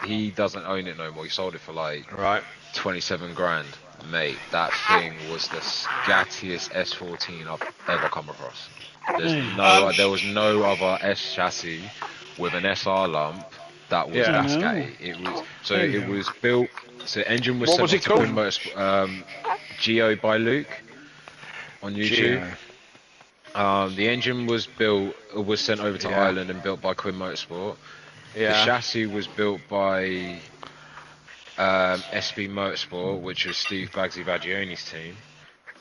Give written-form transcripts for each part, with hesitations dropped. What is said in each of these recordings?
he doesn't own it no more. He sold it for like 27 grand. Mate, that thing was the scattiest S14 I've ever come across. There was no other S chassis with an SR lump that was that scatty. It was built. So the engine was sent to Quinn Motorsport, Geo by Luke on YouTube. The engine was sent over to Ireland and built by Quinn Motorsport. The chassis was built by SB Motorsport, which was Steve Bagsy Baggione's team.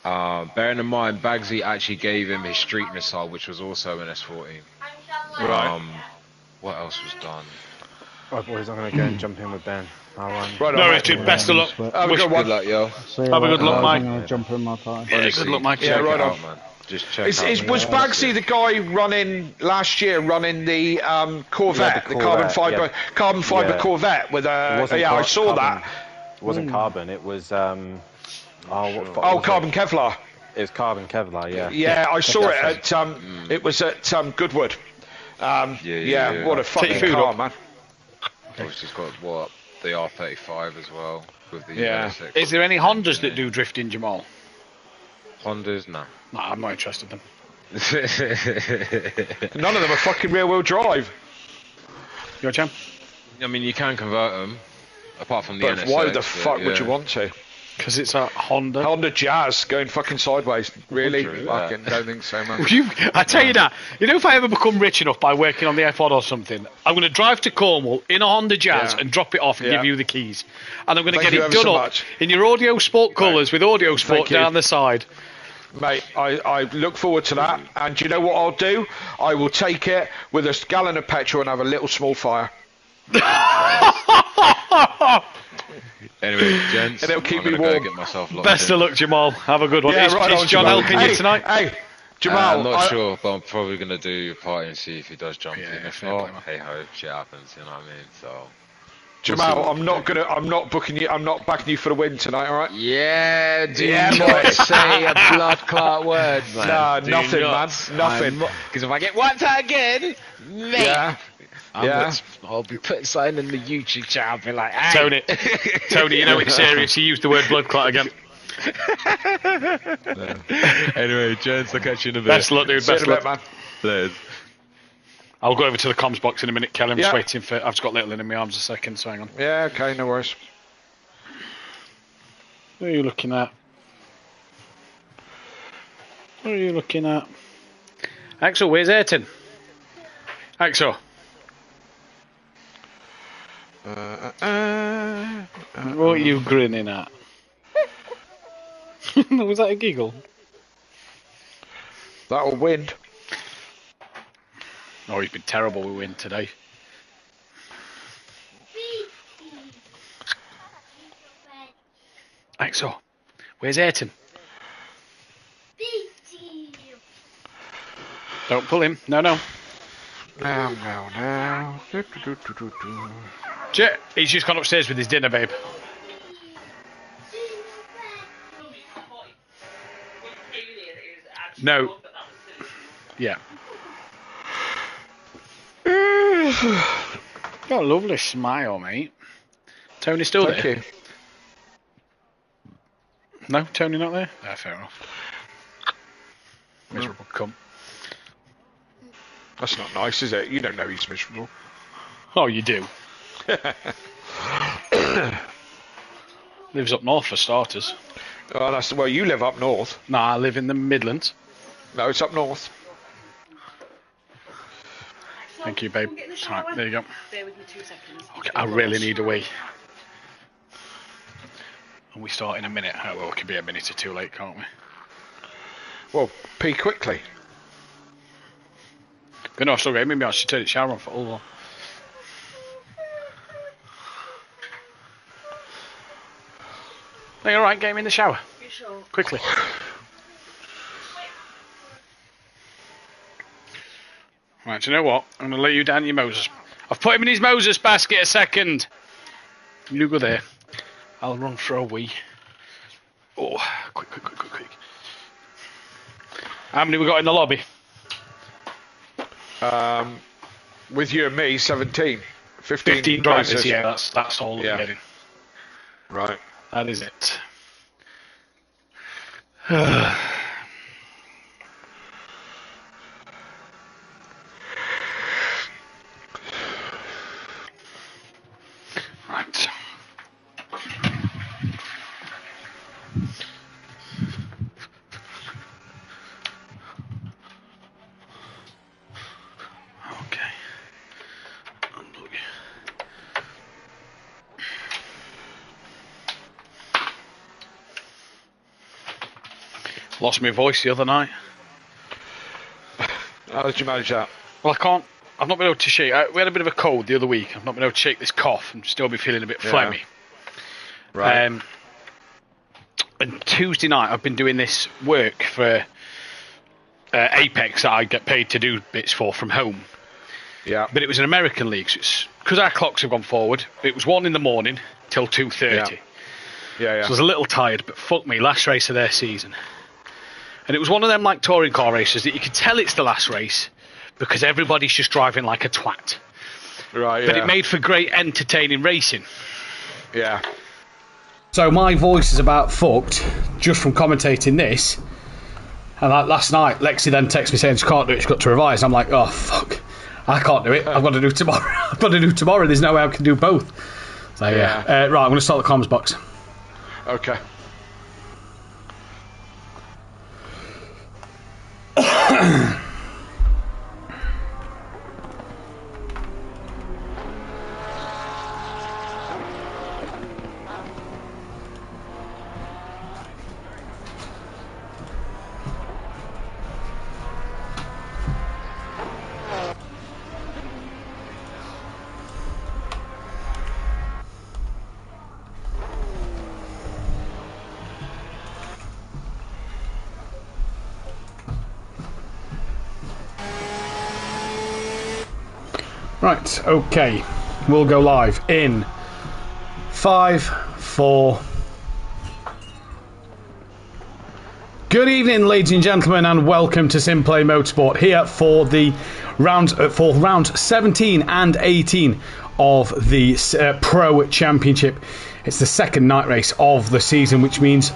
Bearing in mind, Bagsy actually gave him his Street Missile, which was also an S14. What else was done? Right, boys, I'm going to go and jump in with Ben. No, Richard, best of luck. Have a good luck, yo. Have a good luck, Mike. I'm going to jump in my party. Yeah, good luck, Mike. Yeah, right on, man. Just check out. Was Bagsy the guy running last year, running the Corvette, the carbon fiber Corvette with a? I saw that. It wasn't carbon. It was carbon Kevlar. It was carbon Kevlar. Yeah. Yeah, I saw it at it was at Goodwood. What a fucking car, man. Obviously, it's got the R35 as well with the R6. Is there any Hondas that do drifting, Jamal? Hondas, no. No, I'm not interested in them. None of them are fucking rear-wheel drive. Your champ? I mean, you can convert them, apart from the NSX. Why the fuck would you want to? Because it's a Honda. Honda Jazz going fucking sideways. Really? Fucking don't think so, man. I tell you that. You know, if I ever become rich enough by working on the F1 or something, I'm going to drive to Cornwall in a Honda Jazz and drop it off and give you the keys. And I'm going to get it done up in your Audio Sport colours with Audio Sport down the side. Mate, I look forward to that. And do you know what I'll do? I will take it with a gallon of petrol and have a little small fire. Anyway, gents, and it'll keep me warm. Get myself Best of luck, Jamal. Have a good one. Is John helping you tonight? Hey, Jamal. I'm not sure, but I'm probably going to do a party and see if he does jump in. If not, hey ho, shit happens, you know what I mean? So, Jamal, I'm not booking you. I'm not backing you for the win tonight. All right? Yeah, do not say a blood clot word, man. No, nothing, man. Nothing. Because if I get wiped out again, mate. I'll be putting something in the YouTube channel. I'll be like, hey. Tony, you know it's serious. You used the word blood clot again. Anyway, gents, I'll catch you in a bit. Best luck, dude. Best luck, man. Please. I'll go over to the comms box in a minute, Kelly. I'm just waiting for. I've just got Little in my arms a second, so hang on. Yeah, okay, no worries. What are you looking at? What are you looking at? Axel, where's Ayrton? Axel. What are you grinning at? Was that a giggle? That'll win. Oh, he's been terrible with wind today. Axel, where's Ayrton? Don't pull him. No. Now. He's just gone upstairs with his dinner, babe. No. Yeah. Got a lovely smile, mate. Tony still there? Thank you. No, Tony not there? Fair enough. Miserable cunt. That's not nice, is it? You don't know he's miserable. Oh, you do. Lives up north for starters. Oh, well, you live up north. Nah, I live in the Midlands. No, it's up north. Thank you, babe. Right, there you go. Bear with me 2 seconds. Okay, I really need a wee. And we start in a minute. Oh, well, it could be a minute or two late, can't we? Well, pee quickly. But no, I still got it. Maybe I should turn the shower on for all of Are you alright? Get him in the shower. You sure? Quickly. Right, do you know what? I'm going to let you down your Moses. I've put him in his Moses basket a second. You go there. I'll run for a wee. Oh, quick. How many we got in the lobby? With you and me, 17. 15 drivers, yeah, that's all we're getting. Right. That is it. Right. Okay. Unplug. Lost my voice the other night. How did you manage that? Well, I've not been able to shake. We had a bit of a cold the other week. I've not been able to shake this cough and still be feeling a bit phlegmy. Right. And Tuesday night, I've been doing this work for Apex that I get paid to do bits for from home. Yeah. But it was an American league, so because our clocks have gone forward. It was 1 a.m. till 2:30. Yeah. So I was a little tired, but fuck me, last race of their season. And it was one of them like touring car races that you could tell it's the last race because everybody's just driving like a twat. Right, yeah. But it made for great entertaining racing. Yeah. So my voice is about fucked just from commentating this. And like last night, Lexi then texted me saying she can't do it, she's got to revise. I'm like, oh fuck, I can't do it. I've got to do tomorrow. I've got to do tomorrow. There's no way I can do both. So yeah. Right, I'm going to start the comms box. Okay. Right, okay. We'll go live in 5, 4. Good evening, ladies and gentlemen, and welcome to Simplay Motorsport here for the rounds 17 and 18 of the Pro Championship. It's the second night race of the season, which means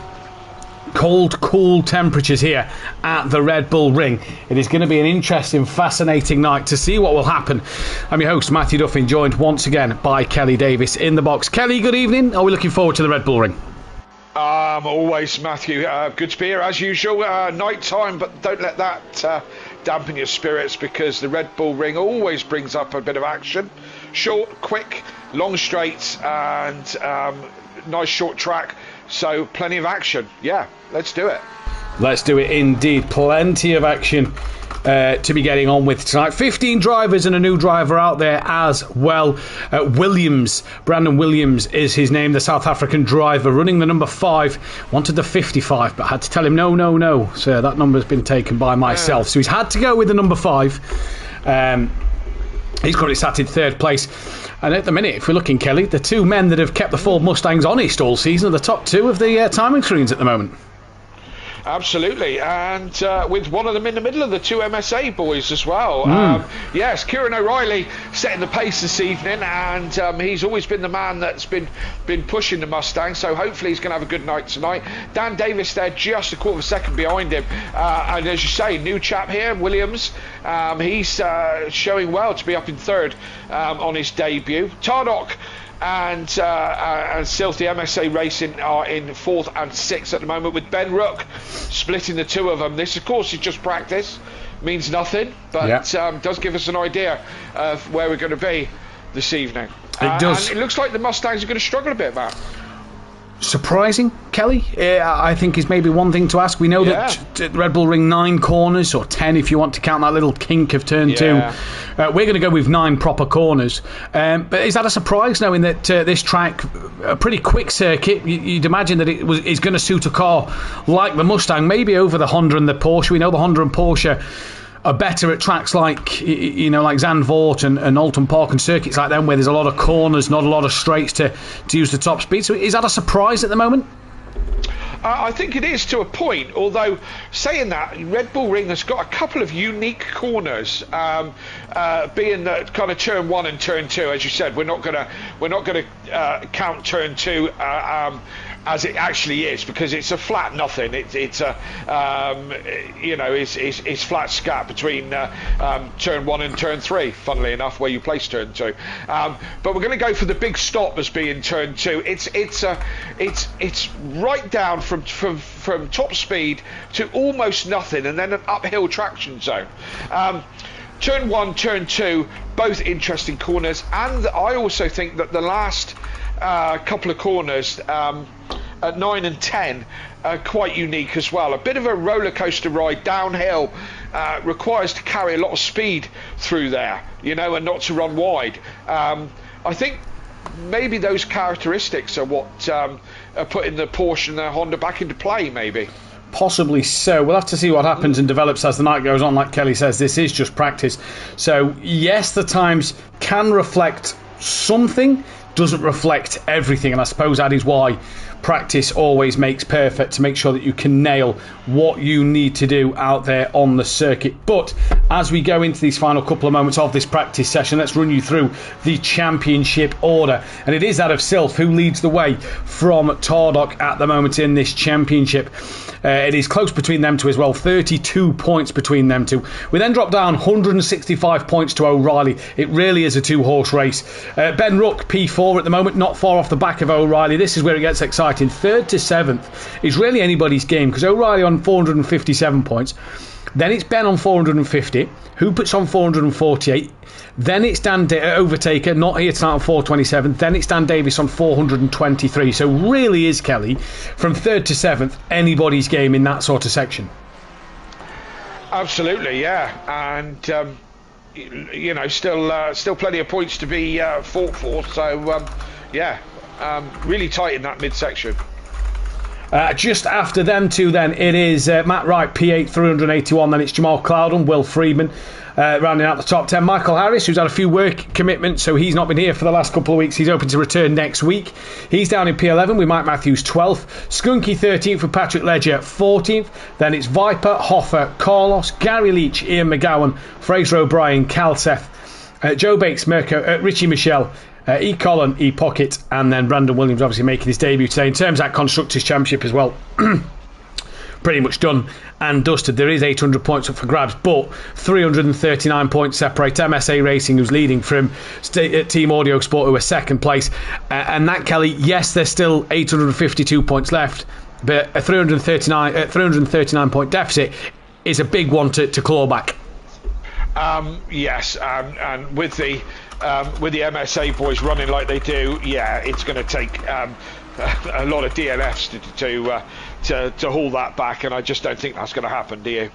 cold, cool temperatures here at the Red Bull Ring. It is going to be an interesting, fascinating night to see what will happen. I'm your host, Matthew Duffin, joined once again by Kelly Davis in the box. Kelly, good evening. Are we looking forward to the Red Bull Ring? Always, Matthew. Good to be here as usual. Night time, but don't let that dampen your spirits because the Red Bull Ring always brings up a bit of action. Short, quick, long straights, and nice short track. So plenty of action. Yeah, let's do it. Let's do it indeed. Plenty of action to be getting on with tonight. 15 drivers and a new driver out there as well. Williams, Brandon Williams is his name, the South African driver, running the number 5. Wanted the 55, but had to tell him no. So that number's been taken by myself. So he's had to go with the number 5. He's currently sat in 3rd place. And at the minute, if we're looking, Kelly, the two men that have kept the Ford Mustangs honest all season are the top 2 of the timing screens at the moment. Absolutely, and with one of them in the middle of the 2 MSA boys as well. Yes, Kieran O'Reilly setting the pace this evening, and he's always been the man that's been pushing the Mustang, so hopefully he's going to have a good night tonight. Dan Davis there just a quarter of a second behind him, and as you say, new chap here, Williams, he's showing well to be up in 3rd on his debut. Tardock and Silty MSA Racing are in 4th and 6th at the moment, with Ben Rook splitting the 2 of them. This, of course, is just practice, means nothing, but does give us an idea of where we're going to be this evening. It does. And it looks like the Mustangs are going to struggle a bit, Matt. Surprising, Kelly, I think is maybe one thing to ask. We know that Red Bull Ring 9 corners, or 10 if you want to count that little kink of turn 2. We're going to go with 9 proper corners. But is that a surprise, knowing that this track, a pretty quick circuit, you'd imagine that is going to suit a car like the Mustang, maybe over the Honda and the Porsche. We know the Honda and Porsche are better at tracks like Zandvoort and Alton Park and circuits like them, where there's a lot of corners, not a lot of straights to use the top speed. So is that a surprise at the moment? I think it is to a point, although saying that, Red Bull Ring has got a couple of unique corners, being that kind of turn 1 and turn 2. As you said, we're not gonna count turn 2 as it actually is, because it's a flat nothing. It's a it's flat scat between turn 1 and turn 3. Funnily enough, where you place turn 2, but we're going to go for the big stop as being turn 2. It's right down from top speed to almost nothing, and then an uphill traction zone. Turn 1, turn 2, both interesting corners, and I also think that the last couple of corners at 9 and 10 are quite unique as well. A bit of a roller coaster ride downhill, requires to carry a lot of speed through there, and not to run wide. I think maybe those characteristics are what are putting the Porsche and the Honda back into play, maybe. Possibly so. We'll have to see what happens and develops as the night goes on. Like Kelly says, this is just practice. So yes, the times can reflect something, doesn't reflect everything, and I suppose that is why practice always makes perfect, to make sure that you can nail what you need to do out there on the circuit. But as we go into these final couple of moments of this practice session, let's run you through the championship order, and it is that of Sylph who leads the way from Tardok at the moment in this championship. It is close between them two as well, 32 points between them two. We then drop down 165 points to O'Reilly. It really is a two-horse race. Ben Rook, P4 at the moment, not far off the back of O'Reilly. This is where it gets exciting. 3rd to 7th is really anybody's game, because O'Reilly on 457 points. Then it's Ben on 450. Hubert's on 448. Then it's Dan Overtaker, not here tonight, on 427. Then it's Dan Davis on 423. So really is, Kelly, from 3rd to 7th, anybody's game in that sort of section. Absolutely, yeah. And still plenty of points to be fought for. So really tight in that midsection. Just after them two, then it is Matt Wright, P8, 381. Then it's Jamal Clouden, Will Freedman, rounding out the top 10. Michael Harris, who's had a few work commitments, so he's not been here for the last couple of weeks. He's hoping to return next week. He's down in P11 with Mike Matthews, 12th. Skunky, 13th, with Patrick Ledger, 14th. Then it's Viper, Hoffer, Carlos, Gary Leach, Ian McGowan, Fraser O'Brien, Cal Seth, Joe Bakes, Mirko, Richie Michelle, E. Collin, E. Pocket, and then Brandon Williams obviously making his debut today. In terms of that Constructors' Championship as well, pretty much done and dusted. There is 800 points up for grabs, but 339 points separate MSA Racing, who's leading, from Team Audio Sport, who are second place. And that, Kelly, yes, there's still 852 points left, but a 339 point deficit is a big one to claw back. Yes, and with the MSA boys running like they do, it's going to take a lot of DNFs to haul that back, and I just don't think that's going to happen. Do you?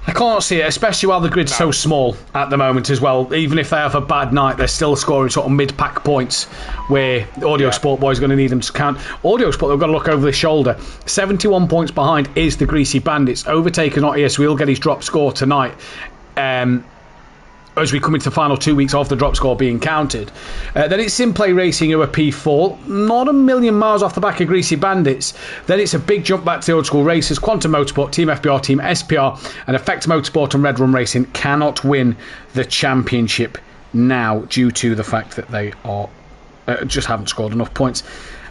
I can't see it, especially while the grid's so small at the moment as well. Even if they have a bad night, they're still scoring sort of mid-pack points, where Audio Sport boys are going to need them to count. Audio Sport, they've got to look over the shoulder. 71 points behind is the Greasy Bandits. Overtaker's not here, so he'll get his drop score tonight. As we come into the final 2 weeks of the drop score being counted. Then it's Simplay Racing, who are P4, not a million miles off the back of Greasy Bandits. Then it's a big jump back to the old school racers. Quantum Motorsport, Team FBR, Team SPR, and Effect Motorsport and Red Run Racing cannot win the championship now, due to the fact that they are just haven't scored enough points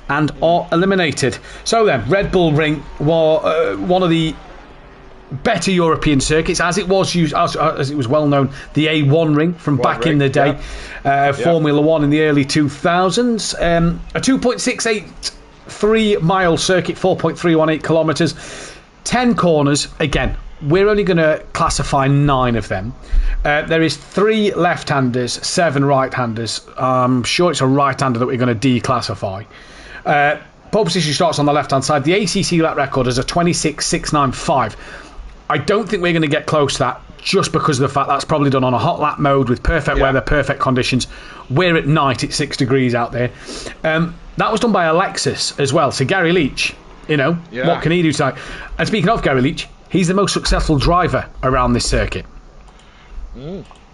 and are eliminated. So then, Red Bull Ring, one of the better European circuits, as it was used, as it was well known, the A1 ring from back in the day, Formula One in the early 2000s. A 2.683 mile circuit, 4.318 kilometres, 10 corners. Again, we're only going to classify 9 of them. There is 3 left-handers, 7 right-handers. I'm sure it's a right-hander that we're going to declassify. Pole position starts on the left-hand side. The ACC lap record is a 26.695. I don't think we're going to get close to that, just because of the fact that's probably done on a hot lap mode with perfect weather, perfect conditions. We're at night, it's 6 degrees out there. That was done by Alexis as well. So Gary Leach, what can he do tonight? And speaking of Gary Leach, he's the most successful driver around this circuit.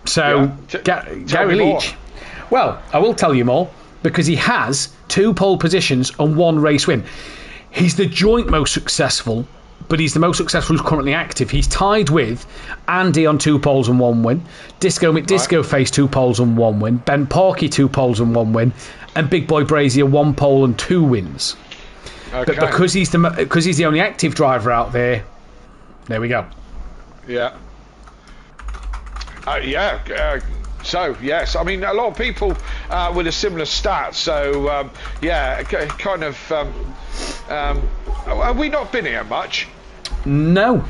So Gary Leach, well, I will tell you more, because he has 2 pole positions and 1 race win. He's the joint most successful, but he's the most successful who's currently active. He's tied with Andy on 2 poles and 1 win, Disco McDisco Face 2 poles and 1 win, Ben Parkey 2 poles and 1 win, and Big Boy Brazier 1 pole and 2 wins. Okay. But because he's the only active driver out there we go. Yeah. So yes, I mean a lot of people with a similar stat. So kind of. Have we not been here much? No.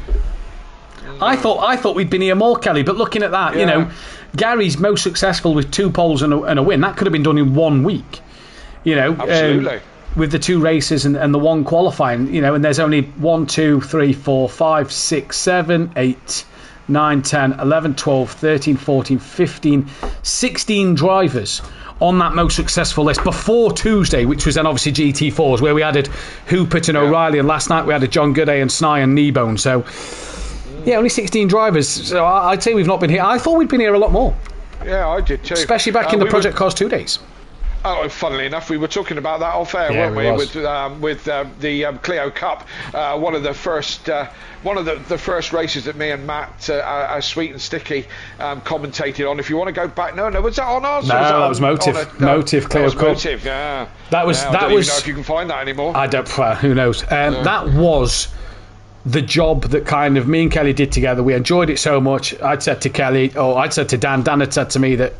I thought we'd been here more, Kelly. But looking at that, Gary's most successful with 2 poles and a win. That could have been done in 1 week. Absolutely. With the 2 races and the 1 qualifying, and there's only 1, 2, 3, 4, 5, 6, 7, 8, 9, 10, 11, 12, 13, 14, 15, 16 drivers on that most successful list before Tuesday, which was then obviously GT4s, where we added Hoopert and O'Reilly, and last night we added John Gooday and Sny and Kneebone. So, only 16 drivers. So I'd say we've not been here. I thought we'd been here a lot more. Yeah, I did too. Especially back in the Project Cars 2 days. Oh, funnily enough, we were talking about that off air, weren't we? With the Clio Cup, one of the first races that me and Matt, Sweet and Sticky, commentated on. If you want to go back, no, was that on ours? No, that was Motive. Motive Clio Cup. Motive, yeah. That was. I don't even know if you can find that anymore. I don't. Who knows? That was the job that kind of me and Kelly did together. We enjoyed it so much. I'd said to Dan. Dan had said to me that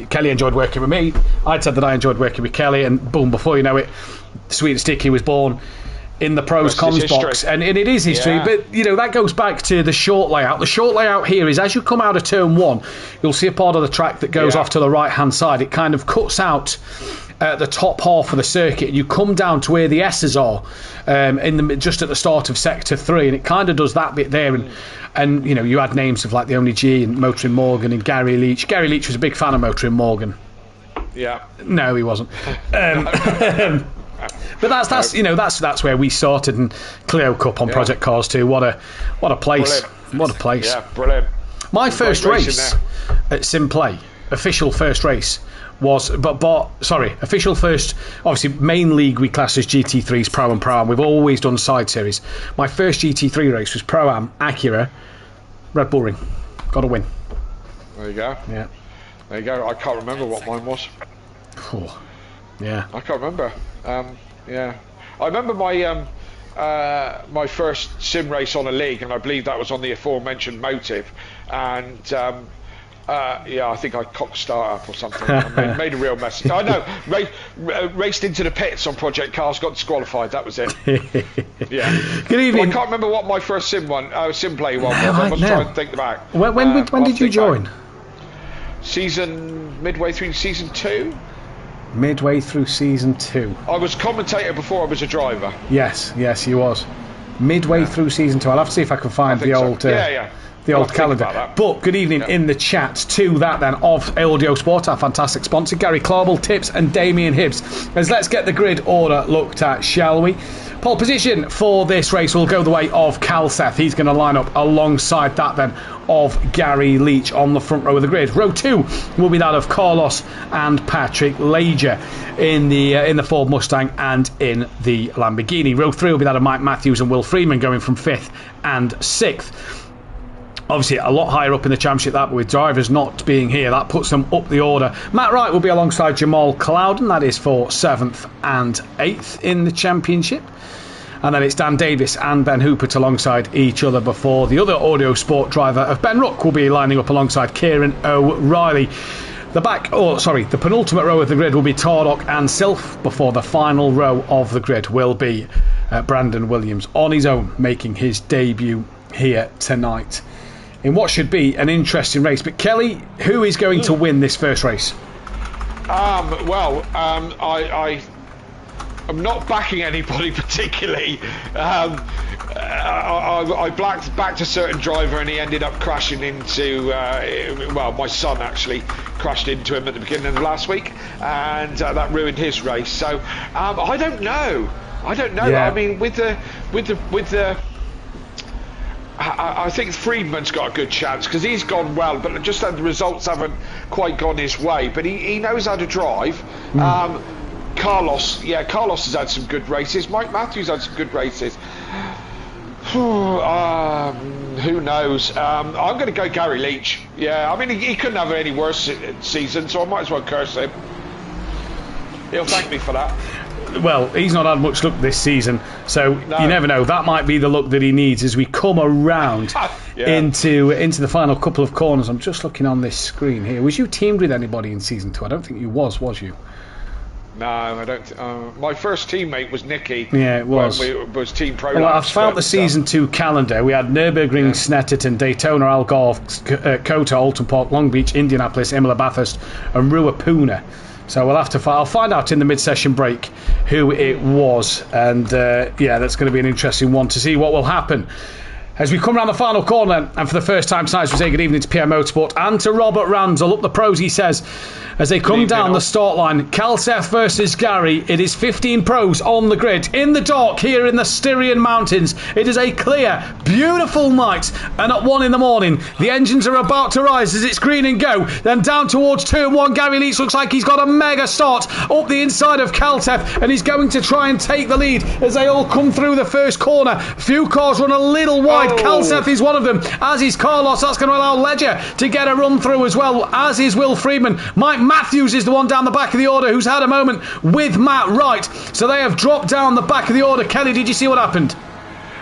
Kelly enjoyed working with me. I'd said that I enjoyed working with Kelly, and boom, before you know it, Sweet and Sticky was born in the pros comms box, and it is history. But that goes back to the short layout. The short layout here is as you come out of turn 1, you'll see a part of the track that goes off to the right hand side. It kind of cuts out the top half of the circuit, and you come down to where the S's are, just at the start of sector 3, and it kind of does that bit there. And you had names of like the Only G and Motoring Morgan and Gary Leach. Gary Leach was a big fan of Motoring Morgan. Yeah. No, he wasn't. But that's where we started, and Clio Cup on Project Cars 2. What a place! Brilliant. What a place! Yeah, brilliant. My first race at Simplay, official first race, was official first. Obviously, main league we class as GT3s, Pro and Pro-Am. We've always done side series. My first GT3 race was Pro-Am, Acura, Red Bull Ring. Got a win. There you go. Yeah. There you go. I can't remember what mine was. Oh, yeah. I can't remember. I remember my my first sim race on a league, and I believe that was on the aforementioned Motive, and I think I cocked start up or something. I made a real mess. I know. Raced into the pits on Project Cars, got disqualified. That was it. Yeah. Good evening. Well, I can't remember what my first sim play one was. I must try and think back. When did you join? Midway through season 2. Midway through season 2. I was commentator before I was a driver. Yes, he was. Midway through season 2. I'll have to see if I can find the old. The old calendar. But good evening in the chat to that then of Audio Sport, our fantastic sponsor, Gary Clarbell, Tips and Damien Hibbs. As let's get the grid order looked at, shall we? Pole position for this race will go the way of Cal Seth. He's going to line up alongside that then of Gary Leach on the front row of the grid. Row 2 will be that of Carlos and Patrick Lager in the Ford Mustang and in the Lamborghini. Row 3 will be that of Mike Matthews and Will Freeman going from 5th and 6th. Obviously, a lot higher up in the championship, that, but with drivers not being here, that puts them up the order. Matt Wright will be alongside Jamal Clouden, that is for 7th and 8th in the championship. And then it's Dan Davis and Ben Hoopert alongside each other before the other Audio Sport driver of Ben Ruck will be lining up alongside Kieran O'Reilly. The penultimate row of the grid will be Tardock and Sylph before the final row of the grid will be Brandon Williams on his own, making his debut here tonight in what should be an interesting race. But Kelly, who is going to win this first race? I'm not backing anybody particularly. I backed a certain driver and he ended up crashing into, my son actually crashed into him at the beginning of last week, and that ruined his race. So I don't know. Yeah. I mean, with the I think Friedman's got a good chance because he's gone well, but just the results haven't quite gone his way. But he knows how to drive. Carlos. Yeah, Carlos has had some good races. Mike Matthews had some good races. Who knows? I'm going to go Gary Leach. Yeah, I mean, he couldn't have any worse season, so I might as well curse him. He'll thank me for that. Well, he's not had much luck this season, so you never know. That might be the luck that he needs as we come around into the final couple of corners. I'm just looking on this screen here. Was you teamed with anybody in Season 2? I don't think you was you? No, I don't. My first teammate was Nicky. Yeah, it was. Was Team Pro. Well, I've found the Season 2 calendar. We had Nürburgring, Snetterton, Daytona, Algarve, Kota, Alton Park, Long Beach, Indianapolis, Imola, Bathurst, and Ruapuna. So we'll have to I'll find out in the mid-session break who it was, and that's going to be an interesting one to see what will happen. As we come around the final corner, and for the first time tonight, we say good evening to PM Motorsport and to Robert Randall. Up the pros, he says, as they come down the start line, Kalseth versus Gary. It is 15 pros on the grid. In the dark here in the Styrian Mountains, it is a clear, beautiful night. And at 1 in the morning, the engines are about to rise as it's green and go. Then down towards turn 1, Gary Leach looks like he's got a mega start up the inside of Kalseth, and he's going to try and take the lead as they all come through the first corner. A few cars run a little wide. Kalseth is one of them, as is Carlos. That's going to allow Ledger to get a run through as well, as is Will Friedman. Mike Matthews is the one down the back of the order who's had a moment with Matt Wright. So they have dropped down the back of the order. Kelly, did you see what happened?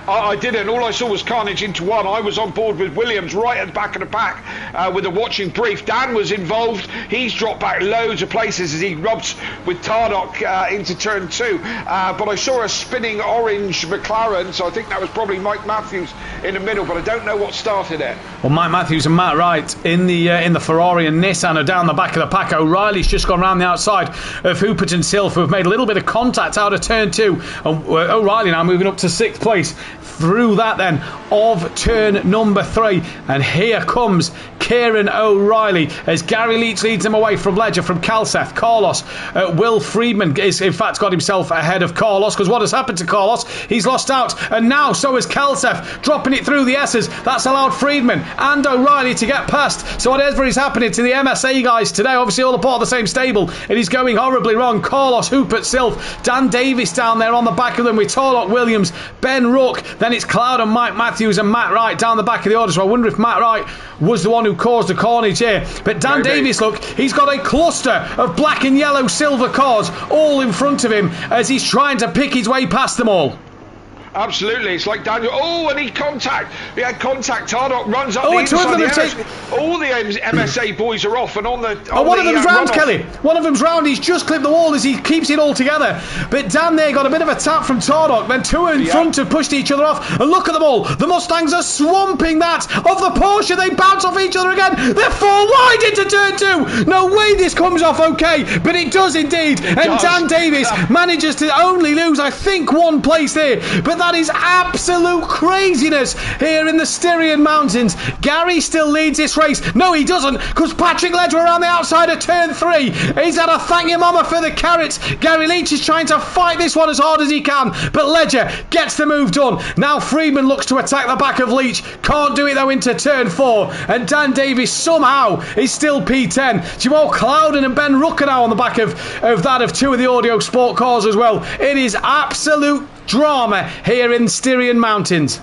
I didn't. All I saw was carnage into one. I was on board with Williams right at the back of the pack with a watching brief. Dan was involved. He's dropped back loads of places as he rubs with Tardok into turn 2. But I saw a spinning orange McLaren, so I think that was probably Mike Matthews in the middle, but I don't know what started it. Well, Mike Matthews and Matt Wright in the Ferrari and Nissan are down the back of the pack. O'Reilly's just gone round the outside of Hoopert and Silf, who have made a little bit of contact out of turn 2. And O'Reilly now moving up to 6th place through that then of turn number 3, and here comes Kieran O'Reilly as Gary Leach leads him away from Ledger, from Kalseth. Carlos, Will Friedman is in fact got himself ahead of Carlos, because what has happened to Carlos? He's lost out, and now so has Kalseth, dropping it through the S's. That's allowed Friedman and O'Reilly to get past. So whatever is happening to the MSA guys today, obviously all a part of the same stable, it is going horribly wrong. Carlos, Hoopert, Silf, Dan Davis down there on the back of them with Tarlock Williams, Ben Rook. Then it's Cloud and Mike Matthews and Matt Wright down the back of the order. So I wonder if Matt Wright was the one who caused the carnage here. But Dan Davis, look, he's got a cluster of black and yellow silver cars all in front of him as he's trying to pick his way past them all. Absolutely, it's like Daniel. Oh, and he had contact. Tardok runs up the inside. All the MSA boys are off, and on the. One of them's round, Kelly. One of them's round. He's just clipped the wall as he keeps it all together. But Dan there got a bit of a tap from Tardok. Then two in front have pushed each other off. And look at them all. The Mustangs are swamping that of the Porsche. They bounce off each other again. They're 4 wide into turn 2. No way this comes off okay, but it does indeed. Dan Davis manages to only lose, I think, 1 place there. But that is absolute craziness here in the Styrian Mountains. Gary still leads this race. No, he doesn't, because Patrick Ledger around the outside of turn 3. He's had a thank your mama for the carrots. Gary Leach is trying to fight this one as hard as he can, but Ledger gets the move done. Now Friedman looks to attack the back of Leach. Can't do it though into turn 4. And Dan Davis somehow is still P10. Jamal Clouden and Ben Rucker now on the back of that of 2 of the Audio Sport cars as well. It is absolute drama here in Styrian Mountains.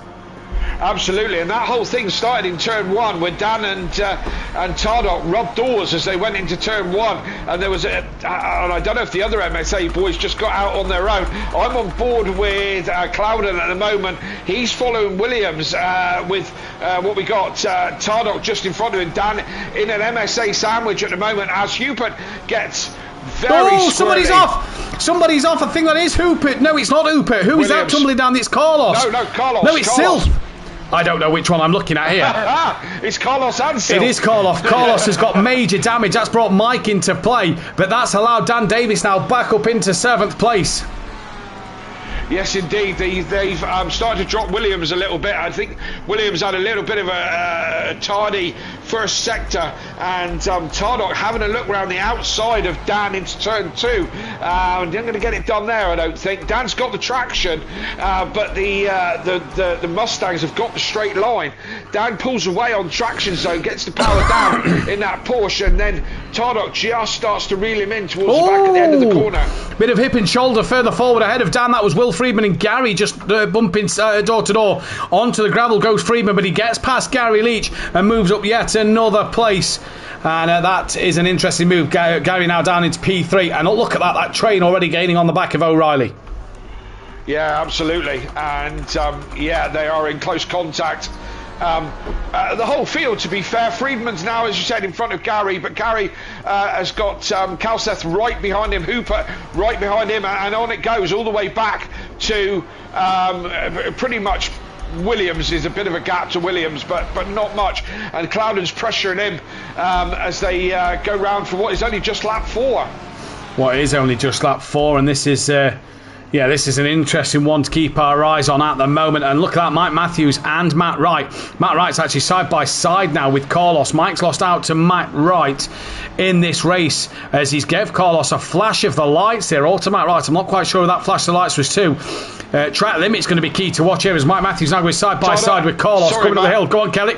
Absolutely, and that whole thing started in turn 1 where Dan and Tardok rubbed doors as they went into turn 1, and there was and I don't know if the other MSA boys just got out on their own. I'm on board with Clouden at the moment. He's following Williams with what we got Tardok just in front of him. Dan in an MSA sandwich at the moment as Hupert gets very somebody's off. Somebody's off. I think that is Hoopert. No, it's not Hoopert. Who is that tumbling down? It's Carlos. No, Carlos. No, it's Silf. I don't know which one I'm looking at here. It's Carlos and Silf. It is Carlos. Carlos has got major damage. That's brought Mike into play, but that's allowed Dan Davis now back up into 7th place. Yes, indeed. They've started to drop Williams a little bit. I think Williams had a little bit of a tardy first sector, and Tardok having a look around the outside of Dan into turn 2. And they're going to get it done there, I don't think. Dan's got the traction, but the Mustangs have got the straight line. Dan pulls away on traction zone, gets the power down in that Porsche, and then Tardok just starts to reel him in towards the back at the end of the corner. Bit of hip and shoulder further forward ahead of Dan. That was Will Friedman and Gary just bumping door to door. Onto the gravel goes Friedman, but he gets past Gary Leach and moves up yet another place. And that is an interesting move. Gary now down into P3. And look at that train already gaining on the back of O'Reilly. Yeah, absolutely. And yeah, they are in close contact. The whole field, to be fair, Friedman's now, as you said, in front of Gary, but Gary has got Calseth right behind him, Hooper right behind him, and on it goes all the way back to pretty much Williams. Is a bit of a gap to Williams, but not much, and Cloudon's pressuring him as they go round for what is only just lap 4. What is only just lap 4, and this is... yeah, this is an interesting one to keep our eyes on at the moment. And look at that, Mike Matthews and Matt Wright. Matt Wright's actually side by side now with Carlos. Mike's lost out to Matt Wright in this race as he's gave Carlos a flash of the lights there. All to Matt Wright. I'm not quite sure who that flash of the lights was to. Track limit's going to be key to watch here as Mike Matthews now goes side by side with Carlos coming up the hill. Go on, Kelly.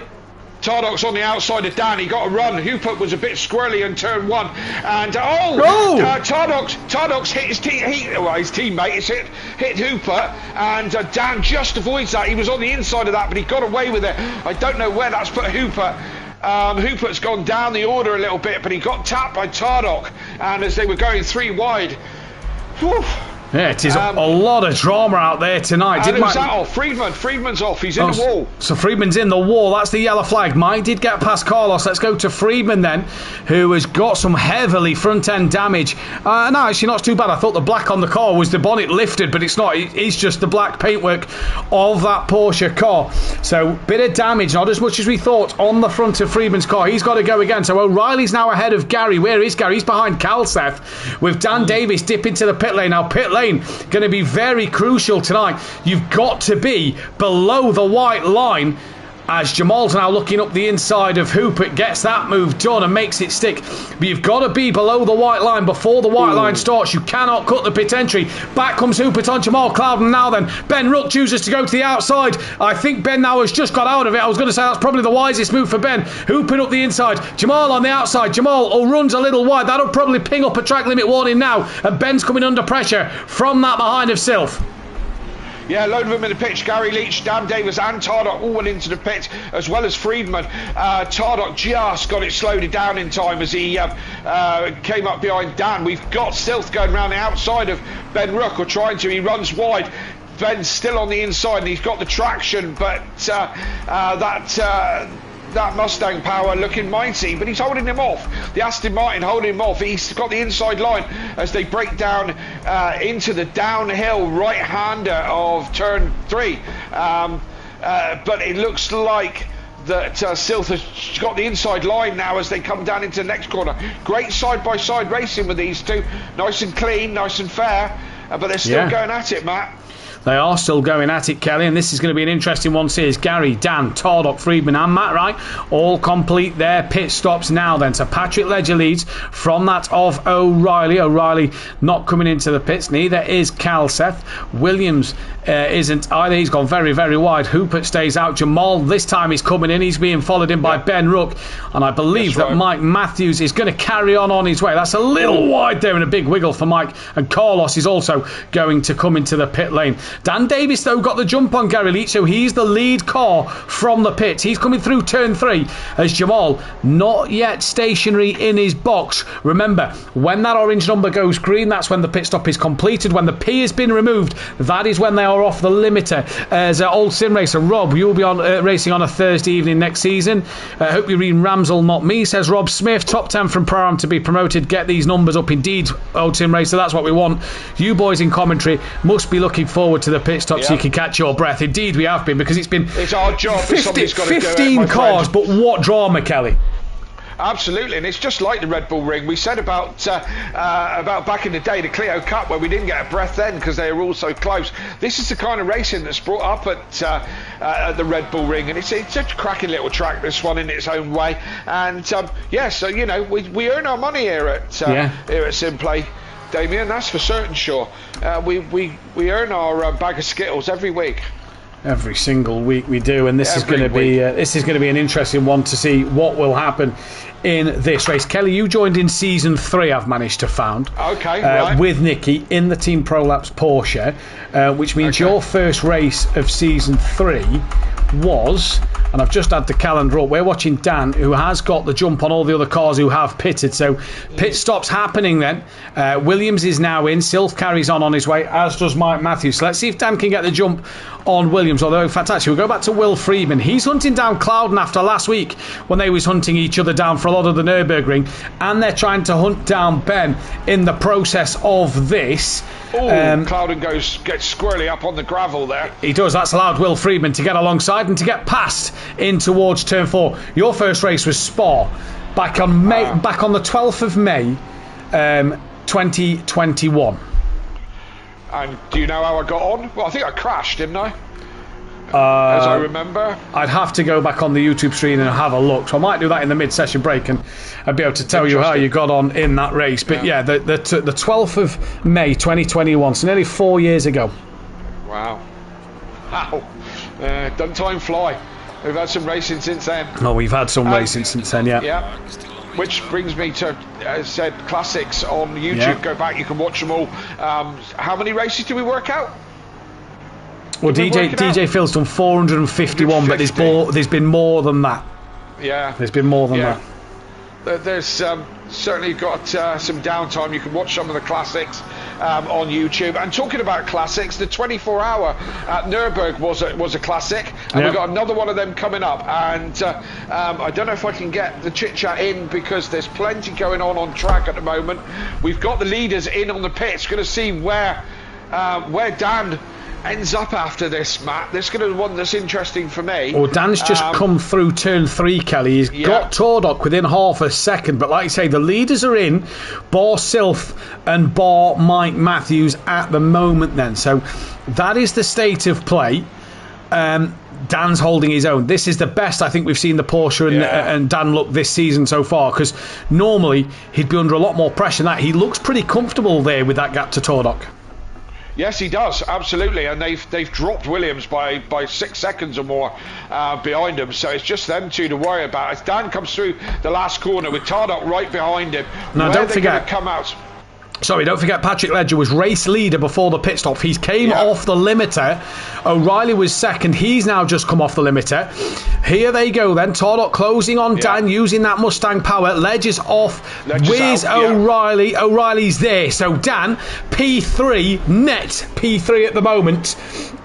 Tardoc's on the outside of Dan. He got a run. Hooper was a bit squirrely in turn 1, and Tardoc's hit his teammate. Hit Hooper, and Dan just avoids that. He was on the inside of that, but he got away with it. I don't know where that's put Hooper. Hooper's gone down the order a little bit, but he got tapped by Tardoc, and as they were going 3 wide. Whew. Yeah, it is a lot of drama out there tonight. And who's that off? Friedman's off. He's in the wall. So Friedman's in the wall. That's the yellow flag. Mike did get past Carlos. Let's go to Friedman then, who has got some heavily front-end damage. No, actually not too bad. I thought the black on the car was the bonnet lifted, but it's not. It's just the black paintwork of that Porsche car. So, bit of damage, not as much as we thought, on the front of Friedman's car. He's got to go again. So O'Reilly's now ahead of Gary. Where is Gary? He's behind Calseth, with Dan Davis dipping to the pit lane. Now, pit lane going to be very crucial tonight. You've got to be below the white line as Jamal's now looking up the inside of Hooper, gets that move done and makes it stick. But you've got to be below the white line before the white line starts. You cannot cut the pit entry. Back comes Hooper on Jamal Cloudon now then. Ben Ruck chooses to go to the outside. I think Ben now has just got out of it. I was going to say that's probably the wisest move for Ben. Hooper up the inside. Jamal on the outside. Jamal runs a little wide. That'll probably ping up a track limit warning now. And Ben's coming under pressure from that behind of Sylph. Yeah, a load of them in the pitch. Gary Leach, Dan Davis and Tardoc all went into the pit, as well as Friedman. Tardoc just got it slowed down in time as he came up behind Dan. We've got Sylph going around the outside of Ben Ruck, or trying to. He runs wide. Ben's still on the inside and he's got the traction, but that Mustang power looking mighty, but he's holding him off. The Aston Martin holding him off. He's got the inside line as they break down into the downhill right-hander of turn 3. But it looks like that Sylph has got the inside line now as they come down into the next corner. Great side-by-side racing with these two. Nice and clean, nice and fair, but they're still going at it, Matt. They are still going at it, Kelly, and this is going to be an interesting one. Series Gary, Dan, Tardoc, Friedman and Matt Wright all complete their pit stops now then. So Patrick Ledger leads from that of O'Reilly. O'Reilly not coming into the pits, neither is Calseth. Williams isn't either. He's gone very, very wide. Hooper stays out. Jamal this time is coming in. He's being followed in by Ben Ruck, and I believe that Mike Matthews is going to carry on his way. That's a little wide there and a big wiggle for Mike, and Carlos is also going to come into the pit lane. Dan Davis, though, got the jump on Gary Leach, so he's the lead car from the pits. He's coming through turn 3 as Jamal not yet stationary in his box. Remember, when that orange number goes green, that's when the pit stop is completed. When the P has been removed, that is when they are off the limiter. As old sim racer Rob, you'll be on racing on a Thursday evening next season. Hope you read Ramsell, not me, says Rob Smith. Top 10 from Pro-Am to be promoted. Get these numbers up indeed, old sim racer. That's what we want. You boys in commentary must be looking forward to the pit stop so you can catch your breath. Indeed we have been, because it's our job. 15 cars, but what drama, Kelly. Absolutely, and it's just like the Red Bull Ring. We said about back in the day, the Clio Cup, where we didn't get a breath then because they were all so close. This is the kind of racing that's brought up at the Red Bull Ring, and it's a cracking little track, this one, in its own way. And so you know, we earn our money here at Simplay, Damien, that's for certain, sure. We earn our bag of Skittles every week. Every single week we do, and this is going to be an interesting one to see what will happen in this race. Kelly, you joined in season 3, I've managed to found. Okay, right. With Nicky in the Team Prolapse Porsche, which means your first race of season 3 was, and I've just had the calendar up, we're watching Dan, who has got the jump on all the other cars who have pitted, so pit stops happening then. Williams is now in, Sylph carries on his way, as does Mike Matthews. So let's see if Dan can get the jump on Williams, although fantastic. We'll go back to Will Friedman. He's hunting down Clouden after last week when they was hunting each other down for a lot of the Nürburgring, and they're trying to hunt down Ben in the process of this. Clouden gets squarely up on the gravel there. He does. That's allowed Will Friedman to get alongside and to get past in towards turn 4. Your first race was Spa back on the 12th of May 2021. And do you know how I got on? Well, I think I crashed, didn't I? As I remember. I'd have to go back on the YouTube stream and have a look. So I might do that in the mid-session break, and I'd be able to tell you how you got on in that race. But yeah, the 12th of May 2021, so nearly 4 years ago. Wow. Doesn't time fly? We've had some racing since then. Oh, we've had some racing since then, yeah. Yeah. Which brings me to, as said, classics on YouTube. Yeah. Go back, you can watch them all. How many races did we work out? Well, DJ Phil's done 451, but there's been more than that. Yeah. There's been more than that. There's certainly got some downtime. You can watch some of the classics on YouTube. And talking about classics, the 24-hour at Nürburgring was a classic, and we've got another one of them coming up. And I don't know if I can get the chit-chat in because there's plenty going on track at the moment. We've got the leaders in on the pits. Going to see where Dan ends up after this, Matt. This is going to be one that's interesting for me. Well, Dan's just come through turn 3, Kelly. He's got Tordock within half a second, but like I say, the leaders are in, bar Sylph and bar Mike Matthews at the moment then. So that is the state of play. Dan's holding his own. This is the best I think we've seen the Porsche and Dan look this season so far, because normally he'd be under a lot more pressure than that. He looks pretty comfortable there with that gap to Tordock. Yes, he does, absolutely, and they've dropped Williams by 6 seconds or more behind him, so it's just them two to worry about. As Dan comes through the last corner with Tardock right behind him, now don't forget, come out. Sorry, don't forget Patrick Ledger was race leader before the pit stop. He came off the limiter. O'Reilly was second. He's now just come off the limiter. Here they go then. Tordock closing on Dan using that Mustang power. Ledger's off. Where's O'Reilly? O'Reilly's there. So Dan, P3, net P3 at the moment.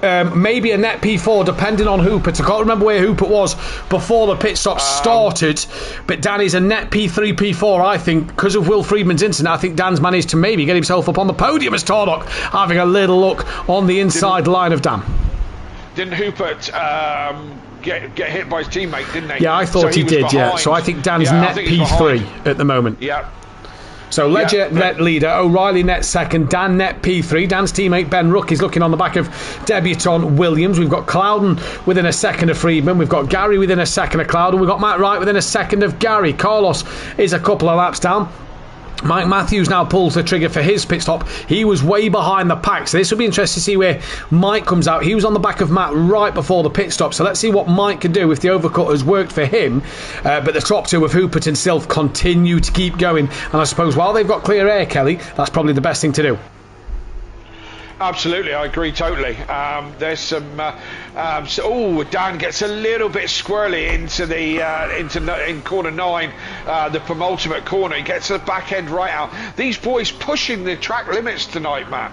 Maybe a net P4 depending on Hoopert. I can't remember where Hoopert was before the pit stop started. But Dan is a net P3, P4, I think. Because of Will Friedman's incident, I think Dan's managed to maybe get himself up on the podium as Tordock having a little look on the inside line of Dan. Didn't Hoopert get hit by his teammate, didn't he? Yeah, I thought he did, So I think Dan's net P3 at the moment. Yeah. So Ledger net leader, O'Reilly net second, Dan net P3. Dan's teammate Ben Rook is looking on the back of debutant Williams. We've got Clouden within a second of Friedman. We've got Gary within a second of Clouden. We've got Matt Wright within a second of Gary. Carlos is a couple of laps down. Mike Matthews now pulls the trigger for his pit stop. He was way behind the pack, so this will be interesting to see where Mike comes out. He was on the back of Matt right before the pit stop, so let's see what Mike can do if the overcut has worked for him. But the top two of Hoopert and Sylph continue to keep going, and I suppose while they've got clear air, Kelly, that's probably the best thing to do. Absolutely, I agree totally. There's some. Dan gets a little bit squirrely in corner 9, the penultimate corner. He gets the back end right out. These boys pushing the track limits tonight, Matt.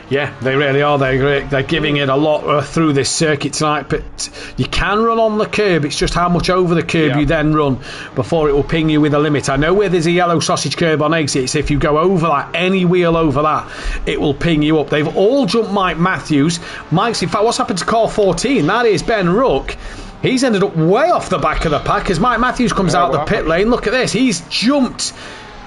Yeah, they really are. They're giving it a lot through this circuit tonight, but you can run on the curb. It's just how much over the curb you then run before it will ping you with a limit. I know where there's a yellow sausage curb on exits. If you go over that, any wheel over that, it will ping you up. They've all jumped Mike Matthews. In fact, what's happened to car 14? That is Ben Rook. He's ended up way off the back of the pack as Mike Matthews comes out the pit lane. Look at this. He's jumped.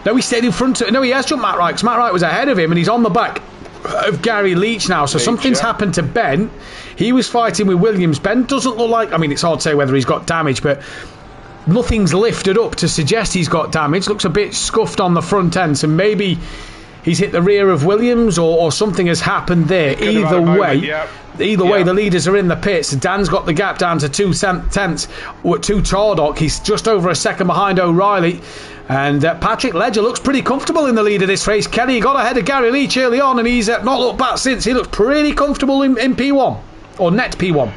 No, he stayed in front of. No, he has jumped Matt Wright because Matt Wright was ahead of him and he's on the back of Gary Leach now. So something's happened to Ben. He was fighting with Williams. Ben doesn't look like, I mean, it's hard to say whether he's got damage, but nothing's lifted up to suggest he's got damage. Looks a bit scuffed on the front end, so maybe he's hit the rear of Williams or something has happened there. Either way, Either way, the leaders are in the pits. Dan's got the gap down to 2 tenths to Tardock. He's just over a second behind O'Reilly. And Patrick Ledger looks pretty comfortable in the lead of this race. Kelly got ahead of Gary Leach early on, and he's not looked back since. He looks pretty comfortable in P1, or net P1.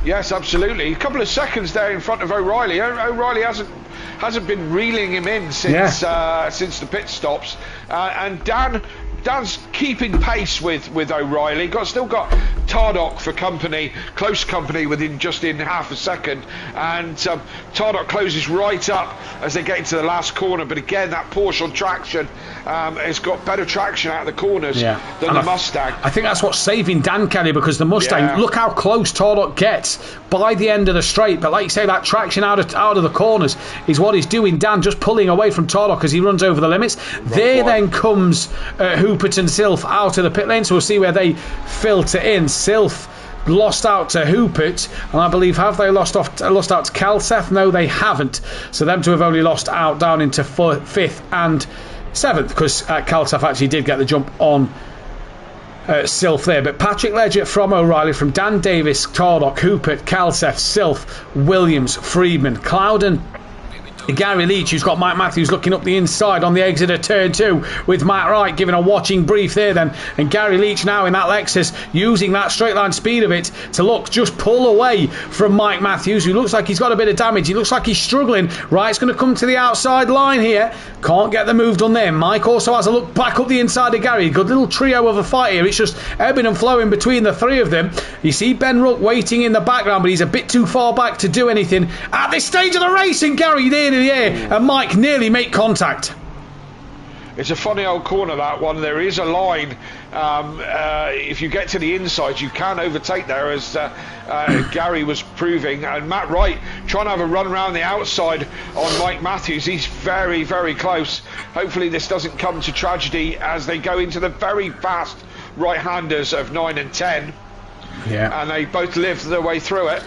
Yes, absolutely. A couple of seconds there in front of O'Reilly. O'Reilly hasn't been reeling him in since the pit stops, and Dan's keeping pace with O'Reilly. Still got Tardock for company, close company within just in half a second, and Tardock closes right up as they get into the last corner. But again, that Porsche on traction has got better traction out of the corners than the Mustang. I think that's what's saving Dan Kelly, because the Mustang, look how close Tardock gets by the end of the straight. But like you say, that traction out of the corners is what is doing Dan just pulling away from Tardock as he runs over the limits. Then comes Hoopert and Silf out of the pit lane, so we'll see where they filter in. Silf lost out to Hoopert, and I believe, have they lost out to Kalseth? No, they haven't. So them two have only lost out down into 5th and 7th, because Kalseth actually did get the jump on Silf there. But Patrick Ledger from O'Reilly, from Dan Davis, Tardock, Hoopert, Kalseth, Silf, Williams, Friedman, Clouden, Gary Leach, who's got Mike Matthews looking up the inside on the exit of turn 2, with Matt Wright giving a watching brief there then, and Gary Leach now in that Lexus using that straight line speed of it to just pull away from Mike Matthews, who looks like he's got a bit of damage. He looks like he's struggling. Wright's going to come to the outside line here, can't get the move done there. Mike also has a look back up the inside of Gary. Good little trio of a fight here. It's just ebbing and flowing between the three of them. You see Ben Rook waiting in the background, but he's a bit too far back to do anything at this stage of the race, and Gary there in the air, and Mike nearly make contact. It's a funny old corner, that one. There is a line. If you get to the inside, you can overtake there, as Gary was proving. And Matt Wright trying to have a run around the outside on Mike Matthews. He's very, very close. Hopefully this doesn't come to tragedy as they go into the very fast right-handers of 9 and 10. Yeah. And they both live their way through it.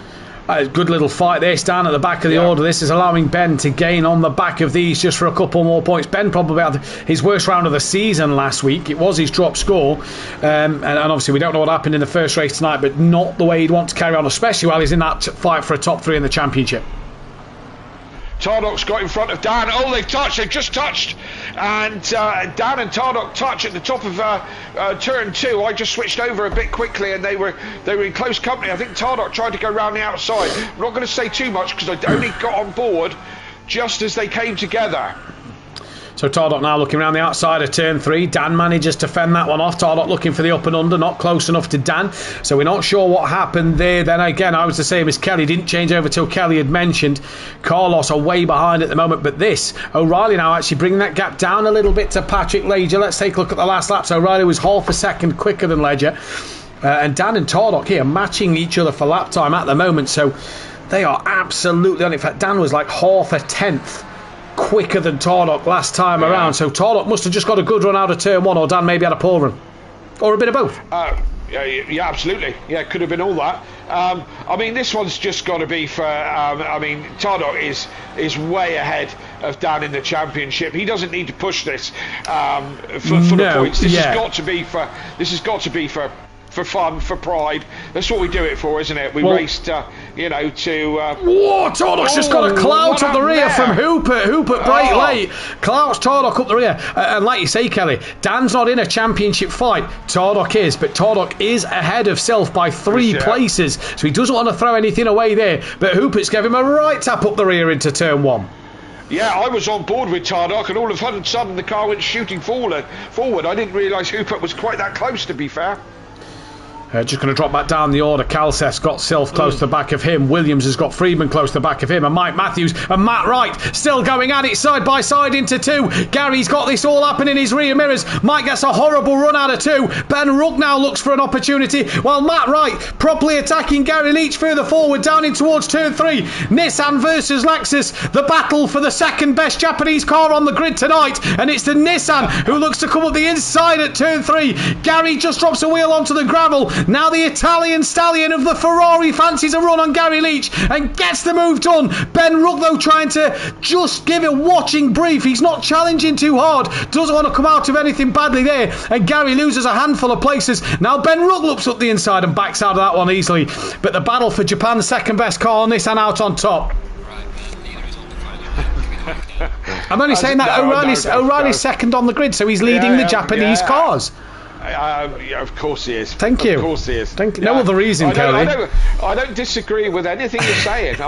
Good little fight there, down at the back of the order. This is allowing Ben to gain on the back of these just for a couple more points. Ben probably had his worst round of the season last week. It was his drop score, and obviously we don't know what happened in the first race tonight, but not the way he'd want to carry on, especially while he's in that fight for a top 3 in the championship. Tardock's got in front of Dan. Oh, they've just touched, and Dan and Tardock touch at the top of turn 2. I just switched over a bit quickly, and they were in close company. I think Tardock tried to go round the outside. I'm not going to say too much because I only got on board just as they came together. So Tardock now looking around the outside of turn 3. Dan manages to fend that one off. Tardock looking for the up and under, not close enough to Dan. So we're not sure what happened there. Then again, I was the same as Kelly. Didn't change over till Kelly had mentioned. Carlos are way behind at the moment. But this, O'Reilly now actually bringing that gap down a little bit to Patrick Ledger. Let's take a look at the last lap. So O'Reilly was half a second quicker than Ledger. And Dan and Tardock here matching each other for lap time at the moment. So they are absolutely on it. In fact, Dan was like half a tenth quicker than Tardock last time around, so Tardock must have just got a good run out of turn 1, or Dan maybe had a poor run, or a bit of both. Yeah, absolutely. Yeah, could have been all that. I mean, this one's just got to be for. I mean, Tardock is way ahead of Dan in the championship. He doesn't need to push this for the points. This has got to be for fun, for pride. That's what we do it for, isn't it? We raced, to... Whoa, Tardock's just got a clout up the rear from Hoopert. Hoopert brake late. Clouts Tardock up the rear. And like you say, Kelly, Dan's not in a championship fight. Tardock is, but Tardock is ahead of Self by 3 places. So he doesn't want to throw anything away there. But Hoopert's gave him a right tap up the rear into turn 1. Yeah, I was on board with Tardock, and all of a sudden the car went shooting forward. I didn't realise Hoopert was quite that close, to be fair. Just going to drop back down the order. Calseth's got Self close to the back of him. Williams has got Friedman close to the back of him. And Mike Matthews and Matt Wright still going at it side by side into 2. Gary's got this all happening in his rear mirrors. Mike gets a horrible run out of 2. Ben Rook now looks for an opportunity, while Matt Wright properly attacking Gary Leach further forward down in towards turn 3. Nissan versus Lexus. The battle for the second best Japanese car on the grid tonight. And it's the Nissan who looks to come up the inside at turn 3. Gary just drops a wheel onto the gravel. Now the Italian stallion of the Ferrari fancies a run on Gary Leach and gets the move done. Ben Ruck, though, trying to just give a watching brief. He's not challenging too hard. Doesn't want to come out of anything badly there. And Gary loses a handful of places. Now Ben Ruck looks up the inside and backs out of that one easily. But the battle for Japan's second best car on this and out on top. I'm only saying that O'Reilly's second on the grid, so he's leading the Japanese cars. Of course he is. Thank you. Of course he is. Thank you. No other reason, Kelly. I don't disagree with anything you're saying.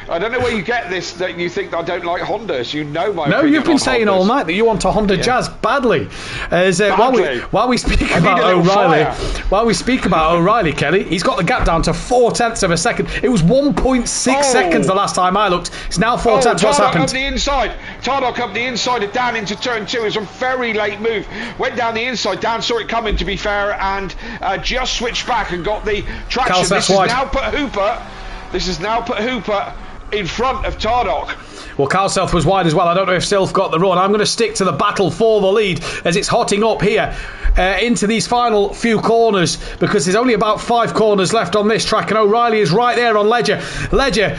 I don't know where you get this, that you think I don't like Hondas. You know my opinion. No, you've been saying Hondas all night that you want a Honda Jazz badly. While we speak about O'Reilly, Kelly, he's got the gap down to 0.4 of a second. It was 1.6 seconds the last time I looked. It's now 0.4. What's happened? Tardock up the inside of Dan into turn 2. It was a very late move. Went down the inside. Dan saw it coming, to be fair, and just switched back and got the traction. This has now put Hooper in front of Tardock. Well, Carl Self was wide as well. I don't know if Self got the run. I'm going to stick to the battle for the lead as it's hotting up here into these final few corners, because there's only about 5 corners left on this track, and O'Reilly is right there on Ledger. Ledger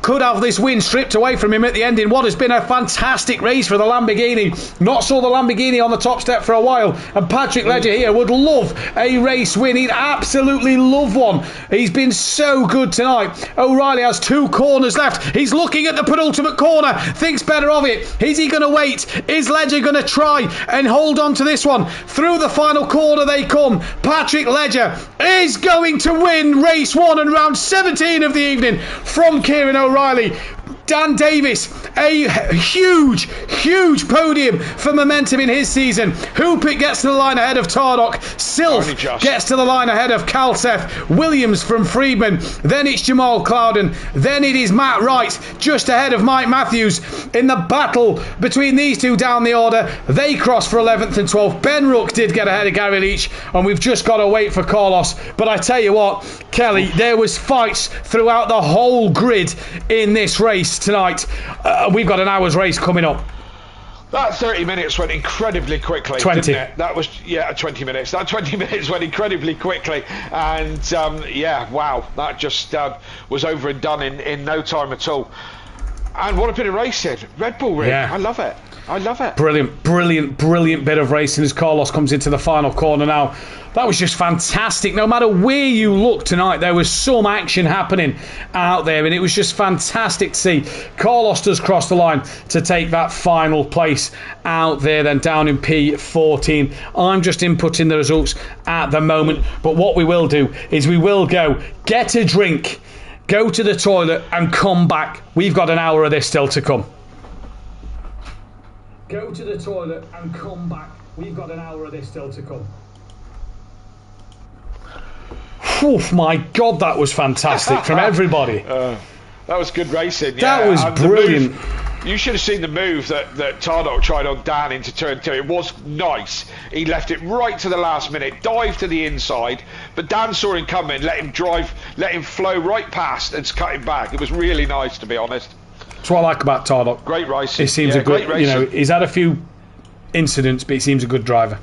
could have this win stripped away from him at the end in what has been a fantastic race for the Lamborghini. Not saw the Lamborghini on the top step for a while, and Patrick Ledger here would love a race win. He'd absolutely love one. He's been so good tonight. O'Reilly has 2 corners left. He's looking at the penultimate corner, thinks better of it. Is he going to wait? Is Ledger going to try and hold on to this one? Through the final corner they come. Patrick Ledger is going to win race 1 and round 17 of the evening from Kieran O'Reilly. Dan Davis, a huge podium for momentum in his season. Hoopit gets to the line ahead of Tardock. Sylph gets to the line ahead of Kalseth. Williams from Friedman. Then it's Jamal Clouden. Then it is Matt Wright just ahead of Mike Matthews. In the battle between these two down the order, they cross for 11th and 12th. Ben Ruck did get ahead of Gary Leach, and we've just got to wait for Carlos. But I tell you what, Kelly, there was fights throughout the whole grid in this race tonight. We've got an hour's race coming up. That 30 minutes went incredibly quickly. 20. Didn't it? That was 20 minutes. That 20 minutes went incredibly quickly, and wow, that just was over and done in no time at all. And what a bit of racing, Red Bull rig. I love it. Brilliant bit of racing as Carlos comes into the final corner now. That was just fantastic. No matter where you look tonight, there was some action happening out there, and it was just fantastic to see. Carlos does cross the line to take that final place out there, then down in P14. I'm just inputting the results at the moment, but what we will do is we will go get a drink, go to the toilet, and come back. We've got an hour of this still to come. Go to the toilet and come back. We've got an hour of this still to come. Oh my God, that was fantastic from everybody. That was good racing. That was brilliant. You should have seen the move that Tardock tried on Dan into turn 2. It was nice. He left it right to the last minute, dived to the inside, but Dan saw him coming, let him flow right past and cut him back. It was really nice, to be honest. That's what I like about Tardock. Great racing. He seems a good, he's had a few incidents, but he seems a good driver.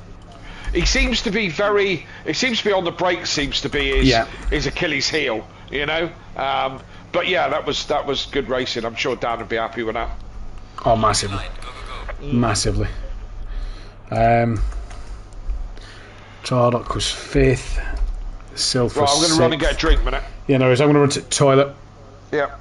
He seems to be on the brakes, seems to be his Achilles heel, but yeah, that was good racing. I'm sure Dan would be happy with that. Oh, massively. Massively. Tardock was 5th. Sylph was 6th. I'm going to run and get a drink a minute. Yeah, no worries. I'm going to run to the toilet. Yeah.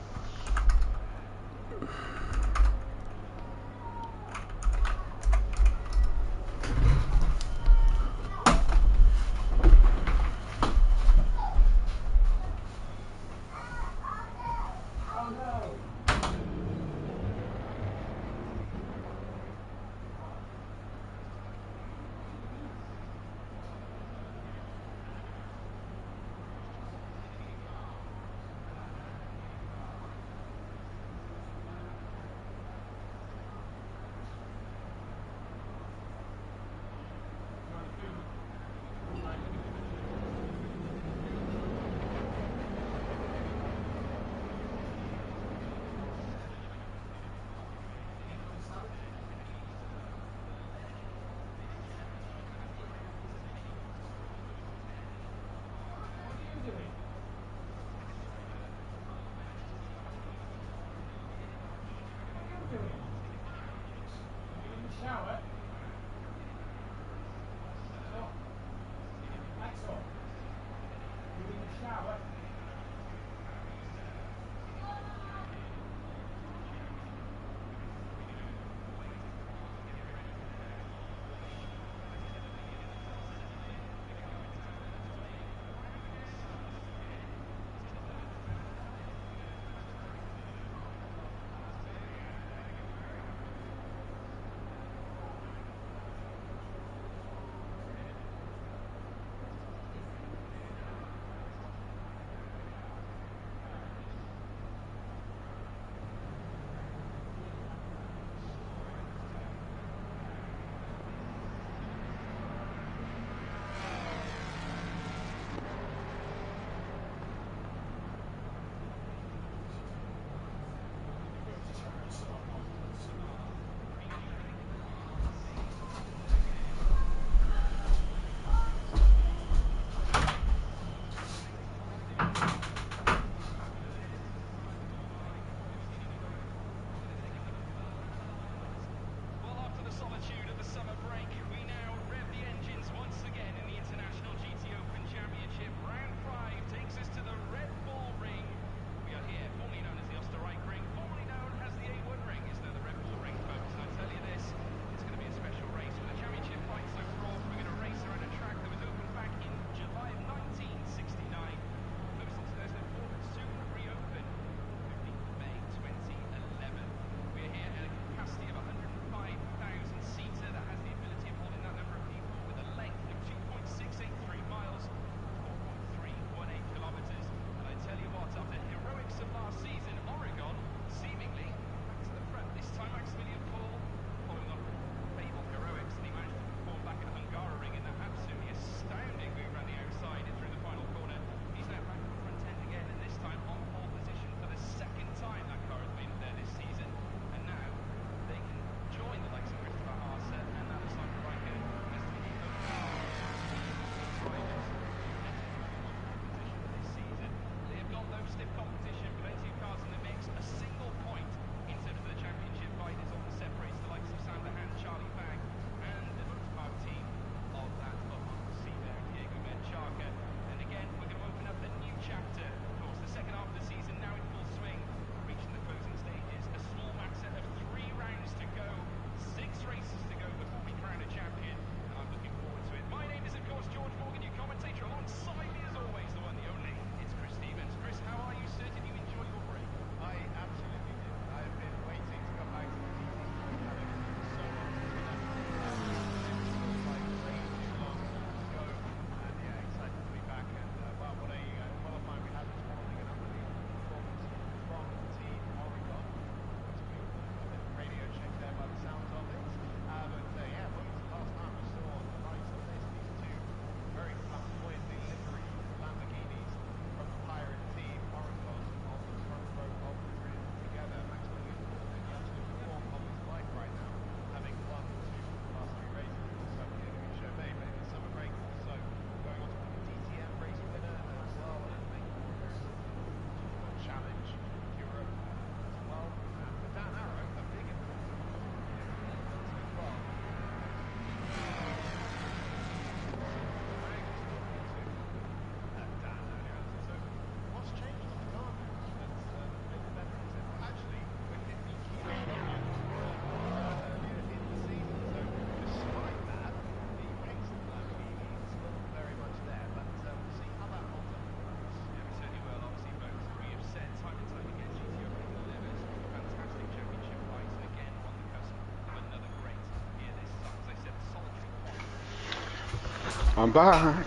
I'm back.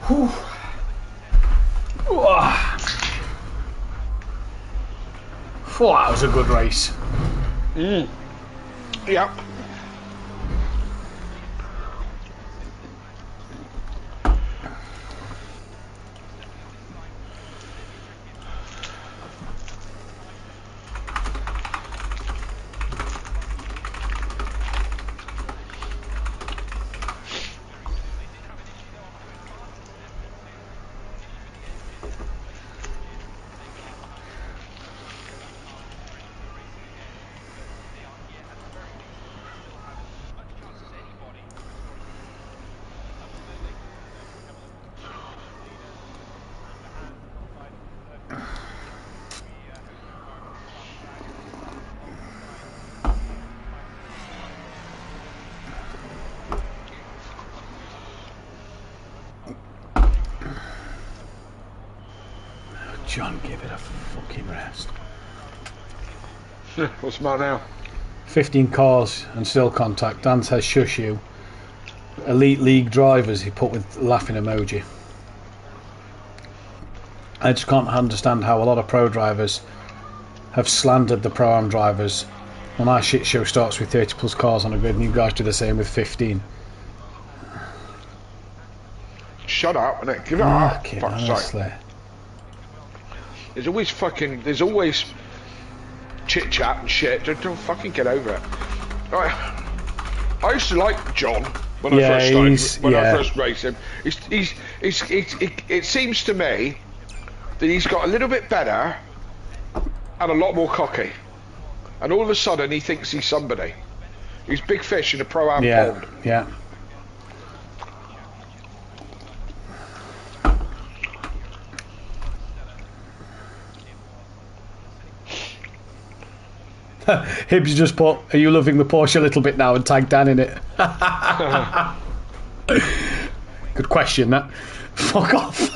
Whew. Oh, that was a good race. Yep. John, give it a fucking rest. What's the matter now? 15 cars and still contact. Dan says shush you. Elite League drivers, he put with laughing emoji. I just can't understand how a lot of pro drivers have slandered the pro-am drivers. When our shit show starts with 30 plus cars on a grid and you guys do the same with 15. Shut up, innit? Give it up. Honestly. There's always chit chat and shit. Don't fucking get over it. I used to like John when I first raced him. It seems to me that he's got a little bit better and a lot more cocky. And all of a sudden he thinks he's somebody. He's big fish in a pro-am pond. Yeah. Hibbs just put, are you loving the Porsche a little bit now, and tagged Dan in it. Good question, that. Fuck off.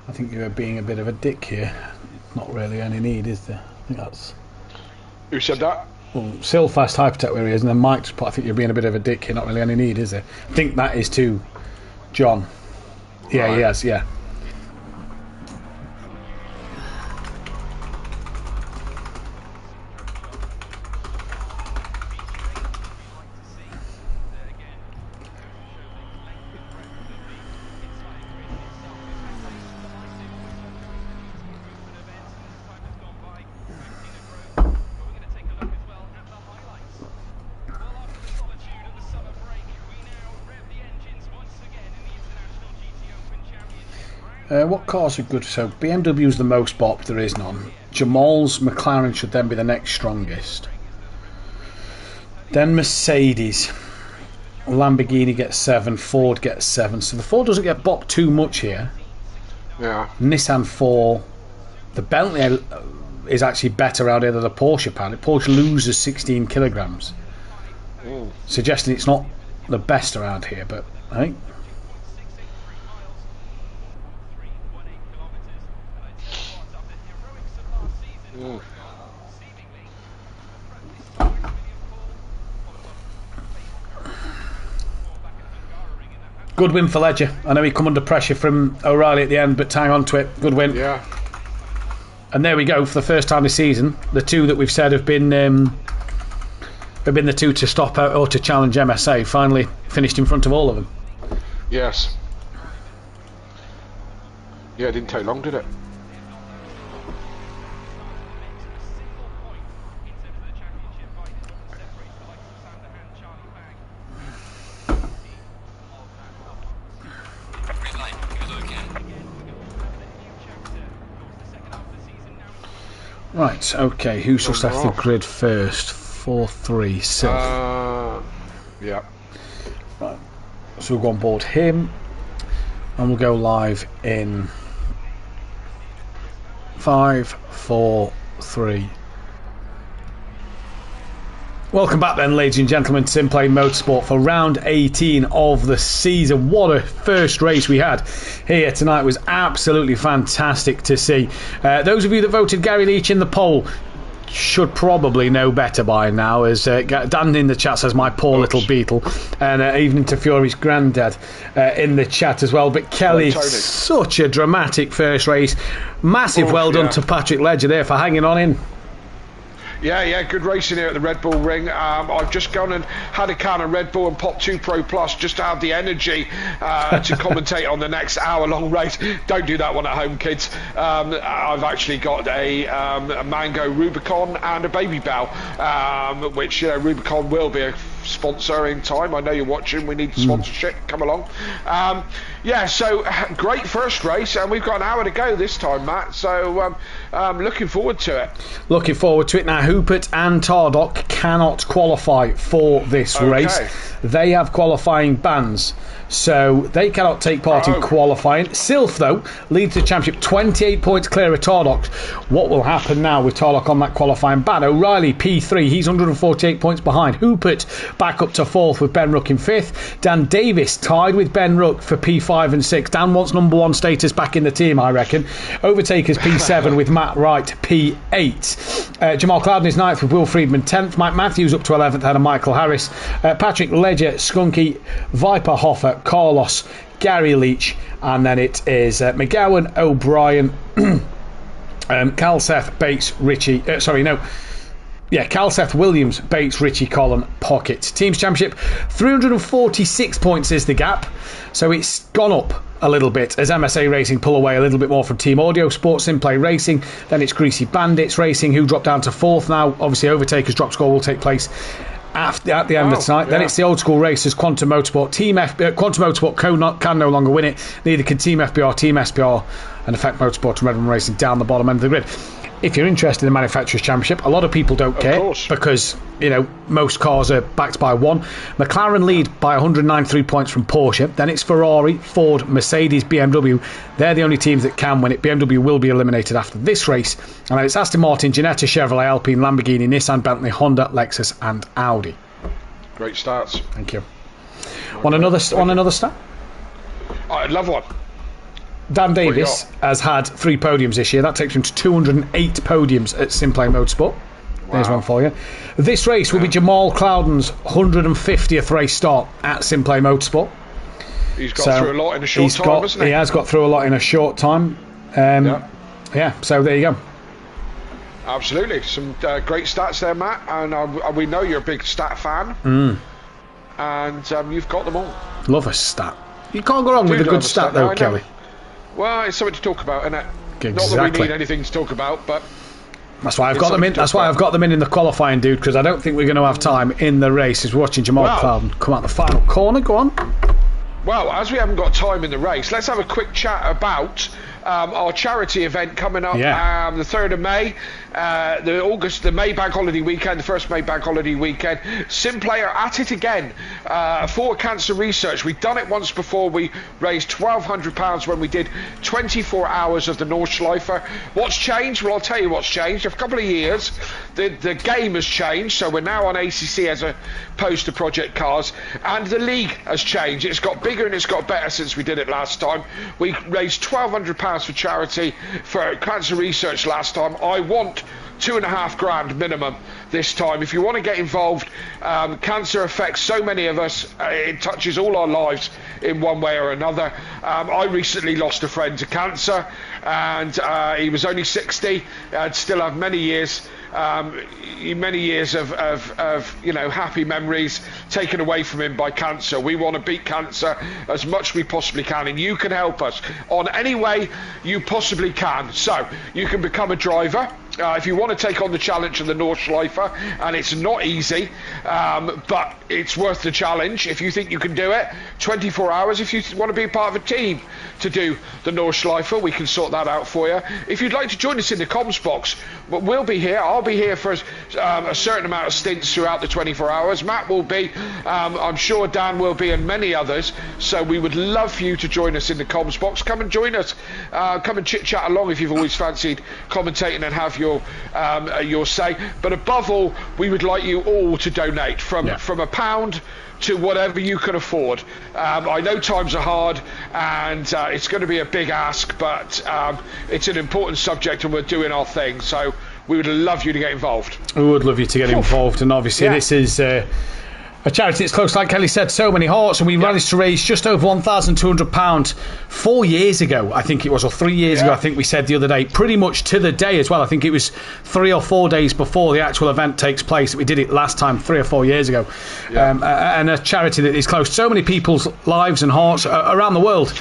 I think you're being a bit of a dick here. Not really any need, is there? I think that's... Who said that? Well, Silfast Hypertech where he is, and then Mike just put, I think you're being a bit of a dick here, not really any need, is there? I think that is to John. Yeah, right. Yes, yeah. What cars are good? So BMW's the most bop, there is none. Jamal's McLaren should then be the next strongest. Then Mercedes. Lamborghini gets 7, Ford gets 7. So the Ford doesn't get bopped too much here. Yeah. Nissan 4. The Bentley is actually better out here than the Porsche apparently. Porsche loses 16 kilograms. Suggesting it's not the best around here, but I think... Good win for Ledger. I know he come under pressure from O'Reilly at the end, but hang on to it. Good win. Yeah. And there we go. For the first time this season, the two that we've said have been the two to stop out or to challenge MSA. Finally finished in front of all of them. Yes. Yeah, it didn't take long, did it? Right, okay, who's just left the grid first? 4-3, Sylph. Yeah. Right, so we'll go on board him, and we'll go live in 5, 4, 3, Welcome back then, ladies and gentlemen, to Simplay Motorsport for round 18 of the season. What a first race we had here tonight. It was absolutely fantastic to see. Those of you that voted Gary Leach in the poll should probably know better by now, as Dan in the chat says my poor little beetle, and even to Fury's granddad in the chat as well. But Kelly, such a dramatic first race. Massive well done to Patrick Ledger there for hanging on in. Yeah, good racing here at the Red Bull Ring. I've just gone and had a can of Red Bull and popped 2 Pro Plus just to have the energy to commentate on the next hour-long race. Don't do that one at home, kids. I've actually got a Mango Rubicon and a Baby Bell, which Rubicon will be a sponsor in time. I know you're watching. We need sponsorship. Come along. So great first race, and we've got an hour to go this time, Matt. So looking forward to it. Looking forward to it. Now, Hupert and Tardock cannot qualify for this race. They have qualifying bans, so they cannot take part in qualifying. Sylph, though, leads the championship 28 points clear of Tardock. What will happen now with Tardock on that qualifying ban? O'Reilly, P3, he's 148 points behind. Hupert back up to 4th with Ben Rook in 5th. Dan Davis tied with Ben Rook for P5 and 6. Dan wants number 1 status back in the team, I reckon. Overtakers P7 with Matt Wright, P8. Jamal Clouden is 9th with Will Friedman 10th. Mike Matthews up to 11th ahead of Michael Harris. Patrick Ledger, Skunky, Viper Hoffer, Carlos, Gary Leach, and then it is McGowan, O'Brien, Calseth, Bates, Richie. Calseth, Williams, Bates, Richie, Collin, Pocket. Teams Championship, 346 points is the gap, so it's gone up a little bit as MSA Racing pull away a little bit more from Team Audio Sports, Simplay Racing. Then it's Greasy Bandits Racing, who dropped down to 4th now. Obviously, Overtaker's drop score will take place at the end of tonight. Then it's the old school racers, Quantum Motorsport. Quantum Motorsport can no longer win it. Neither can Team FBR, Team SPR, and Effect Motorsport and Redmond Racing down the bottom end of the grid. If you're interested in the Manufacturers' Championship, a lot of people don't care because, most cars are backed by one. McLaren lead by 193 points from Porsche. Then it's Ferrari, Ford, Mercedes, BMW. They're the only teams that can win it. BMW will be eliminated after this race. And then it's Aston Martin, Ginetta, Chevrolet, Alpine, Lamborghini, Nissan, Bentley, Honda, Lexus and Audi. Great starts. Thank you. Want another stat? I'd love one. Dan Davis has had 3 podiums this year. That takes him to 208 podiums at Simplay Motorsport. There's one for you. This race will be Jamal Clouden's 150th race start at Simplay Motorsport. He's got through a lot in a short time, hasn't he? He has got through a lot in a short time. So there you go. Absolutely. Some great stats there, Matt. And we know you're a big stat fan. And you've got them all. Love a stat. You can't go wrong with a good stat, though, Kelly. Well, it's something to talk about, isn't it? Exactly. Not that we need anything to talk about, but that's why I've got them in. That's why I've got them in the qualifying, dude. Because I don't think we're going to have time in the race. As we're watching Jamal Clouden come out the final corner. Go on. Well, as we haven't got time in the race, let's have a quick chat about our charity event coming up the 3rd of May, the May Bank Holiday weekend, the first May Bank Holiday weekend. Simplay are at it again for cancer research. We've done it once before. We raised £1,200 when we did 24 hours of the Nordschleifer. What's changed? Well, I'll tell you what's changed. A couple of years, the game has changed, so we're now on ACC as opposed to Project Cars, and the league has changed. It's got bigger and it's got better since we did it last time. We raised £1,200 for charity for cancer research last time. I want $2,500 minimum this time. If you want to get involved, cancer affects so many of us. It touches all our lives in one way or another. I recently lost a friend to cancer, and he was only 60. I'd still have many years of happy memories taken away from him by cancer. We want to beat cancer as much as we possibly can, and you can help us on any way you possibly can. So you can become a driver if you want to take on the challenge of the Nordschleifer, and it's not easy. but it's worth the challenge if you think you can do it. 24 hours if you want to be part of a team to do the Nordschleife, we can sort that out for you. If you'd like to join us in the comms box, we'll be here. I'll be here for a certain amount of stints throughout the 24 hours. Matt will be, I'm sure Dan will be, and many others. So we would love for you to join us in the comms box. Come and join us. Come and chit chat along if you've always fancied commentating and have your say. But above all, we would like you all to donate from £1 to whatever you can afford. I know times are hard, and it's going to be a big ask, but it's an important subject, and we're doing our thing. So we would love you to get involved. We would love you to get involved, and obviously this is a charity that's close, like Kelly said, so many hearts, and we managed to raise just over £1,200 4 years ago, I think it was, or 3 years ago, I think we said the other day, pretty much to the day as well. I think it was 3 or 4 days before the actual event takes place that we did it last time, 3 or 4 years ago. And a charity that is close to so many people's lives and hearts around the world.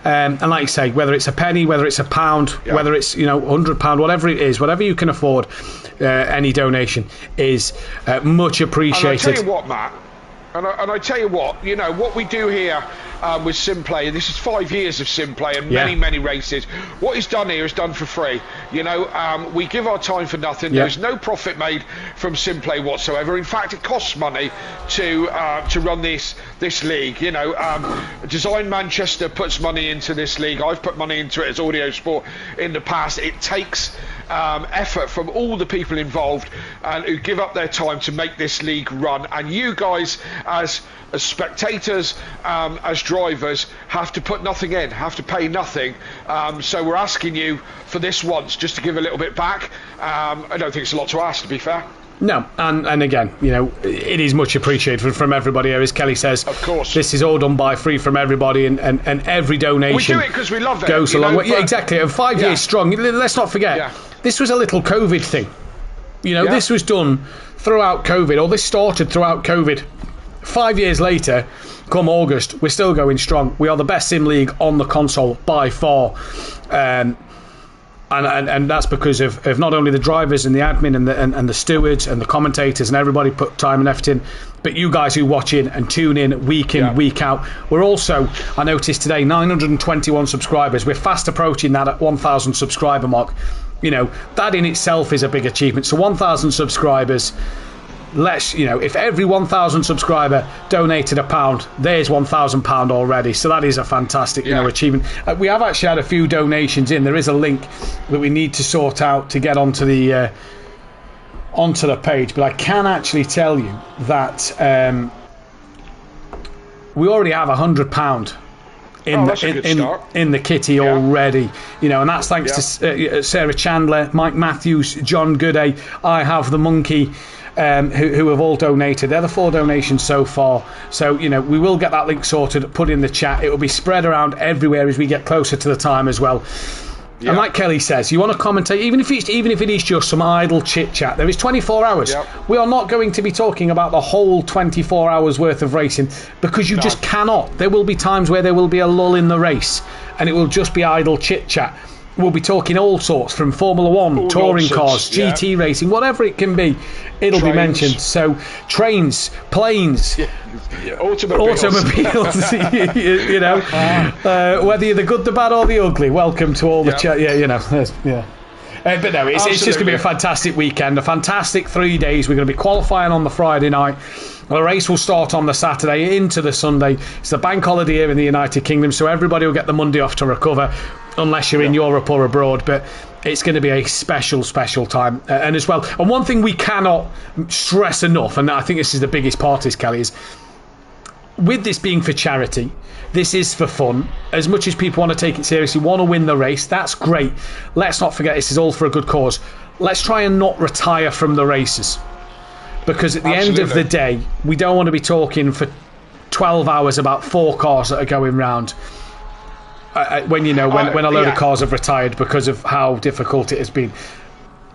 And like you say, whether it's a penny, whether it's a pound, whether it's £100, whatever it is, whatever you can afford, any donation is much appreciated. And I tell you what, Matt, and I tell you what, what we do here with Simplay, and this is 5 years of Simplay and many races. What he's done here is done for free. We give our time for nothing. There's no profit made from Simplay whatsoever. In fact, it costs money to run this league. Design Manchester puts money into this league. I've put money into it as Audio Sport in the past. It takes effort from all the people involved and who give up their time to make this league run, and you guys as spectators, as drivers, have to put nothing in, have to pay nothing, so we're asking you for this once just to give a little bit back. I don't think it's a lot to ask, to be fair. No, and again, it is much appreciated from everybody here, as Kelly says. Of course, this is all done by free from everybody, and every donation we do it because we love it, goes along. Yeah, exactly. And 5 years strong. Let's not forget, this was a little COVID thing. This was done throughout COVID, or this started throughout COVID. 5 years later, come August, we're still going strong. We are the best sim league on the console by far. And that's because of not only the drivers and the admin and the stewards and the commentators and everybody put time and effort in, but you guys who watch in and tune in, week week out. We're also, I noticed today, 921 subscribers. We're fast approaching that at 1,000 subscriber mark. That in itself is a big achievement. So 1,000 subscribers. If every 1,000 subscriber donated £1, there's £1,000 already. So that is a fantastic, achievement. We have actually had a few donations in. There is a link that we need to sort out to get onto the page. But I can actually tell you that we already have £100 in the kitty already, and that's thanks to Sarah Chandler, Mike Matthews, John Gooday, I Have the Monkey. Who have all donated. They're the 4 donations so far. So, we will get that link sorted, put in the chat. It will be spread around everywhere as we get closer to the time as well. And like Kelly says, you want to commentate, even if it is just some idle chit-chat, there is 24 hours. We are not going to be talking about the whole 24 hours worth of racing, because you just cannot. There will be times where there will be a lull in the race, and it will just be idle chit-chat. We'll be talking all sorts, from Formula 1, touring cars, GT racing, whatever it can be, it'll be mentioned. So, trains, planes, automobiles, whether you're the good, the bad, or the ugly, welcome to all the but no, it's just going to be a fantastic weekend, a fantastic 3 days. We're going to be qualifying on the Friday night. The race will start on the Saturday into the Sunday. It's the bank holiday here in the United Kingdom, so everybody will get the Monday off to recover, unless you're in Europe or abroad. But it's going to be a special time. And as well, and one thing we cannot stress enough, and I think this is the biggest part, is Kelly, is with this being for charity, this is for fun. As much as people want to take it seriously, want to win the race, that's great. Let's not forget this is all for a good cause. Let's try and not retire from the races, because at the end of the day, we don't want to be talking for 12 hours about 4 cars that are going round when a load of cars have retired because of how difficult it has been.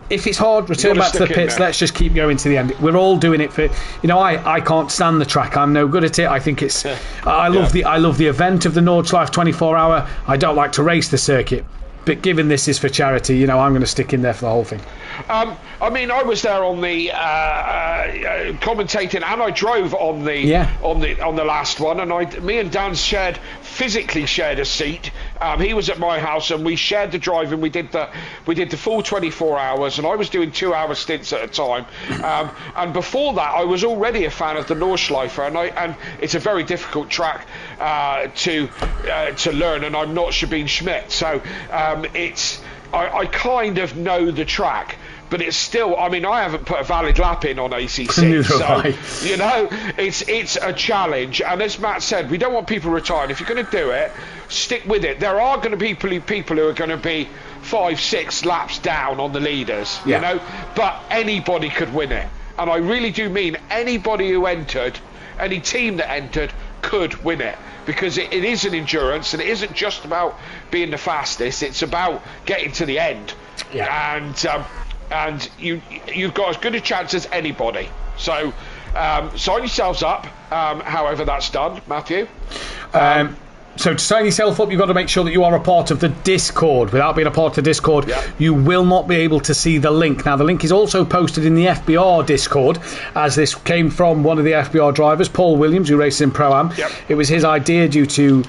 If it's hard, return back to the pits. Let's just keep going to the end. We're all doing it for. I can't stand the track. I'm no good at it. I think it's. I love the event of the Nordschleife 24 hour. I don't like to race the circuit. But given this is for charity, I'm going to stick in there for the whole thing. I was there on the commentating, and I drove on the last one, and me and Dan physically shared a seat. He was at my house, and we shared the driving. We did the full 24 hours, and I was doing 2-hour stints at a time. And before that, I was already a fan of the Nordschleife, and it's a very difficult track to learn, and I'm not Sabine Schmidt, so I kind of know the track. But it's still, I mean, I haven't put a valid lap in on ACC, so you know, it's a challenge. And as Matt said, we don't want people retiring. If you're going to do it, stick with it. There are going to be people who are going to be 5-6 laps down on the leaders, you know, but anybody could win it. And I really do mean anybody who entered, any team that entered could win it, because it is an endurance, and it isn't just about being the fastest. It's about getting to the end, and you've got as good a chance as anybody. So sign yourselves up, however that's done, Matthew. So to sign yourself up, you've got to make sure that you are a part of the Discord. Without being a part of the Discord, you will not be able to see the link. Now, the link is also posted in the FBR Discord, as this came from one of the FBR drivers, Paul Williams, who races in Pro-Am. It was his idea due to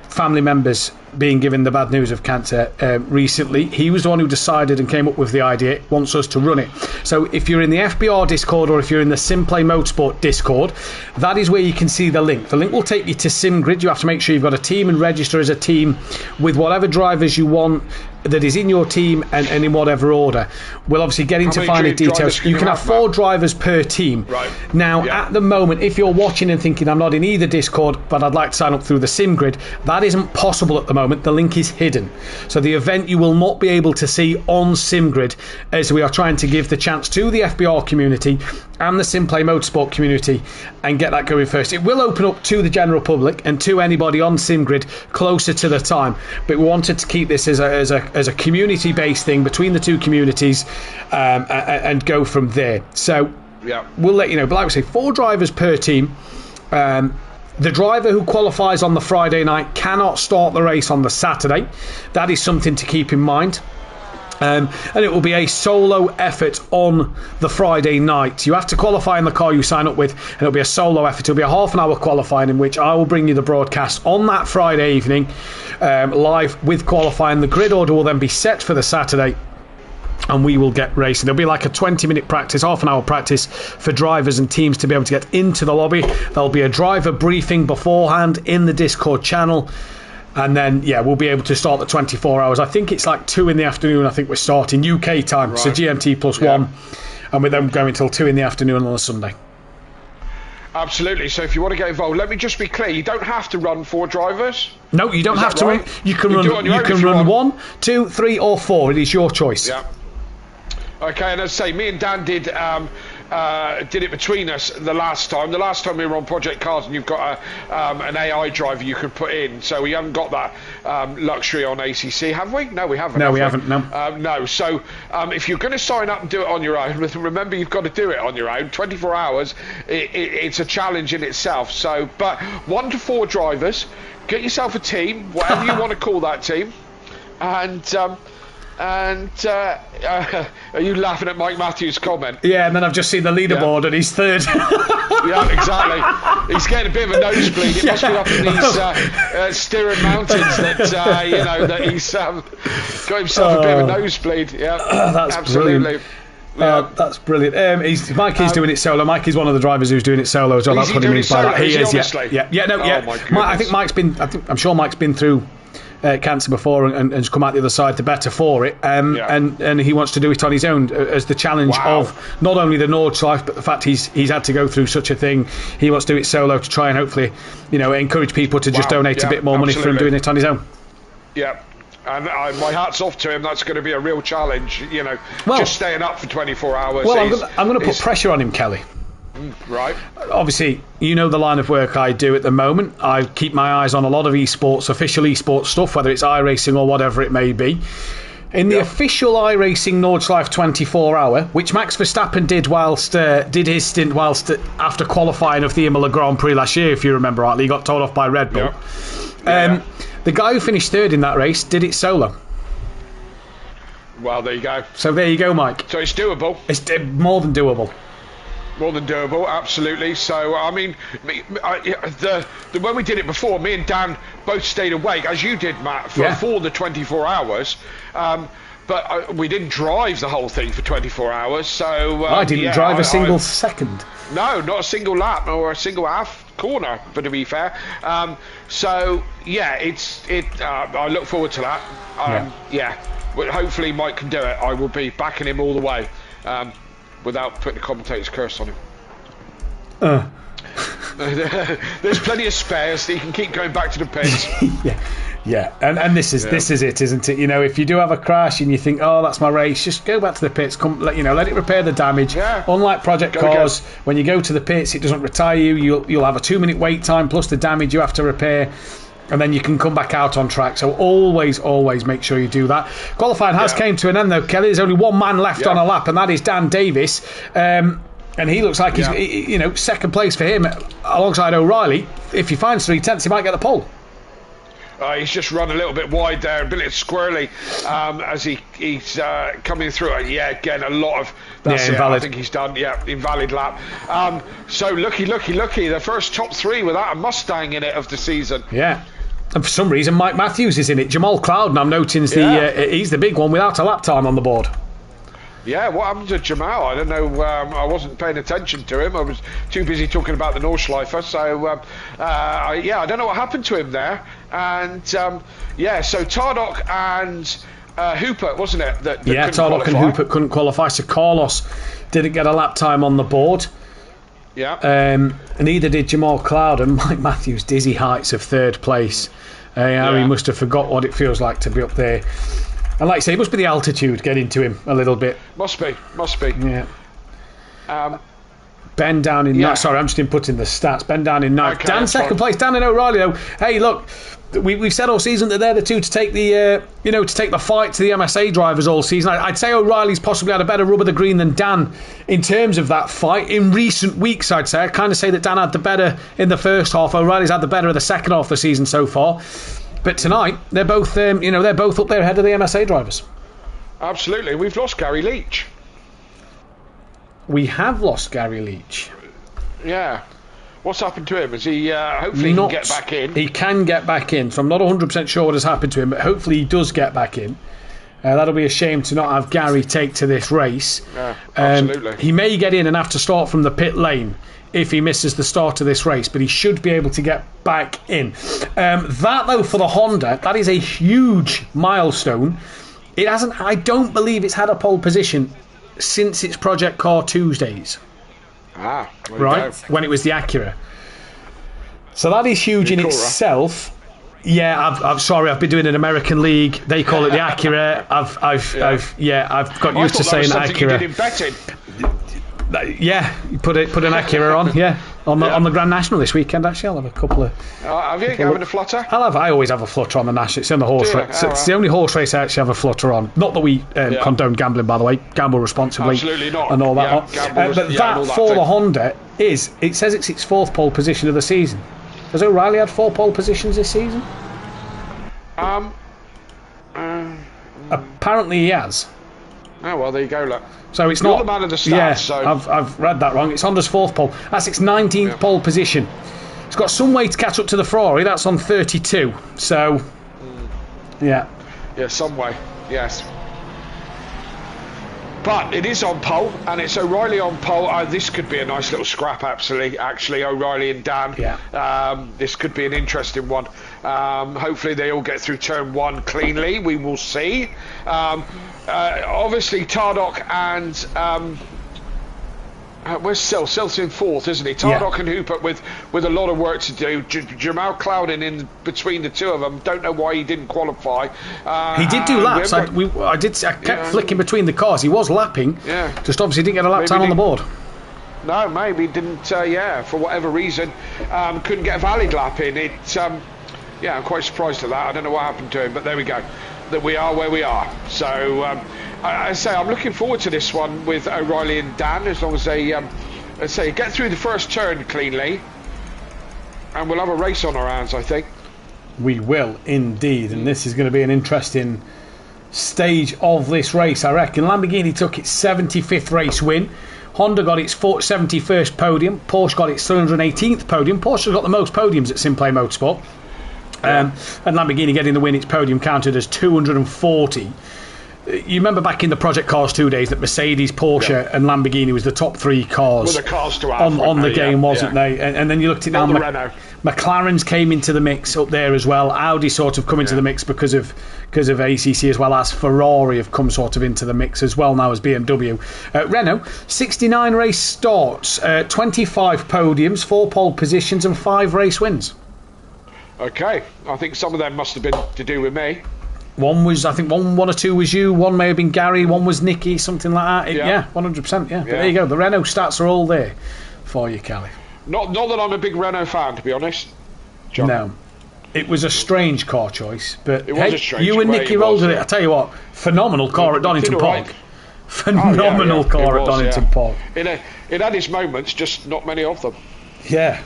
family members being given the bad news of cancer recently. He was the one who decided and came up with the idea, wants us to run it. So if you're in the FBR Discord, or if you're in the Simplay Motorsport Discord, that is where you can see the link. The link will take you to SimGrid. You have to make sure you've got a team and register as a team with whatever drivers you want that is in your team, and in whatever order. We'll obviously get into finer details. You can have 4 drivers per team. Now, at the moment, if you're watching and thinking, I'm not in either Discord, but I'd like to sign up through the SimGrid, that isn't possible at the moment. The link is hidden. So the event you will not be able to see on SimGrid, as we are trying to give the chance to the FBR community and the Simplay Motorsport community and get that going first. It will open up to the general public and to anybody on SimGrid closer to the time, but we wanted to keep this as a community-based thing between the two communities, and go from there. So we'll let you know. But like we say, 4 drivers per team. The driver who qualifies on the Friday night cannot start the race on the Saturday. That is something to keep in mind. And it will be a solo effort on the Friday night. You have to qualify in the car you sign up with, and it'll be a solo effort. It'll be a half-an-hour qualifying, in which I will bring you the broadcast on that Friday evening, live with qualifying. The grid order will then be set for the Saturday, and we will get racing. There'll be like a 20-minute practice, half-an-hour practice for drivers and teams to be able to get into the lobby. There'll be a driver briefing beforehand in the Discord channel. And then, we'll be able to start the 24 hours. I think it's like 2 in the afternoon. I think we're starting UK time, so GMT plus 1. And with them going until 2 in the afternoon on a Sunday. Absolutely. So if you want to get involved, let me just be clear. You don't have to run 4 drivers. No, you don't have to run. You can run 1, 2, 3 or 4. It is your choice. Okay, and as I say, me and Dan did it between us the last time. The last time we were on Project Cars, and you've got an AI driver you could put in. So we haven't got that luxury on ACC, have we? No, we haven't. No, we haven't. No. No. So if you're going to sign up and do it on your own, remember you've got to do it on your own. 24 hours. It's a challenge in itself. So, but 1 to 4 drivers. Get yourself a team, whatever you want to call that team, and. Are you laughing at Mike Matthews' comment? Yeah, and then I've just seen the leaderboard and he's 3rd. Yeah, exactly. He's getting a bit of a nosebleed. It must be up in these Stirring Mountains that that he's got himself a bit of a nosebleed. Yeah, that's absolutely. That's brilliant. Mike is doing it solo. Mike is one of the drivers who's doing it solo as well. That's what he means by that. He is. I'm sure Mike's been through cancer before and has come out the other side the better for it, and he wants to do it on his own as the challenge of not only the Nordschleife, but the fact he's had to go through such a thing. He wants to do it solo to try and hopefully encourage people to just donate a bit more money for him doing it on his own. And my hat's off to him. That's going to be a real challenge, just staying up for 24 hours. Well, I'm going to put pressure on him, Kelly. Right. Obviously, the line of work I do at the moment. I keep my eyes on a lot of esports, official esports stuff, whether it's iRacing or whatever it may be. In the official iRacing Nordschleife 24-hour, which Max Verstappen did his stint after qualifying of the Imola Grand Prix last year, if you remember rightly, he got told off by Red Bull. The guy who finished 3rd in that race did it solo. Well, there you go. So there you go, Mike. So it's doable. It's more than doable. More than doable, absolutely. So, I mean, when we did it before, me and Dan both stayed awake, as you did, Matt, for the 24 hours. But we didn't drive the whole thing for 24 hours. So I didn't drive a single second. No, not a single lap or a single half corner, but to be fair. So, yeah, I look forward to that. Well, hopefully Mike can do it. I will be backing him all the way. Without putting the commentator's curse on him. There's plenty of spares so you can keep going back to the pits. Yeah, and this is it, isn't it? You know, if you do have a crash and you think, oh, that's my race, just go back to the pits. Let it repair the damage. Yeah. Unlike project cars, when you go to the pits, it doesn't retire you. You'll have a 2-minute wait time plus the damage you have to repair. And then you can come back out on track. So always make sure you do that. Qualifying has came to an end, though, Kelly. There's only one man left on a lap, and that is Dan Davis. And he looks like he's, second place for him alongside O'Reilly. If he finds 3/10, he might get the pole. He's just run a little bit wide there, a bit squirrely as he's coming through. Again, a lot of... That's invalid. I think he's done. Invalid lap. So lucky. The first top 3 without a Mustang in it of the season. Yeah. And for some reason, Mike Matthews is in it. Jamal Clouden, I'm noting, he's the big one without a lap time on the board. Yeah, what happened to Jamal? I don't know. I wasn't paying attention to him. I was too busy talking about the Nordschleifer. So, I don't know what happened to him there. And, so Tardok and Hooper, wasn't it? That Tardok and Hooper couldn't qualify. So Carlos didn't get a lap time on the board. Yeah. And neither did Jamal Cloud, and Mike Matthews, dizzy heights of 3rd place. He must have forgot what it feels like to be up there. And like I say, it must be the altitude getting to him a little bit. Must be. Yeah. Ben down in ninth. Sorry, I'm just inputting the stats. Ben down in ninth. Dan second place. Dan and O'Reilly, though. Hey, look, we've said all season that they're the two to take the fight to the MSA drivers all season. I'd say O'Reilly's possibly had a better rub of the green than Dan in terms of that fight in recent weeks. I'd say I kind of say that Dan had the better in the first half. O'Reilly's had the better of the second half of the season so far. But tonight they're both they're both up there ahead of the MSA drivers. Absolutely. We've lost Gary Leach. We have lost Gary Leach. Yeah. What's happened to him? Is he hopefully he can get back in? He can get back in, so I'm not 100% sure what has happened to him, but hopefully he does get back in. That'll be a shame to not have Gary take to this race. Yeah, absolutely. He may get in and have to start from the pit lane if he misses the start of this race, but he should be able to get back in. That, though, for the Honda, that is a huge milestone. It hasn't. I don't believe it's had a pole position since its Project Car Tuesdays. Right, when it was the Acura. So that is huge in itself. Yeah, I've been doing an American League. They call it the Acura. I've got used to saying Acura. You did in betting. Yeah, you put an Acura on. Yeah, on the Grand National this weekend. Actually, I'll have a couple of. Have you having a flutter? I always have a flutter on the National. It's in the horse race. It's the only horse race I actually have a flutter on. Not that we condone gambling, by the way. Gamble responsibly. Absolutely not. And all that. But for the Honda it says it's its 4th pole position of the season. Has O'Reilly had 4 pole positions this season? Apparently he has. Oh well, there you go. Look. So it's You're not the man of the stats. Yeah, so. I've read that wrong. It's Honda's 4th pole. That's its 19th pole position. It's got some way to catch up to the Ferrari. That's on 32. So, yeah, some way. Yes. But it is on pole, and it's O'Reilly on pole. This could be a nice little scrap, actually, O'Reilly and Dan. Yeah. This could be an interesting one. Hopefully they all get through turn 1 cleanly. We will see. Obviously, Tardok and... where's Sil? Sil's in 4th, isn't he? Tardok and Hooper with a lot of work to do. Jamal Clouden in between the two of them. Don't know why he didn't qualify. He did do laps. I kept flicking between the cars. He was lapping. Yeah. Just obviously didn't get a lap time on the board. No, maybe didn't. For whatever reason, couldn't get a valid lap in. I'm quite surprised at that. I don't know what happened to him, but there we go. That we are where we are. So I say I'm looking forward to this one with O'Reilly and Dan, as long as they get through the first turn cleanly, and we'll have a race on our hands, I think. We will indeed, and this is going to be an interesting stage of this race, I reckon. Lamborghini took its 75th race win Honda got its 71st podium. Porsche got its 318th podium. Porsche's got the most podiums at Simplay Motorsport. And Lamborghini getting the win, its podium counted as 240. You remember back in the Project Cars 2 days that Mercedes, Porsche and Lamborghini was the top 3 cars, the cars to have, on the game, wasn't they? And then you looked at now, McLaren's came into the mix up there as well. Audi sort of come into the mix because of ACC, as well as Ferrari have come sort of into the mix as well now as BMW. Renault, 69 race starts, 25 podiums, 4 pole positions and 5 race wins. Okay, I think some of them must have been to do with me. One was, I think, one or two was you. One may have been Gary. One was Nicky, something like that. Yeah, 100%. Yeah. But there you go. The Renault stats are all there for you, Callie. Not that I'm a big Renault fan, to be honest, John. No, it was a strange car choice, but it was a strange. You and Nicky rolled with it. I tell you what, phenomenal car at Donington Park. Right. Phenomenal car at Donington Park. It had its moments, just not many of them. Yeah.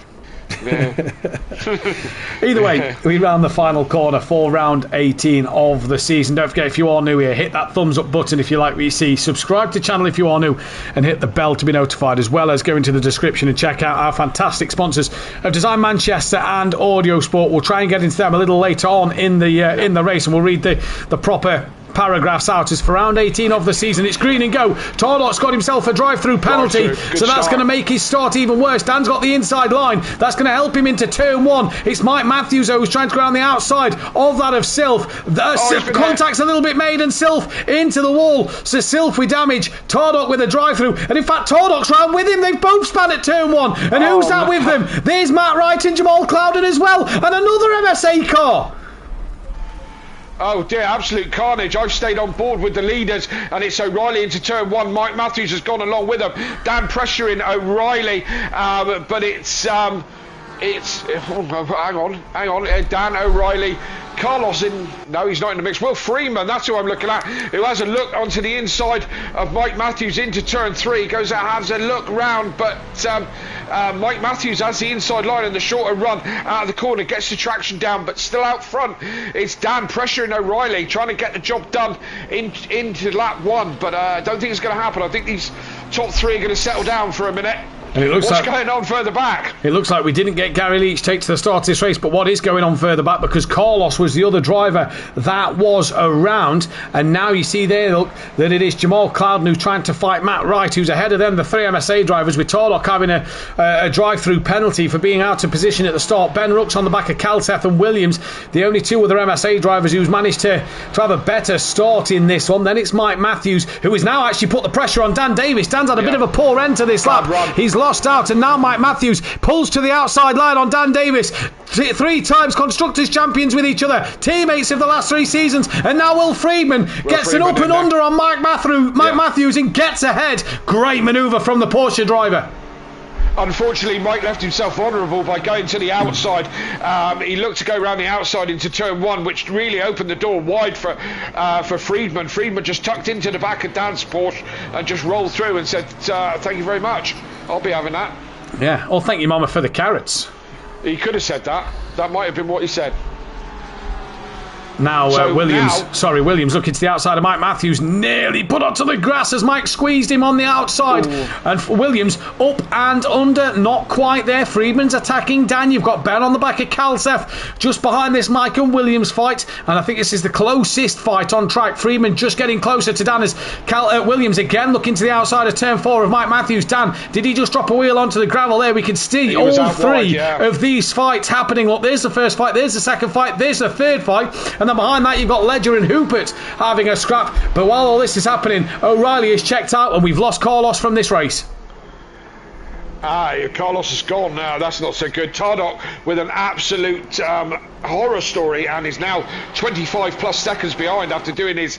Either way, we round the final corner for round 18 of the season. Don't forget, if you are new here, hit that thumbs up button if you like what you see. Subscribe to the channel if you are new, and hit the bell to be notified, as well as go into the description and check out our fantastic sponsors of Design Manchester and Audio Sport. We'll try and get into them a little later on in the race, and we'll read the proper paragraphs out. As for round 18 of the season, it's green and go. Tardot's got himself a drive-through penalty, so that's going to make his start even worse. Dan's got the inside line. That's going to help him into turn 1. It's Mike Matthews who's trying to go around the outside of that of Sylph. Contact's a little bit made, and Sylph into the wall. So Sylph with damage. Tardot with a drive-through, and in fact Tardot's round with him. They've both span at turn 1. And who's that with them? There's Matt Wright and Jamal Clouden as well, and another MSA car. Oh dear, absolute carnage. I've stayed on board with the leaders, and it's O'Reilly into turn 1. Mike Matthews has gone along with them. Dan pressuring O'Reilly, but it's hang on, Dan O'Reilly. Carlos no, he's not in the mix. Will Freeman, that's who I'm looking at, who has a look onto the inside of Mike Matthews into turn 3, goes out, has a look round, but Mike Matthews has the inside line and the shorter run out of the corner, gets the traction down, but still out front. It's Dan pressuring O'Reilly, trying to get the job done into lap 1, but I don't think it's going to happen. I think these top 3 are going to settle down for a minute. And it looks What's going on further back? It looks like we didn't get Gary Leach take to the start of this race, but what is going on further back, because Carlos was the other driver that was around, and now you see there, look, that it is Jamal Clouden who's trying to fight Matt Wright, who's ahead of them, the 3 MSA drivers, with Tarlock having a drive-through penalty for being out of position at the start. Ben Rooks on the back of Calseth and Williams, the only 2 other MSA drivers who's managed to have a better start in this one. Then it's Mike Matthews, who has now actually put the pressure on Dan Davis. Dan's had a bit of a poor end to this lap. He's lost out, and now Mike Matthews pulls to the outside line on Dan Davis. 3 times Constructors champions with each other, teammates of the last 3 seasons, and now Will Friedman gets an up and under on Mike Matthews and gets ahead. Great manoeuvre from the Porsche driver. Unfortunately, Mike left himself vulnerable by going to the outside. He looked to go around the outside into turn 1, which really opened the door wide for Friedman. Friedman just tucked into the back of Dan's Porsche and just rolled through and said, thank you very much. I'll be having that. Yeah, well, thank you, Mama, for the carrots. He could have said that. That might have been what he said. Now, Williams looking to the outside of Mike Matthews, nearly put onto the grass as Mike squeezed him on the outside. Ooh. And Williams up and under, not quite there. Friedman's attacking Dan. You've got Ben on the back of Calseth, just behind this Mike and Williams fight, and I think this is the closest fight on track. Friedman just getting closer to Dan as Williams again looking to the outside of turn 4 of Mike Matthews. Dan, did he just drop a wheel onto the gravel there? We can see all 3 of these fights happening. Look, there's the first fight, there's the second fight, there's the third fight, and then behind that you've got Ledger and Hoopert having a scrap. But while all this is happening, O'Reilly is checked out, and we've lost Carlos from this race. Carlos is gone now. That's not so good. Tardot with an absolute horror story, and is now 25 plus seconds behind after doing his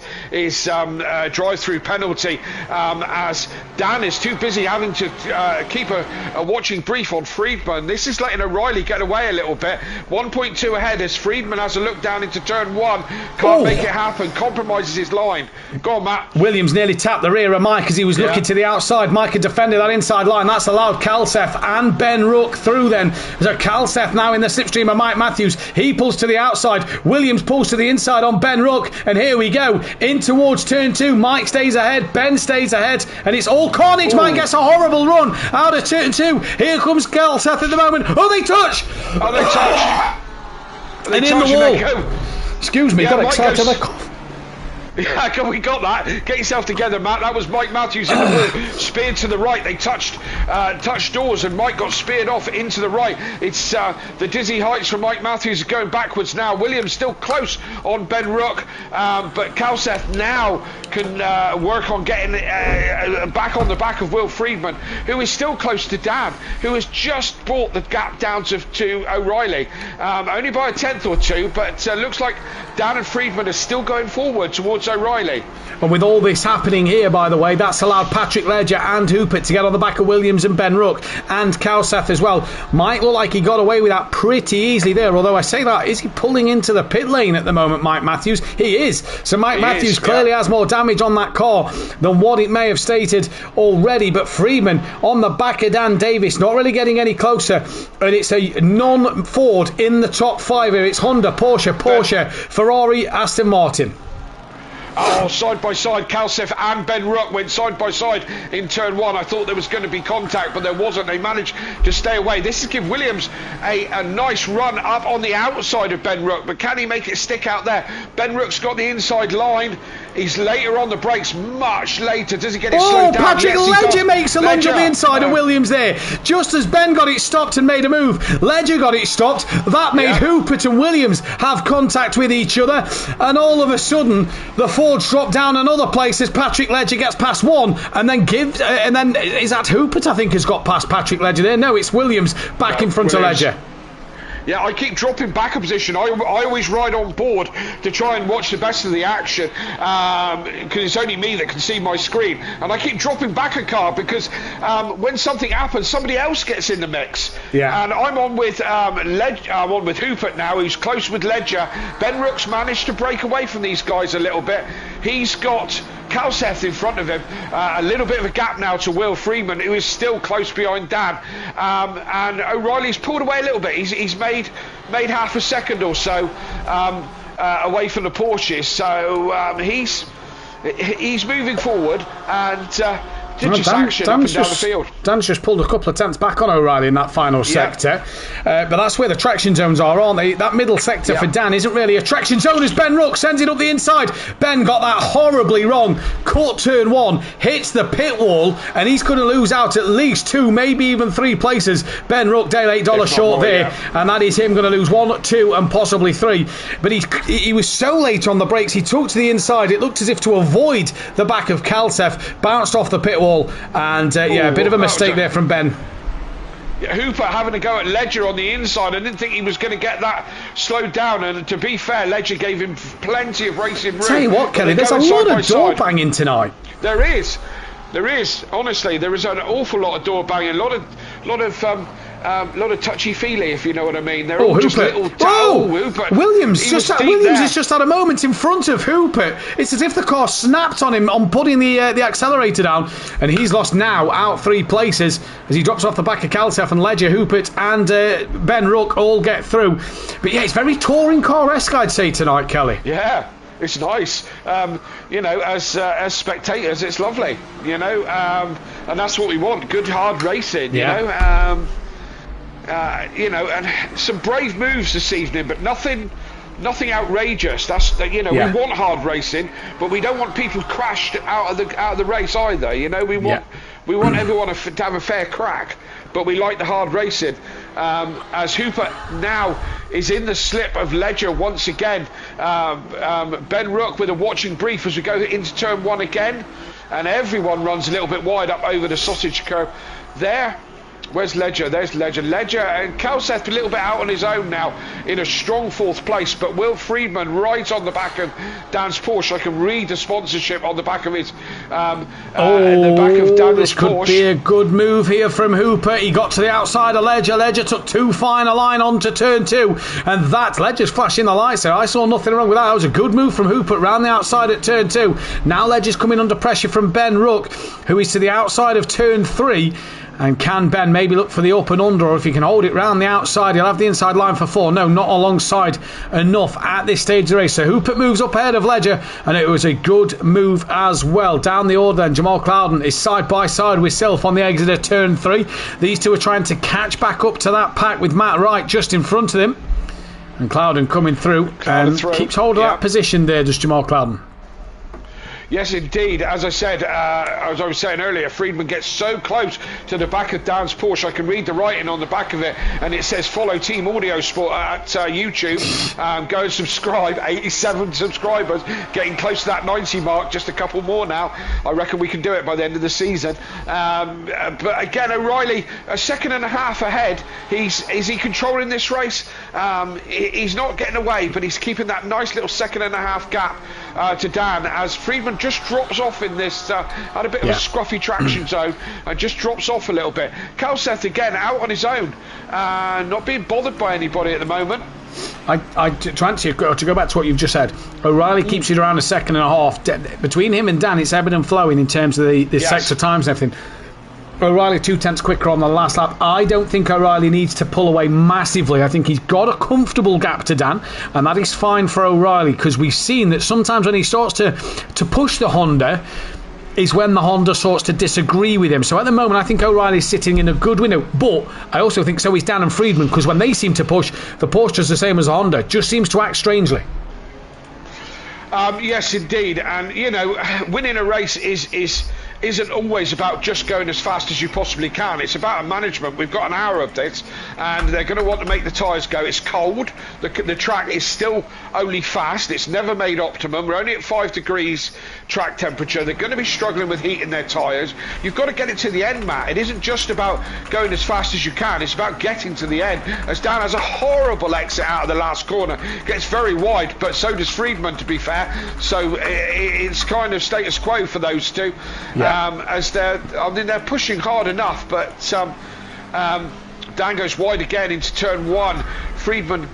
drive-through penalty, as Dan is too busy having to keep a watching brief on Friedman. This is letting O'Reilly get away a little bit. 1.2 ahead as Friedman has a look down into turn 1. Can't make it happen. Compromises his line. Go on, Matt. Williams nearly tapped the rear of Mike as he was looking to the outside. Mike had defended that inside line. That's allowed Kelseth and Ben Rook through then. So Kelseth now in the slipstream of Mike Matthews. He pulls to the outside. Williams pulls to the inside on Ben Rook. And here we go. In towards turn 2. Mike stays ahead. Ben stays ahead. And it's all carnage. Mike gets a horrible run out of turn 2. Here comes Kelseth at the moment. Oh, they touch! Oh, they touch! And in the wall. Excuse me, got excited. Yeah, we got that. Get yourself together, Matt. That was Mike Matthews in the wall. Speared to the right. They touched doors, and Mike got speared off into the right. It's the dizzy heights from Mike Matthews going backwards now. Williams still close on Ben Rook, but Kelseth now can work on getting back on the back of Will Friedman, who is still close to Dan, who has just brought the gap down to O'Reilly, only by a tenth or two, but looks like Dan and Friedman are still going forward towards O'Reilly. And with all this happening here, by the way, that's allowed Patrick Ledger and Hooper to get on the back of Williams and Ben Rook and Kelseth as well. Might look like he got away with that pretty easily there, although I say that, is he pulling into the pit lane at the moment, Mike Matthews? He is. So Mike Matthews clearly has more damage on that car than what it may have stated already, but Freeman on the back of Dan Davis, not really getting any closer, and it's a non-Ford in the top 5 here. It's Honda, Porsche, Ferrari, Aston Martin. Oh, side by side, Kelseth and Ben Rook went side by side in turn 1. I thought there was going to be contact, but there wasn't. They managed to stay away. This is give Williams a nice run up on the outside of Ben Rook, but can he make it stick out there? Ben Rook's got the inside line. He's later on the brakes, much later. Does he get it slowed down? Patrick Ledger makes a lunge on the inside of Williams there. Just as Ben got it stopped and made a move, Ledger got it stopped. That made Hooper and Williams have contact with each other, and all of a sudden the Fords drop down another place as Patrick Ledger gets past one, and then is that Hooper? I think has got past Patrick Ledger there. No, it's Williams back in front of Ledger. Yeah, I keep dropping back a position. I always ride on board to try and watch the best of the action, because it's only me that can see my screen. And I keep dropping back a car because when something happens, somebody else gets in the mix. Yeah. And I'm on with I'm on with Hooper now, who's close with Ledger. Ben Rook's managed to break away from these guys a little bit. He's got Kelseth in front of him, a little bit of a gap now to Will Freeman, who is still close behind Dan, and O'Reilly's pulled away a little bit. He's made half a second or so away from the Porsches, so he's moving forward, and just action up and down the field. Dan's just pulled a couple of tenths back on O'Reilly in that final sector, but that's where the traction zones are, aren't they? That middle sector for Dan isn't really a traction zone as Ben Rook sends it up the inside. Ben got that horribly wrong, caught turn 1, hits the pit wall, and he's going to lose out at least 2, maybe even 3 places. Ben Rook, Dale $8 short there, and that is him going to lose 1, 2 and possibly 3. But he was so late on the brakes, he took to the inside. It looked as if to avoid the back of Kelseth, bounced off the pit wall, and a bit of a mistake there from Ben. Hooper having a go at Ledger on the inside. I didn't think he was going to get that slowed down, and to be fair, Ledger gave him plenty of racing room. Tell you what, Kelly, there's a lot of door banging tonight. There is honestly, there is an awful lot of door banging, a lot of touchy-feely, if you know what I mean. They're all just little... Hooper. Williams has just had a moment in front of Hooper. It's as if the car snapped on him on putting the accelerator down, and he's lost now out 3 places as he drops off the back of Kelseth, and Ledger, Hooper and Ben Rook all get through. But yeah, it's very touring car-esque, I'd say, tonight, Kelly. Yeah. It's nice, as spectators, it's lovely, and that's what we want, good hard racing, you know, and some brave moves this evening, but nothing outrageous. We want hard racing, but we don't want people crashed out of the race either. We want everyone to have a fair crack, but we like the hard racing. As Hooper now is in the slip of Ledger once again. Ben Rook with a watching brief as we go into turn 1 again, and everyone runs a little bit wide up over the sausage curve there. Where's Ledger? There's Ledger. Ledger and Kelseth a little bit out on his own now in a strong 4th place, but Will Friedman right on the back of Dan's Porsche. I can read the sponsorship on the back of his the back of Dan's this could Porsche. Be a good move here from Hooper. He got to the outside of Ledger. Ledger took too fine a line onto turn 2, and that Ledger's flashing the lights there. I saw nothing wrong with that. That was a good move from Hooper round the outside at turn 2. Now Ledger's coming under pressure from Ben Rook, who is to the outside of turn 3. And can Ben maybe look for the up and under, or if he can hold it round the outside, he'll have the inside line for 4. No, not alongside enough at this stage of the race. So Hooper moves up ahead of Ledger, and it was a good move as well. Down the order then, Jamal Clouden is side by side with Sylph on the exit of turn 3. These two are trying to catch back up to that pack with Matt Wright just in front of him. And Clouden coming through, keeps hold of that position there, just Jamal Clouden. Yes, indeed. As I said, as I was saying earlier, Friedman gets so close to the back of Dan's Porsche. I can read the writing on the back of it, and it says follow Team Audio Sport at YouTube. Go and subscribe. 87 subscribers, getting close to that 90 mark. Just a couple more now. I reckon we can do it by the end of the season. But again, O'Reilly, a second and a half ahead. Is he controlling this race? He's not getting away, but he's keeping that nice little second and a half gap to Dan, as Friedman just drops off in this, had a bit of a scruffy traction zone, and just drops off a little bit. Kelseth again out on his own, not being bothered by anybody at the moment. To go back to what you've just said, O'Reilly keeps it around a second and a half. Between him and Dan, it's ebbing and flowing in terms of the sector times and everything. O'Reilly 2/10 quicker on the last lap. I don't think O'Reilly needs to pull away massively. I think he's got a comfortable gap to Dan, and that is fine for O'Reilly, because we've seen that sometimes when he starts to push the Honda is when the Honda starts to disagree with him. So at the moment I think O'Reilly's sitting in a good window, but I also think so is Dan and Friedman, because when they seem to push, the Porsche does the same as the Honda, just seems to act strangely. Yes, indeed, and you know, winning a race isn't always about just going as fast as you possibly can. It's about a management. We've got an hour of this, and they're going to want to make the tyres go. It's cold. The track is still only fast. It's never made optimum. We're only at 5 degrees track temperature. They're going to be struggling with heat in their tyres. You've got to get it to the end, Matt. It isn't just about going as fast as you can. It's about getting to the end. As Dan has a horrible exit out of the last corner. Gets very wide, but so does Friedman, to be fair. So it's kind of status quo for those two. As they're pushing hard enough, but Dan goes wide again into turn 1. Friedman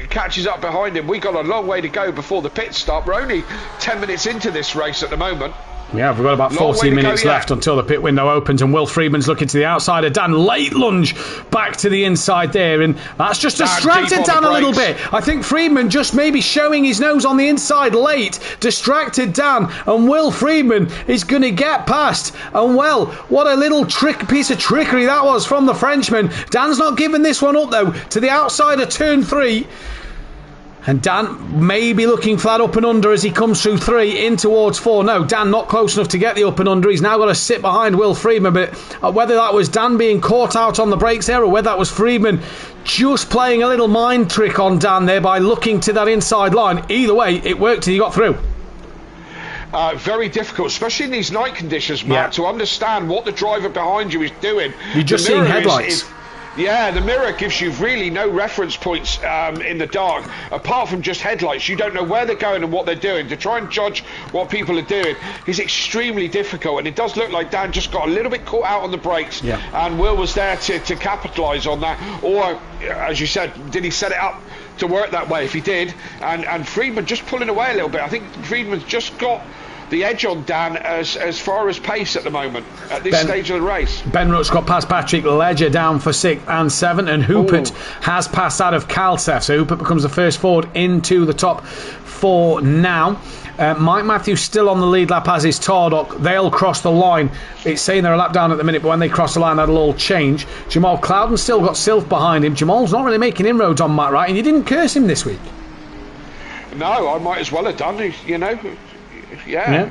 catches up behind him. We got a long way to go before the pit stop. We're only 10 minutes into this race at the moment. Yeah, we've got about 14 minutes left until the pit window opens, and Will Friedman's looking to the outside of Dan. Late lunge back to the inside there, and that's just distracted Dan a little bit. I think Friedman just maybe showing his nose on the inside late distracted Dan, and Will Friedman is going to get past. And well, what a little piece of trickery that was from the Frenchman. Dan's not giving this one up though, to the outside of turn 3. And Dan may be looking for that up and under as he comes through 3 in towards 4. No, Dan not close enough to get the up and under. He's now got to sit behind Will Friedman. But whether that was Dan being caught out on the brakes there, or whether that was Friedman just playing a little mind trick on Dan there by looking to that inside line, either way, it worked and he got through. Very difficult, especially in these night conditions, Matt, to understand what the driver behind you is doing. You're just seeing headlights. Yeah, the mirror gives you really no reference points in the dark, apart from just headlights. You don't know where they're going and what they're doing. To try and judge what people are doing is extremely difficult, and it does look like Dan just got a little bit caught out on the brakes, and Will was there to capitalise on that. Or, as you said, did he set it up to work that way? If he did, and Friedman just pulling away a little bit. I think Friedman's just got the edge on Dan as far as pace at the moment at this stage of the race. Ben Rutt's got past Patrick Ledger down for 6 and 7, and Hoopert has passed out of Kalsef, so Hoopert becomes the first forward into the top 4 now. Mike Matthews still on the lead lap, as is Tardock. They'll cross the line. It's saying they're a lap down at the minute, but when they cross the line that'll all change. Jamal Clouden still got Sylph behind him. Jamal's not really making inroads on Matt Wright, and you didn't curse him this week. No, I might as well have done, you know. Yeah.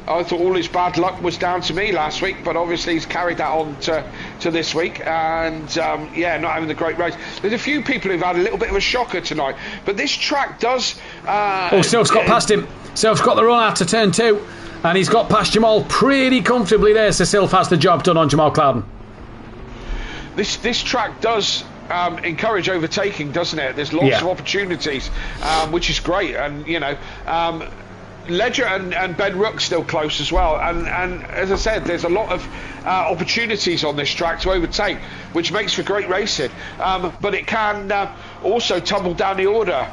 I thought all his bad luck was down to me last week, but obviously he's carried that on to this week, and not having a great race. There's a few people who've had a little bit of a shocker tonight, but this track does... Sylph's got past him. Sylph's got the run out to turn 2, and he's got past Jamal pretty comfortably there, so Sylph has the job done on Jamal Clouden. This track does... encourage overtaking, doesn't it? There's lots of opportunities, which is great, and you know, Ledger and Ben Rook still close as well, and as I said, there's a lot of opportunities on this track to overtake, which makes for great racing, but it can also tumble down the order.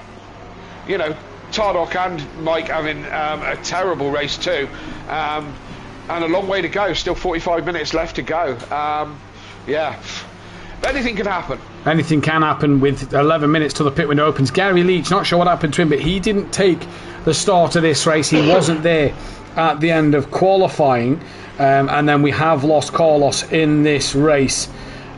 You know, Tardock and Mike having a terrible race too. and a long way to go. Still 45 minutes left to go. Yeah, anything can happen. Anything can happen with 11 minutes till the pit window opens. Gary Leach, not sure what happened to him, but he didn't take the start of this race. He wasn't there at the end of qualifying. And then we have lost Carlos in this race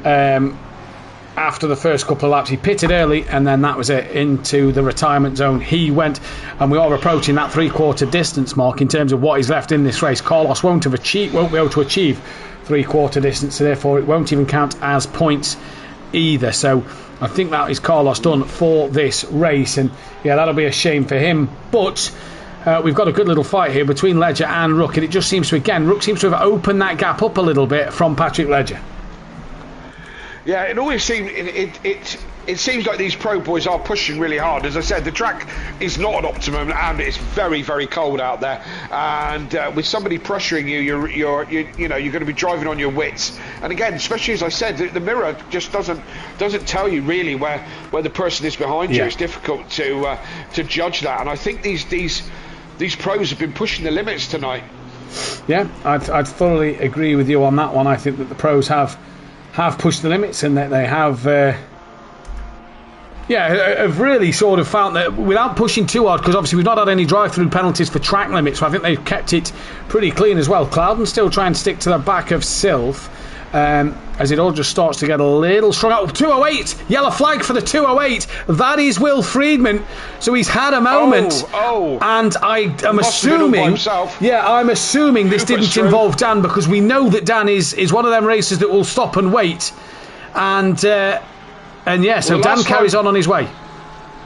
after the first couple of laps. He pitted early, and then that was it, into the retirement zone he went. And we are approaching that 3/4 distance mark in terms of what is left in this race. Carlos won't be able to achieve 3/4 distance, so therefore it won't even count as points either. So I think that is Carlos done for this race, and yeah, that'll be a shame for him. But we've got a good little fight here between Ledger and Rook, and it just seems to, again, Rook seems to have opened that gap up a little bit from Patrick Ledger. Yeah, it always seems it seems like these pro boys are pushing really hard. As I said, the track is not at optimum, and it's very, very cold out there. And with somebody pressuring you, you're going to be driving on your wits. And again, especially as I said, the mirror just doesn't tell you really where the person is behind you. It's difficult to judge that. And I think these pros have been pushing the limits tonight. Yeah, I'd thoroughly agree with you on that one. I think that the pros have pushed the limits, and that they have really sort of found that without pushing too hard, because obviously we've not had any drive-through penalties for track limits, so I think they've kept it pretty clean as well. Cloudon's still trying to stick to the back of Sylph as it all just starts to get a little strong out. 208, yellow flag for the 208. That is Will Friedman, so he's had a moment. And I'm assuming this didn't involve Dan, because we know that Dan is one of them racers that will stop and wait, and so Dan carries on his way.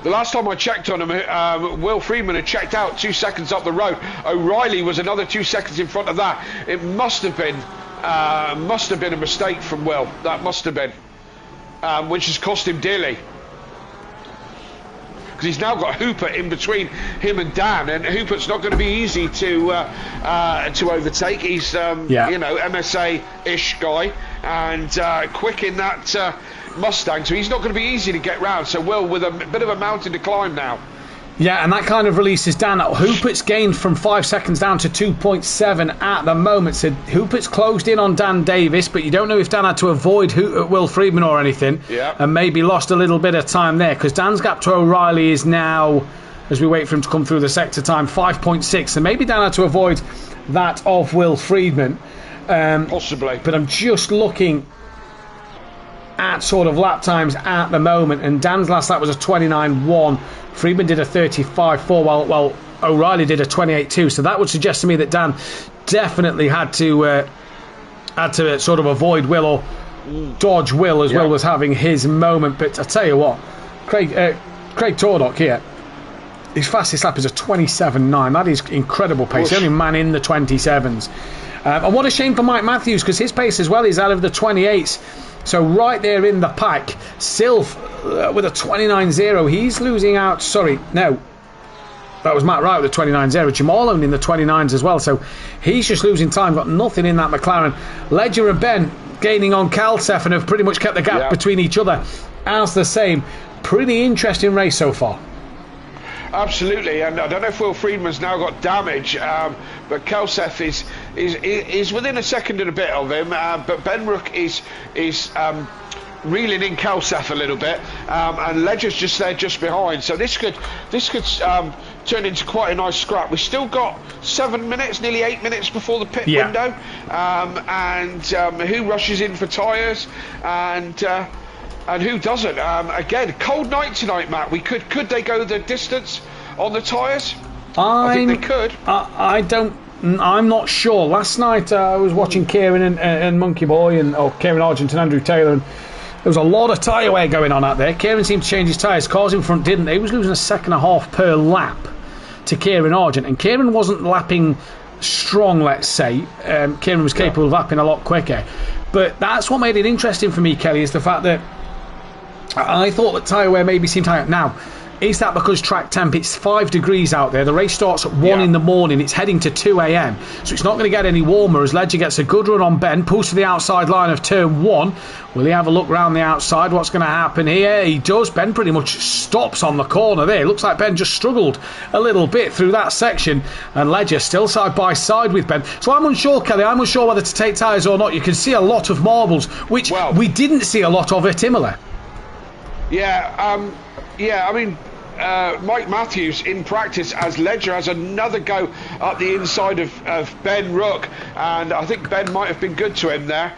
The last time I checked on him, Will Friedman had checked out 2 seconds up the road. O'Reilly was another 2 seconds in front of that. It must have been a mistake from Will. That must have been, which has cost him dearly. Because he's now got Hooper in between him and Dan, and Hooper's not going to be easy to overtake. He's MSA-ish guy, and quick in that Mustang, so he's not going to be easy to get round. So Will with a bit of a mountain to climb now. Yeah, and that kind of releases Dan. Hoopert's gained from 5 seconds down to 2.7 at the moment. So Hoopert's closed in on Dan Davis, but you don't know if Dan had to avoid Will Friedman or anything, and maybe lost a little bit of time there, because Dan's gap to O'Reilly is now, as we wait for him to come through the sector time, 5.6. So maybe Dan had to avoid that of Will Friedman. Possibly. But I'm just looking at sort of lap times at the moment, and Dan's last lap was a 29.1. Friedman did a 35.4, while O'Reilly did a 28.2. So that would suggest to me that Dan definitely had to sort of avoid Will or dodge Will as Will was having his moment. But I tell you what, Craig Tordock here, his fastest lap is a 27.9. That is incredible pace. The only man in the 27s. And what a shame for Mike Matthews, because his pace as well is out of the 28s. So right there in the pack, Sylph with a 29.0. He's losing out. Sorry, no. That was Matt Wright with a 29.0. Jamal owned in the 29s as well. So he's just losing time. Got nothing in that McLaren. Ledger and Ben gaining on Kalsef and have pretty much kept the gap between each other as the same. Pretty interesting race so far. Absolutely, and I don't know if Will Friedman's now got damage, but Kalsef is within a second and a bit of him. But Ben Rook is reeling in Kalsef a little bit, and Ledger's just there, just behind. So this could turn into quite a nice scrap. We've still got 7 minutes, nearly 8 minutes before the pit window, and who rushes in for tyres, and who doesn't? Again, cold night tonight, Matt. Could they go the distance on the tyres? I think they could. I'm not sure. Last night I was watching Kieran and Monkey Boy Kieran Argent and Andrew Taylor, and there was a lot of tyre wear going on out there. Kieran seemed to change his tyres. Cars in front didn't. He was losing a second and a half per lap to Kieran Argent, and Kieran wasn't lapping strong, let's say. Kieran was capable of lapping a lot quicker. But that's what made it interesting for me, Kelly, is the fact that I thought that tyre wear maybe seemed higher. Now, Is that because track temp, it's 5 degrees out there, the race starts at 1 in the morning, it's heading to 2 a.m, so it's not going to get any warmer as Ledger gets a good run on Ben, pulls to the outside line of turn 1. Will he have a look round the outside? What's going to happen here? He does. Ben pretty much stops on the corner there. It looks like Ben just struggled a little bit through that section, and Ledger still side by side with Ben. So I'm unsure, Kelly, I'm unsure whether to take tyres or not. You can see a lot of marbles, which we didn't see a lot of at Imola. I mean, Mike Matthews in practice as Ledger has another go up the inside of Ben Rook, and I think Ben might have been good to him there.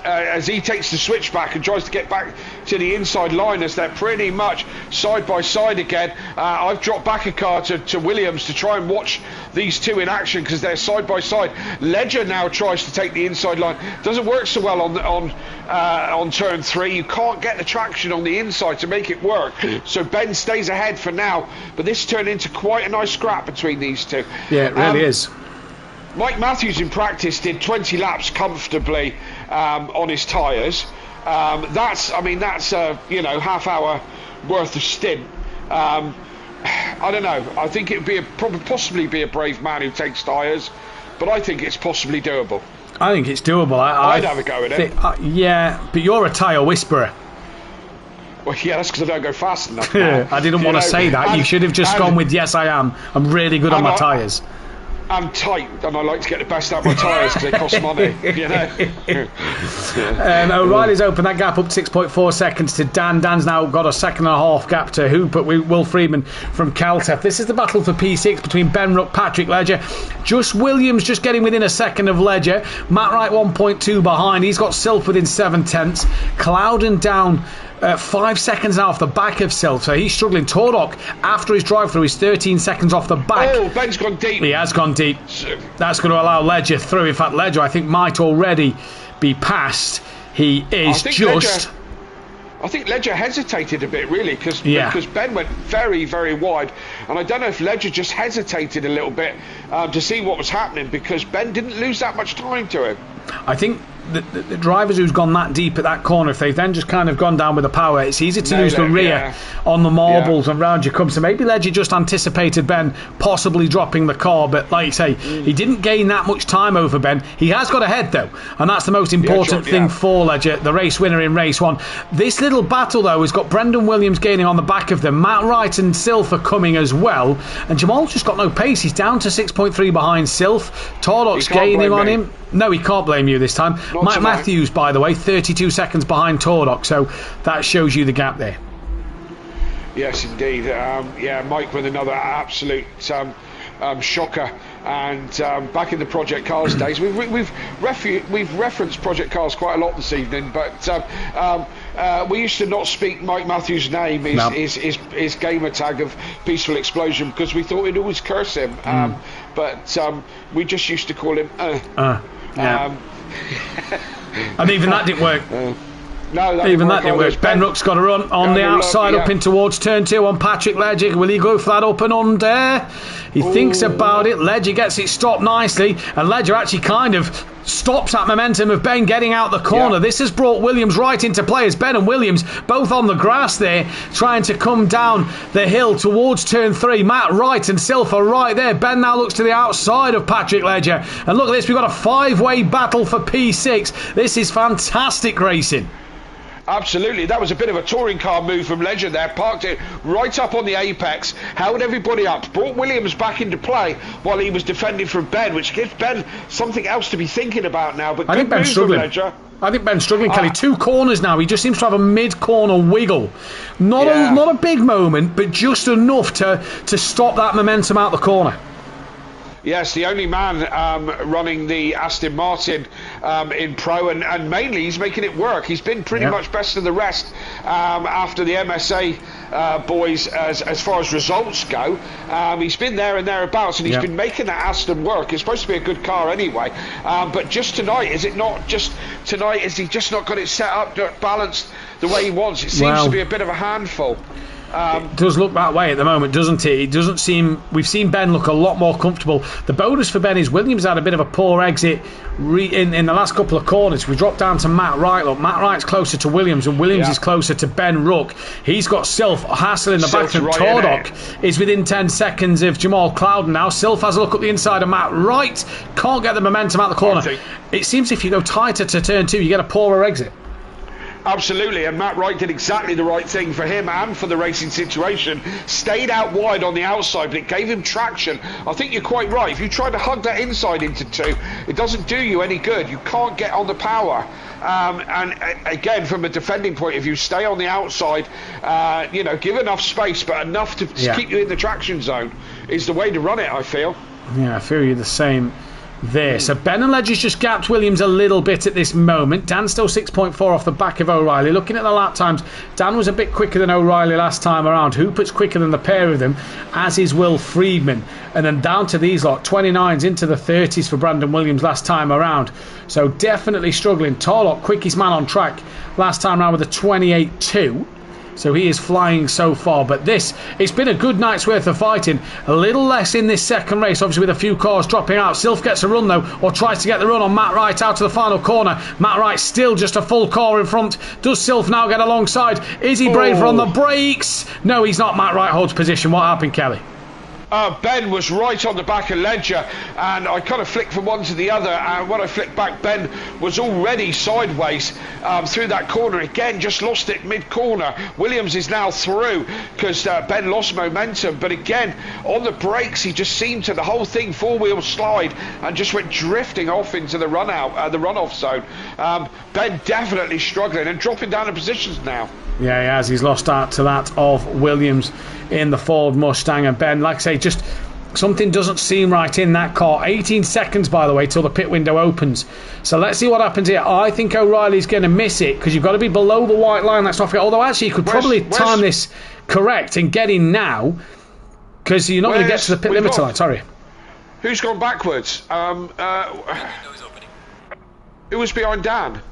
As he takes the switch back and tries to get back to the inside line as they're pretty much side by side again. I've dropped back a car to Williams to try and watch these two in action because they're side by side. Ledger now tries to take the inside line. Doesn't work so well on turn 3. You can't get the traction on the inside to make it work. So Ben stays ahead for now, but this turned into quite a nice scrap between these two. Yeah, it really is. Mike Matthews in practice did 20 laps comfortably on his tyres. That's half hour worth of stint. I don't know. I think it would possibly be a brave man who takes tyres, but I think it's possibly doable. I think it's doable. I'd have a go at it. Yeah, but you're a tyre whisperer. Well, yeah, that's because I don't go fast enough. I didn't want to say that. You should have just gone with yes, I am. I'm really good on my tyres. I'm tight and I like to get the best out of my tyres because they cost money, you know. O'Reilly's opened that gap up 6.4 seconds to Dan. Dan's now got a 2.5 gap to who? But Will Freeman from Caltech. This is the battle for P6 between Ben Rook, Patrick Ledger. Just Williams just getting within a second of Ledger. Matt Wright 1.2 behind. He's got Silf within 7/10. Clouden down 5 seconds now off the back of Silf, so he's struggling. Tordok, after his drive through, is 13 seconds off the back. Oh, Ben's gone deep. He has gone deep. That's going to allow Ledger through. In fact, Ledger, I think, might already be passed. He is just... I think Ledger hesitated a bit, really, because Ben went very, very wide. And I don't know if Ledger just hesitated a little bit to see what was happening, because Ben didn't lose that much time to him. I think the drivers who's gone that deep at that corner, if they've then just kind of gone down with the power, it's easy to lose the rear on the marbles and round you come. So maybe Ledger just anticipated Ben possibly dropping the car, but like you say, he didn't gain that much time over Ben. He has got ahead though, and that's the most important thing for Ledger, the race winner in race 1. This little battle though has got Brendan Williams gaining on the back of them. Matt Wright and Silf are coming as well, and Jamal's just got no pace. He's down to 6.3 behind Silf. Tordok's gaining on him. No, he can't blame you this time. Mike Matthews, by the way, 32 seconds behind Tordok, so that shows you the gap there. Yes, indeed. Mike with another absolute shocker. And back in the Project Cars days, we've referenced Project Cars quite a lot this evening, but we used to not speak Mike Matthews' name, his gamer tag of Peaceful Explosion, because we thought we'd always curse him. But we just used to call him and even that didn't work. No, that didn't work. Ben Rook's got a run on the outside up in towards turn 2 on Patrick Ledger. Will he go for that up and under? He thinks about it. Ledger gets it stopped nicely, and Ledger actually kind of stops that momentum of Ben getting out the corner. This has brought Williams right into play as Ben and Williams both on the grass there trying to come down the hill towards turn 3. Matt Wright and Silf are right there. Ben now looks to the outside of Patrick Ledger, and look at this, we've got a 5-way battle for P6. This is fantastic racing. Absolutely, that was a bit of a touring car move from Ledger there. Parked it right up on the apex, held everybody up, brought Williams back into play while he was defending from Ben, which gives Ben something else to be thinking about now. But I think Ben's struggling. Ledger. I think Ben's struggling, Kelly. 2 corners now. He just seems to have a mid-corner wiggle. Not a big moment, but just enough to stop that momentum out the corner. Yes, the only man running the Aston Martin in Pro, and mainly he's making it work. He's been pretty much best of the rest after the MSA boys as far as results go. He's been there and thereabouts, and he's been making that Aston work. It's supposed to be a good car anyway. But just tonight, is he just not got it set up, balanced the way he wants? It seems to be a bit of a handful. It does look that way at the moment, doesn't it? It doesn't seem... We've seen Ben look a lot more comfortable. The bonus for Ben is Williams had a bit of a poor exit in the last couple of corners. We dropped down to Matt Wright. Look, Matt Wright's closer to Williams, and Williams is closer to Ben Rook. He's got Sylph, Hassel in the back, and Tordok is within 10 seconds of Jamal Clouden now. Sylph has a look up the inside of Matt Wright. Can't get the momentum out the corner. It seems if you go tighter to turn 2, you get a poorer exit. Absolutely, and Matt Wright did exactly the right thing for him and for the racing situation. Stayed out wide on the outside, but it gave him traction. I think you're quite right. If you try to hug that inside into 2, it doesn't do you any good. You can't get on the power. And again, from a defending point of view, stay on the outside. Give enough space, but enough to keep you in the traction zone is the way to run it, I feel. Yeah, I feel you the same there. So Ben and Ledger's just gapped Williams a little bit at this moment. Dan's still 6.4 off the back of O'Reilly. Looking at the lap times, Dan was a bit quicker than O'Reilly last time around. Hoopert's quicker than the pair of them, as is Will Friedman. And then down to these lot, 29s into the 30s for Brandon Williams last time around. So definitely struggling. Torlock, quickest man on track last time around with a 28.2. So he is flying so far. But it's been a good night's worth of fighting. A little less in this second race, obviously with a few cars dropping out. Sylph gets a run though, or tries to get the run on Matt Wright out to the final corner. Matt Wright still just a full car in front. Does Sylph now get alongside? Is he braver on the brakes? No, he's not. Matt Wright holds position. What happened, Kelly? Ben was right on the back of Ledger, and I kind of flicked from one to the other, and when I flicked back, Ben was already sideways through that corner. Again, just lost it mid-corner. Williams is now through because Ben lost momentum, but again, on the brakes, he just seemed to, the whole thing, four-wheel slide, and just went drifting off into the runoff zone. Ben definitely struggling and dropping down in positions now. Yeah, he has. He's lost out to that of Williams in the Ford Mustang. And Ben, like I say, just something doesn't seem right in that car. 18 seconds, by the way, till the pit window opens. So let's see what happens here. I think O'Reilly's going to miss it because you've got to be below the white line. Let's not forget. Although, actually, you could probably time this correct and get in now because you're not going to get to the pit limiter line. Sorry. Who's gone backwards? Who was behind Dan?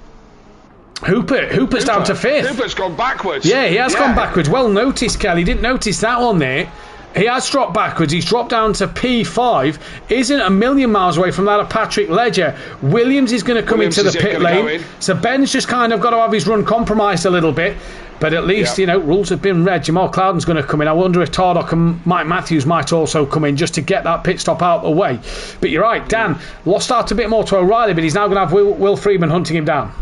Hooper's down to 5th. Hooper's gone backwards. Yeah, he has gone backwards. Well noticed, Kelly. Didn't notice that one there. He has dropped backwards. He's dropped down to P5. Isn't a million miles away from that of Patrick Ledger. Williams is going to come into the pit lane. So Ben's just kind of got to have his run compromised a little bit. But at least, rules have been read. Jamal Clouden's going to come in. I wonder if Tardok and Mike Matthews might also come in just to get that pit stop out of the way. But you're right, Dan lost out a bit more to O'Reilly, but he's now going to have Will Friedman hunting him down.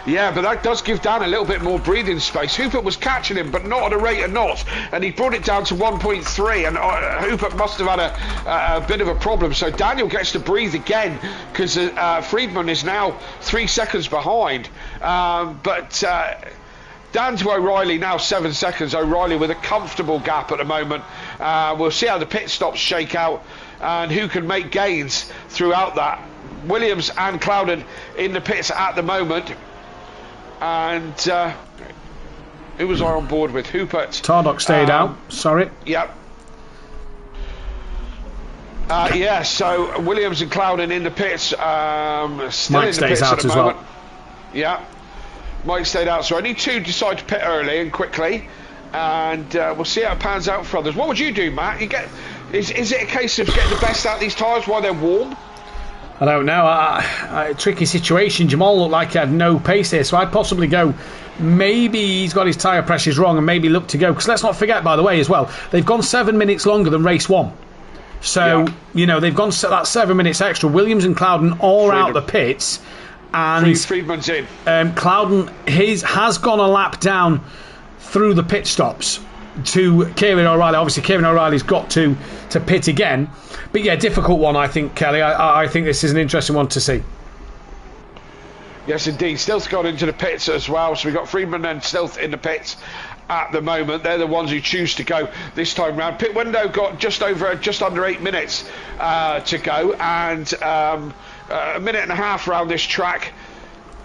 Yeah, but that does give Dan a little bit more breathing space. Hoopert was catching him, but not at a rate of knots, and he brought it down to 1.3, and Hoopert must have had a bit of a problem. So Daniel gets to breathe again, because Friedman is now 3 seconds behind. But Dan to O'Reilly now 7 seconds. O'Reilly with a comfortable gap at the moment. We'll see how the pit stops shake out, and who can make gains throughout that. Williams and Clouden in the pits at the moment. And who was I on board with? Hoopert. Tardok stayed out. Sorry. Yep. So Williams and Clouden in the pits. Still Mike in the stays pits out at the as moment. well. Yeah. Mike stayed out. So only 2 decide to pit early and quickly. And we'll see how it pans out for others. What would you do, Matt? Is it a case of getting the best out of these tyres while they're warm? I don't know. Tricky situation. Jamal looked like he had no pace here, so I'd possibly go. Maybe he's got his tyre pressures wrong and maybe look to go. Because let's not forget, by the way, as well, they've gone 7 minutes longer than race 1. So, they've gone that 7 minutes extra. Williams and Clouden are out the pits. And Friedman's in. Clouden has gone a lap down through the pit stops to Kieran O'Reilly. Obviously, Kieran O'Reilly's got to pit again. But yeah, difficult one, I think, Kelly. I think this is an interesting one to see. Yes, indeed. Stealth got into the pits as well. So we've got Friedman and Stealth in the pits at the moment. They're the ones who choose to go this time round. Pit window got just under 8 minutes to go, and a minute and a half around this track.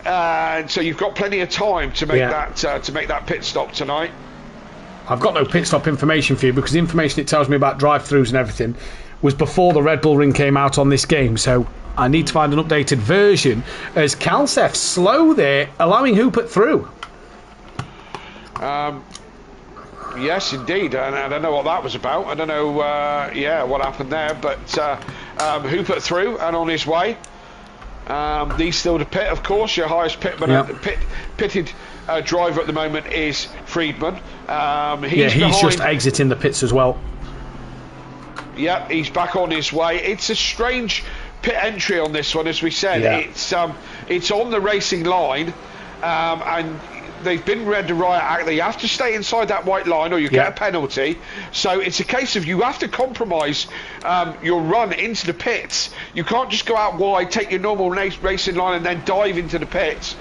And so you've got plenty of time to make that pit stop tonight. I've got no pit stop information for you because the information it tells me about drive-throughs and everything was before the Red Bull Ring came out on this game, so I need to find an updated version as Kalsef's slow there, allowing Hoopert through. Yes, indeed, and I don't know what that was about. I don't know, what happened there, but Hooper through and on his way. He's still to pit, of course. Your highest pitted driver at the moment is Friedman. He's just exiting the pits as well. Yeah, he's back on his way. It's a strange pit entry on this one, as we said. Yeah. It's on the racing line, and they've been read to riot. They have to stay inside that white line or you get a penalty. So it's a case of you have to compromise your run into the pits. You can't just go out wide, take your normal racing line and then dive into the pits.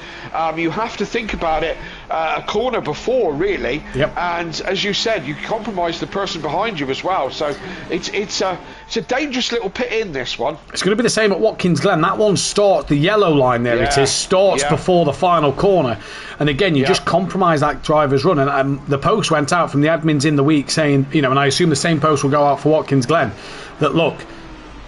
You have to think about it a corner before, really. Yep. And as you said, you compromise the person behind you as well. So it's a dangerous little pit in, this one. It's going to be the same at Watkins Glen. That one starts, the yellow line there it is, starts before the final corner. And again, you just compromise that driver's run. And the post went out from the admins in the week saying, and I assume the same post will go out for Watkins Glen, that look,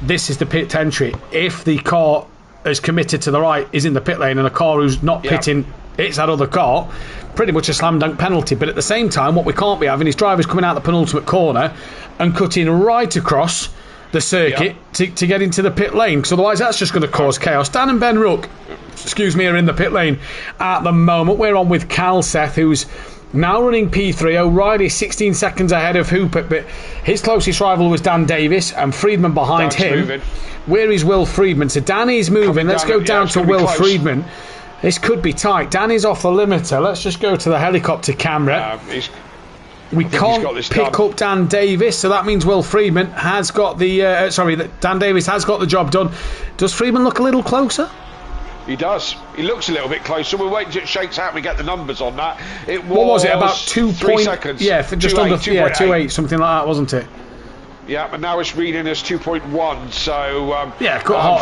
this is the pit entry. If the car is committed to the right, is in the pit lane, and a car who's not pitting hits that other car, pretty much a slam dunk penalty. But at the same time, what we can't be having is drivers coming out the penultimate corner and cutting right across the circuit to get into the pit lane, because otherwise that's just going to cause chaos. Dan and Ben Rook, are in the pit lane at the moment. We're on with Cal Seth, who's now running P3. O'Reilly 16 seconds ahead of Hooper, but his closest rival was Dan Davis, and Friedman behind him. Moving. Where is Will Friedman? So Danny's moving. Let's go down to Will Friedman. This could be tight. Danny's off the limiter. Let's just go to the helicopter camera. We can't pick up Dan Davis, so that means Will Friedman has got the... Dan Davis has got the job done. Does Friedman look a little closer? He does. He looks a little bit closer. We're waiting till it shakes out and we get the numbers on that. What was it? About 3 seconds. Yeah, for just under 2.8, something like that, wasn't it? Yeah, but now it's reading as 2.1. So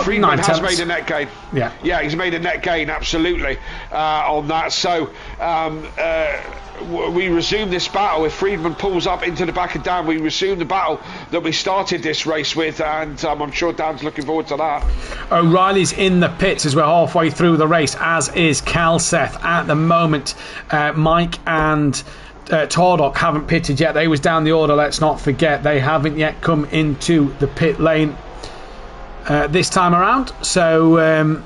Friedman has made a net gain. Yeah, he's made a net gain, absolutely, on that. So we resume this battle. If Friedman pulls up into the back of Dan, we resume the battle that we started this race with, and I'm sure Dan's looking forward to that. O'Reilly's in the pits as we're halfway through the race, as is Cal Seth at the moment. Mike and Tardock haven't pitted yet. They was down the order, let's not forget. They haven't yet come into the pit lane this time around, so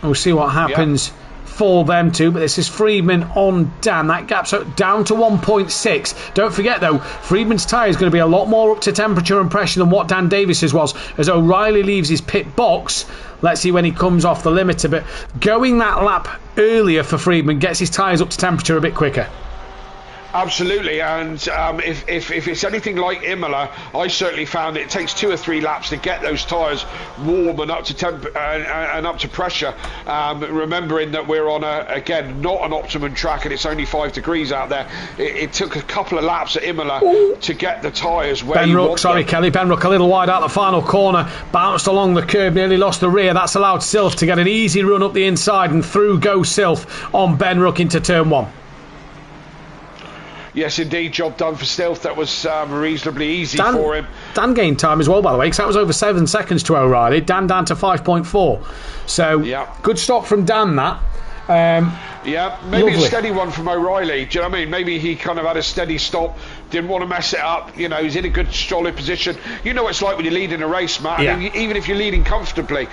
we'll see what happens for them too. But this is Friedman on Dan. That gap's down to 1.6. Don't forget though, Friedman's tyre is going to be a lot more up to temperature and pressure than what Dan Davis's was, as O'Reilly leaves his pit box. Let's see when he comes off the limiter. But going that lap earlier for Friedman gets his tyres up to temperature a bit quicker. Absolutely, and if it's anything like Imola, I certainly found it takes 2 or 3 laps to get those tyres warm and up to temp and up to pressure. Remembering that we're on not an optimum track, and it's only 5 degrees out there. It took a couple of laps at Imola to get the tyres where Ben Rook, Kelly. Ben Rook a little wide out the final corner, bounced along the curb, nearly lost the rear. That's allowed Sylph to get an easy run up the inside, and through goes Sylph on Ben Rook into turn 1. Yes, indeed, job done for Stilth. That was reasonably easy for him. Dan gained time as well, by the way, because that was over 7 seconds to O'Reilly. Dan down to 5.4. So, good stop from Dan, that. Maybe lovely. A steady one from O'Reilly. Do you know what I mean? Maybe he kind of had a steady stop, didn't want to mess it up. He's in a good, solid position. You know what it's like when you're leading a race, Matt. I mean, even if you're leading comfortably,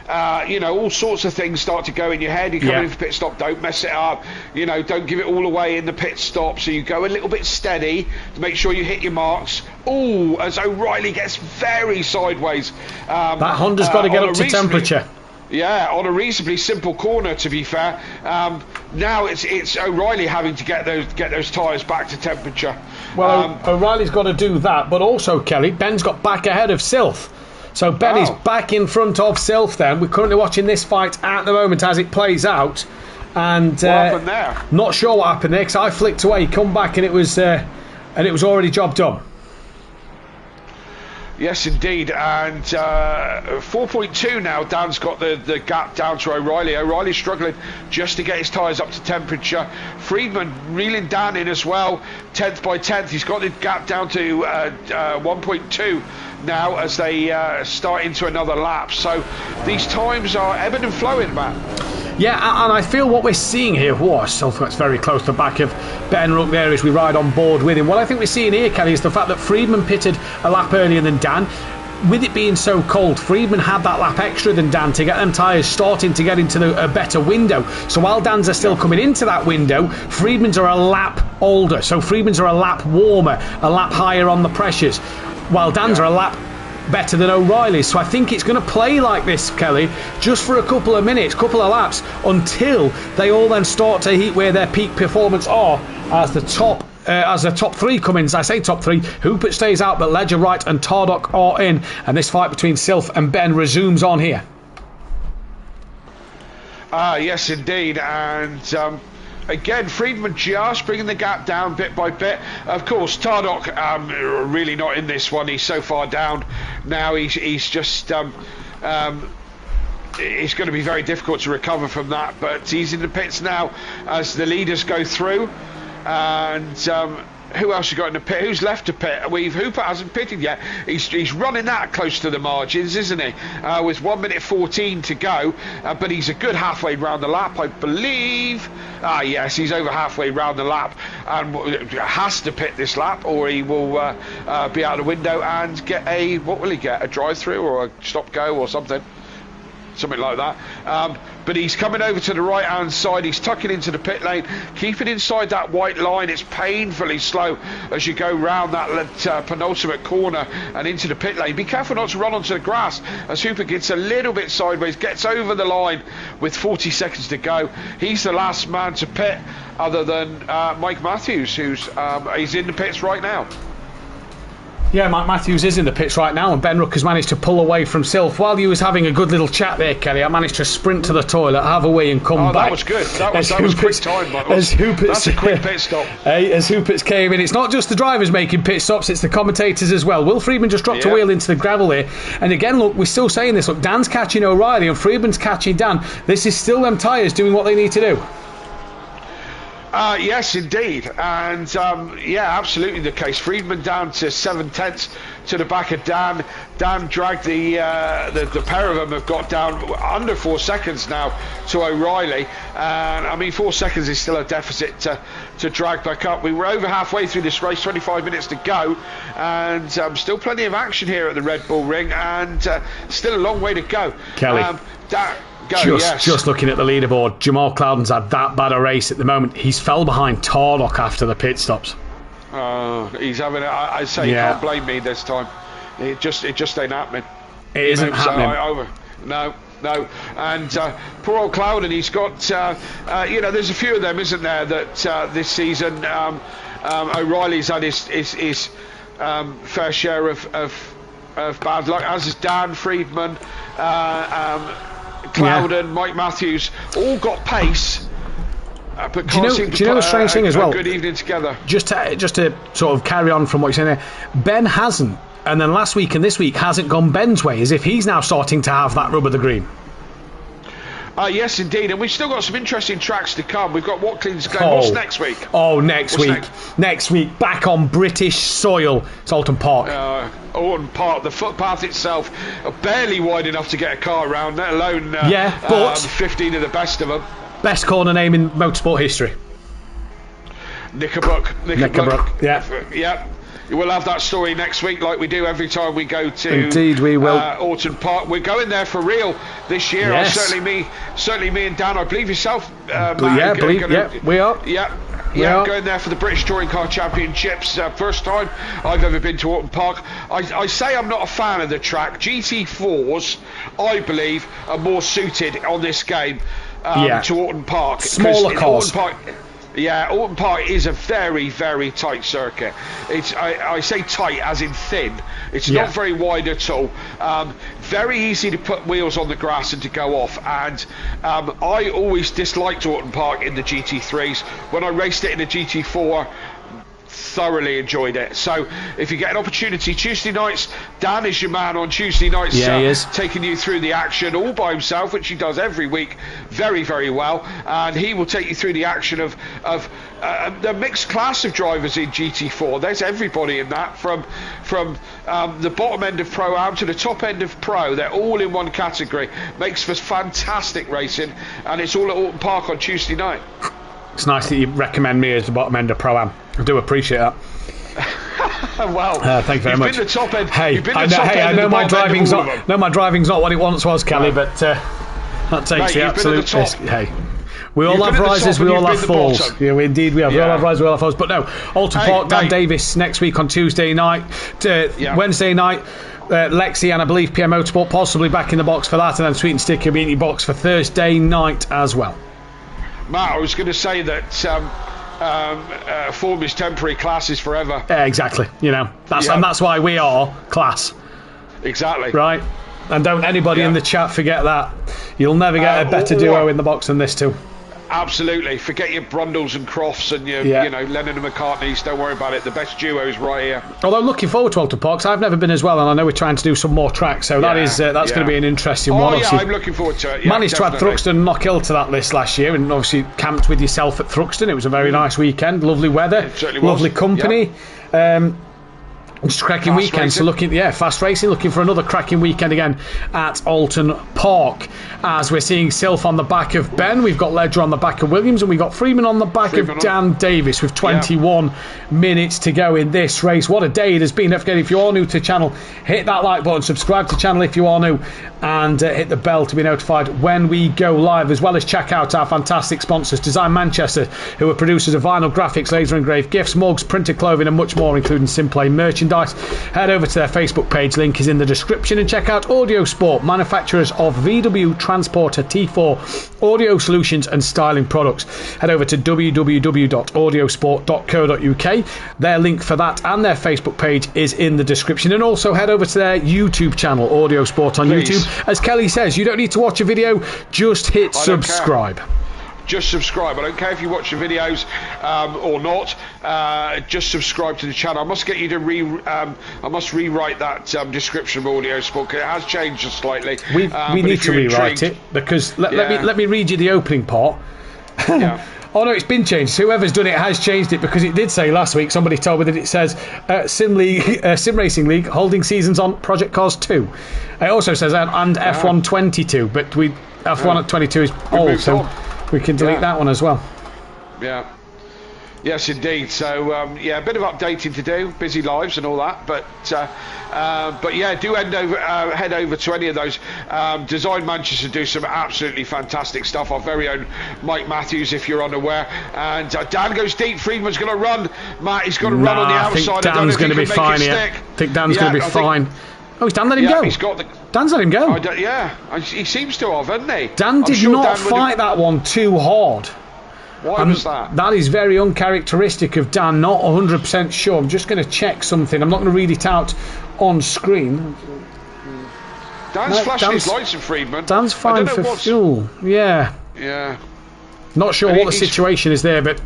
all sorts of things start to go in your head. You come in for pit stop, don't mess it up. Don't give it all away in the pit stop. So you go a little bit steady to make sure you hit your marks. Oh, as O'Reilly gets very sideways. That Honda's got to get up to temperature. Yeah, on a reasonably simple corner, to be fair. Now it's O'Reilly having to get those tyres back to temperature. Well, O'Reilly's got to do that, but also, Kelly, Ben's got back ahead of Sylph. So Ben is back in front of Sylph then. We're currently watching this fight at the moment as it plays out. And what happened there? Not sure what happened there, because I flicked away, come back, and it was already job done. Yes, indeed, and 4.2 now. Dan's got the gap down to O'Reilly. O'Reilly's struggling just to get his tyres up to temperature. Friedman reeling Dan in as well, 10th by 10th. He's got the gap down to 1.2 now as they start into another lap. So these times are ebbing and flowing, Matt. Yeah, and I feel what we're seeing here, I still think it's very close to the back of Ben Rook there as we ride on board with him. What I think we're seeing here, Kelly, is the fact that Friedman pitted a lap earlier than Dan. With it being so cold, Friedman had that lap extra than Dan to get them tyres starting to get into a better window. So while Dan's are still coming into that window, Friedman's are a lap older. So Friedman's are a lap warmer, a lap higher on the pressures, while Dan's are a lap better than O'Reilly's. So I think it's going to play like this, Kelly, just for a couple of minutes, couple of laps, until they all then start to hit where their peak performance are as the top three come in. As I say top three, Hupert stays out, but Ledger, Wright and Tardock are in, and this fight between Silf and Ben resumes on here. Yes, indeed, and again, Friedman just bringing the gap down bit by bit. Of course, Tardock really not in this one. He's so far down now. He's just it's going to be very difficult to recover from that. But he's in the pits now as the leaders go through. And who else you got in the pit? Who's left to pit? Hooper hasn't pitted yet. He's running that close to the margins, isn't he? With 1 minute 14 to go, but he's a good halfway round the lap, I believe. Yes, he's over halfway round the lap and has to pit this lap, or he will be out the window and get what will he get? A drive-through or a stop-go or something like that. But he's coming over to the right hand side. He's tucking into the pit lane, keeping inside that white line. It's painfully slow as you go round that penultimate corner and into the pit lane. Be careful not to run onto the grass as Hooper gets a little bit sideways, gets over the line with 40 seconds to go. He's the last man to pit other than Mike Matthews, who's he's in the pits right now. Yeah, Mike Matthews is in the pits right now, and Ben Rook has managed to pull away from Silf. While you was having a good little chat there, Kelly, I managed to sprint to the toilet, have a wee and come back. That was good. That was quick time. That's a quick pit stop. As Hupert's came in, it's not just the drivers making pit stops, it's the commentators as well. Will Friedman just dropped a wheel into the gravel here. And again, look, we're still saying this. Look, Dan's catching O'Reilly and Friedman's catching Dan. This is still them tyres doing what they need to do. Yes, indeed, and absolutely the case. Friedman down to 7/10 to the back of Dan. Dan dragged the pair of them have got down under 4 seconds now to O'Reilly, and I mean 4 seconds is still a deficit to drag back up. We were over halfway through this race, 25 minutes to go, and still plenty of action here at the Red Bull Ring, and still a long way to go. Kelly. Just looking at the leaderboard, Jamal Cloudon's had that bad a race at the moment. He's fell behind Tardock after the pit stops. He's having I say you can't blame me this time. It just ain't happening. It isn't happening. No. And poor old Cloudon, he's got there's a few of them, isn't there, that this season O'Reilly's had his fair share of bad luck, as is Dan, Friedman, Cloudon, Mike Matthews, all got pace. But do you know the strange thing as well? Good evening together. Just to sort of carry on from what you're saying there, Ben hasn't, and then last week and this week hasn't gone Ben's way, as if he's now starting to have that rub of the green. Yes, indeed, and we've still got some interesting tracks to come. We've got Watkins going. What's next week? Next week, back on British soil. It's Alton Park. Alton Park, the footpath itself, barely wide enough to get a car around, let alone but 15 of the best of them. Best corner name in motorsport history. Knickerbrook. Yeah. We'll have that story next week, like we do every time we go to. Indeed, we will. Alton Park. We're going there for real this year. Yes. Certainly me and Dan. I believe yourself. Matt, we are. Yeah, going there for the British Touring Car Championships. First time I've ever been to Alton Park. I say I'm not a fan of the track. GT4s, I believe, are more suited on this game to Alton Park. Smaller cars. Alton Park is a very, very tight circuit. It's I say tight as in thin. It's not very wide at all. Very easy to put wheels on the grass and to go off. And I always disliked Alton Park in the GT3s. When I raced it in the GT4, thoroughly enjoyed it. So if you get an opportunity, Tuesday nights, Dan is your man on Tuesday nights, he is taking you through the action all by himself, which he does every week very, very well, and he will take you through the action of the mixed class of drivers in GT4. There's everybody in that, from the bottom end of Pro-Am to the top end of Pro. They're all in one category. Makes for fantastic racing, and it's all at Alton Park on Tuesday night. It's nice that you recommend me as the bottom end of Pro-Am. I do appreciate that. Well, thank you very much. You've been the top end. Hey, I know my driving's not what it once was, Kelly, but that takes the absolute piss. Hey, we all have rises, we all have falls. Yeah, indeed we have. We all have rises, we all have falls. But no, Alton Park, Dan Davis next week on Tuesday night, Wednesday night. Lexi and I believe PM Motorsport possibly back in the box for that, and then Sweet and Sticky will be in your box for Thursday night as well. Matt, I was going to say that form is temporary, class is forever. Yeah, exactly. And that's why we are class. Exactly. Right. And don't anybody in the chat forget that. You'll never get a better duo in the box than this two. Absolutely. Forget your Brundles and Crofts and your Lennon and McCartneys. Don't worry about it. The best duo is right here. Although looking forward to Alton Park. I've never been as well, and I know we're trying to do some more tracks, so that's going to be an interesting one. Yeah, I'm looking forward to it. Managed to add Thruxton and Knockhill to that list last year, and obviously camped with yourself at Thruxton. It was a very nice weekend. Lovely weather, lovely company. Just cracking weekend. So fast racing. Looking for another cracking weekend again at Alton Park. As we're seeing Sylph on the back of Ben, we've got Ledger on the back of Williams, and we've got Freeman on the back of Dan Davis with 21 minutes to go in this race. What a day it has been. Don't forget, if you are new to the channel, hit that like button, subscribe to the channel if you are new, and hit the bell to be notified when we go live, as well as check out our fantastic sponsors, Design Manchester, who are producers of vinyl graphics, laser engraved gifts, mugs, printed clothing, and much more, including Simplay merchandise. Head over to their Facebook page, link is in the description, and check out Audio Sport, manufacturers of VW Transporter T4 audio solutions and styling products. Head over to www.audiosport.co.uk. Their link for that and their Facebook page is in the description, and also head over to their YouTube channel, Audio Sport on YouTube. As Kelly says, you don't need to watch a video, just hit subscribe. Just subscribe. I don't care if you watch the videos or not. Just subscribe to the channel. I must get you to I must rewrite that description of Audio Sport, because it has changed just slightly. We need to rewrite it, because let me read you the opening part. Yeah. Oh no, it's been changed. Whoever's done it has changed it, because it did say last week, somebody told me that it says Sim Racing League holding seasons on Project Cars 2. It also says and F1 22, but F1 at 22 is old, so we can delete that one as well. Yeah. Yes, indeed. So, a bit of updating to do, busy lives and all that. But do head over to any of those. Design Manchester do some absolutely fantastic stuff. Our very own Mike Matthews, if you're unaware. And Dan goes deep. Friedman's going to run. Matt, he's got to run on the outside. I think Dan's going to be fine here. I think Dan's going to be fine. Oh, Dan let him go. Dan's let him go. He seems to have, hasn't he? Dan did not fight that one too hard. Why was that? That is very uncharacteristic of Dan. Not 100% sure. I'm just going to check something. I'm not going to read it out on screen. Dan's flashing his lights at Friedman. Dan's fine for fuel. Yeah. Yeah. Not sure what the situation is there, but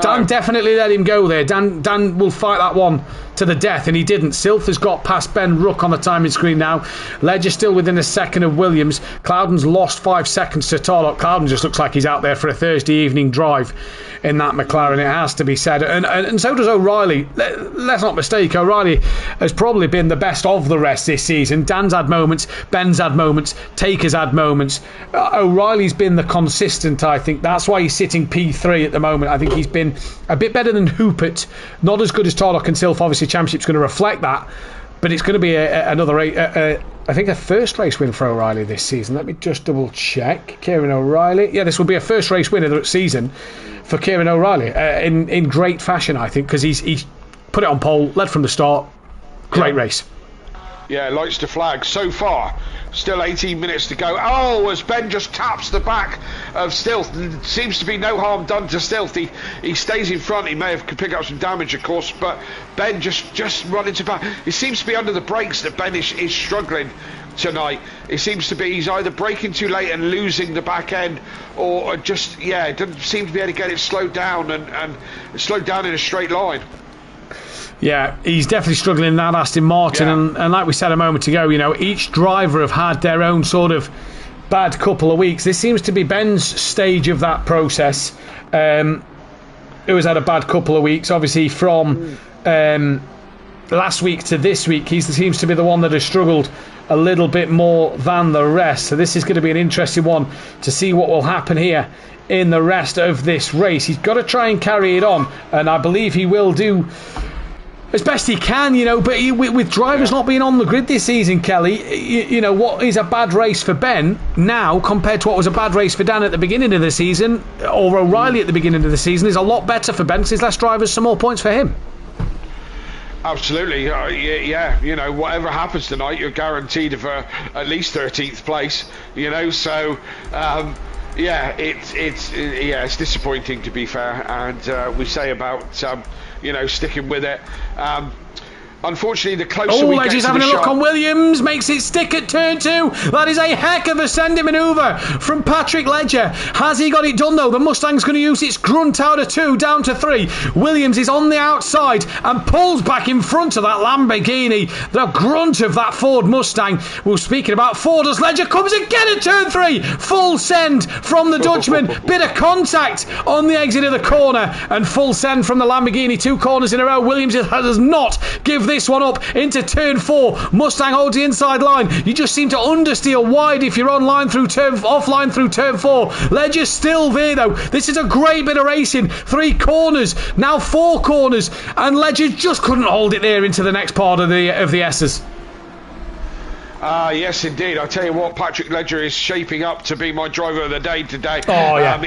Dan definitely let him go there. Dan will fight that one to the death, and he didn't. Sylph has got past Ben Rook on the timing screen now. Ledger still within a second of Williams. Cloudon's lost 5 seconds to Tarlock. Cloudon just looks like he's out there for a Thursday evening drive in that McLaren, it has to be said. And so does O'Reilly. Let's not mistake, O'Reilly has probably been the best of the rest this season. Dan's had moments, Ben's had moments, Taker's had moments. O'Reilly's been the consistent, I think. That's why he's sitting P3 at the moment. I think he's been a bit better than Hoopert. Not as good as Tarlock and Sylph. Obviously, Championship's going to reflect that. But it's going to be another, I think, a first race win for O'Reilly this season. Let me just double check. Kieran O'Reilly. Yeah, this will be a first race win of the season for Kieran O'Reilly in great fashion, I think, because he's put it on pole, led from the start. Great race. Yeah, lights to flag so far. Still 18 minutes to go. Oh, as Ben just taps the back of Stilth. Seems to be no harm done to Stilth. He stays in front. He may have picked up some damage, of course, but Ben just running to back. It seems to be under the brakes that Ben is struggling tonight. It seems to be he's either braking too late and losing the back end, or just, doesn't seem to be able to get it slowed down and slowed down in a straight line. Yeah, he's definitely struggling in that Aston Martin, and like we said a moment ago, each driver have had their own sort of bad couple of weeks. This seems to be Ben's stage of that process. Who has had a bad couple of weeks, obviously from last week to this week. He seems to be the one that has struggled a little bit more than the rest. So this is going to be an interesting one to see what will happen here in the rest of this race. He's got to try and carry it on, and I believe he will do as best he can, but with drivers not being on the grid this season, Kelly, what is a bad race for Ben now compared to what was a bad race for Dan at the beginning of the season, or O'Reilly at the beginning of the season, is a lot better for Ben because his last drivers some more points for him. Absolutely, whatever happens tonight, you're guaranteed of at least 13th place. So it's disappointing, to be fair, and we say about sticking with it. Unfortunately, the closer we get to the Ledger's having a look on Williams, makes it stick at turn 2. That is a heck of a sending manoeuvre from Patrick Ledger. Has he got it done though? The Mustang's going to use its grunt out of 2 down to 3. Williams is on the outside and pulls back in front of that Lamborghini. The grunt of that Ford Mustang. Well, speaking about Ford, as Ledger comes again at turn 3. Full send from the Dutchman. Bit of contact on the exit of the corner, and full send from the Lamborghini. 2 corners in a row. Williams does not give this one up into turn 4. Mustang holds the inside line. You just seem to understeer wide if you're offline through turn 4. Ledger's still there though. This is a great bit of racing. 3 corners, now 4 corners, and Ledger just couldn't hold it there into the next part of the S's. Yes, indeed. I tell you what, Patrick Ledger is shaping up to be my driver of the day today. Oh, yeah.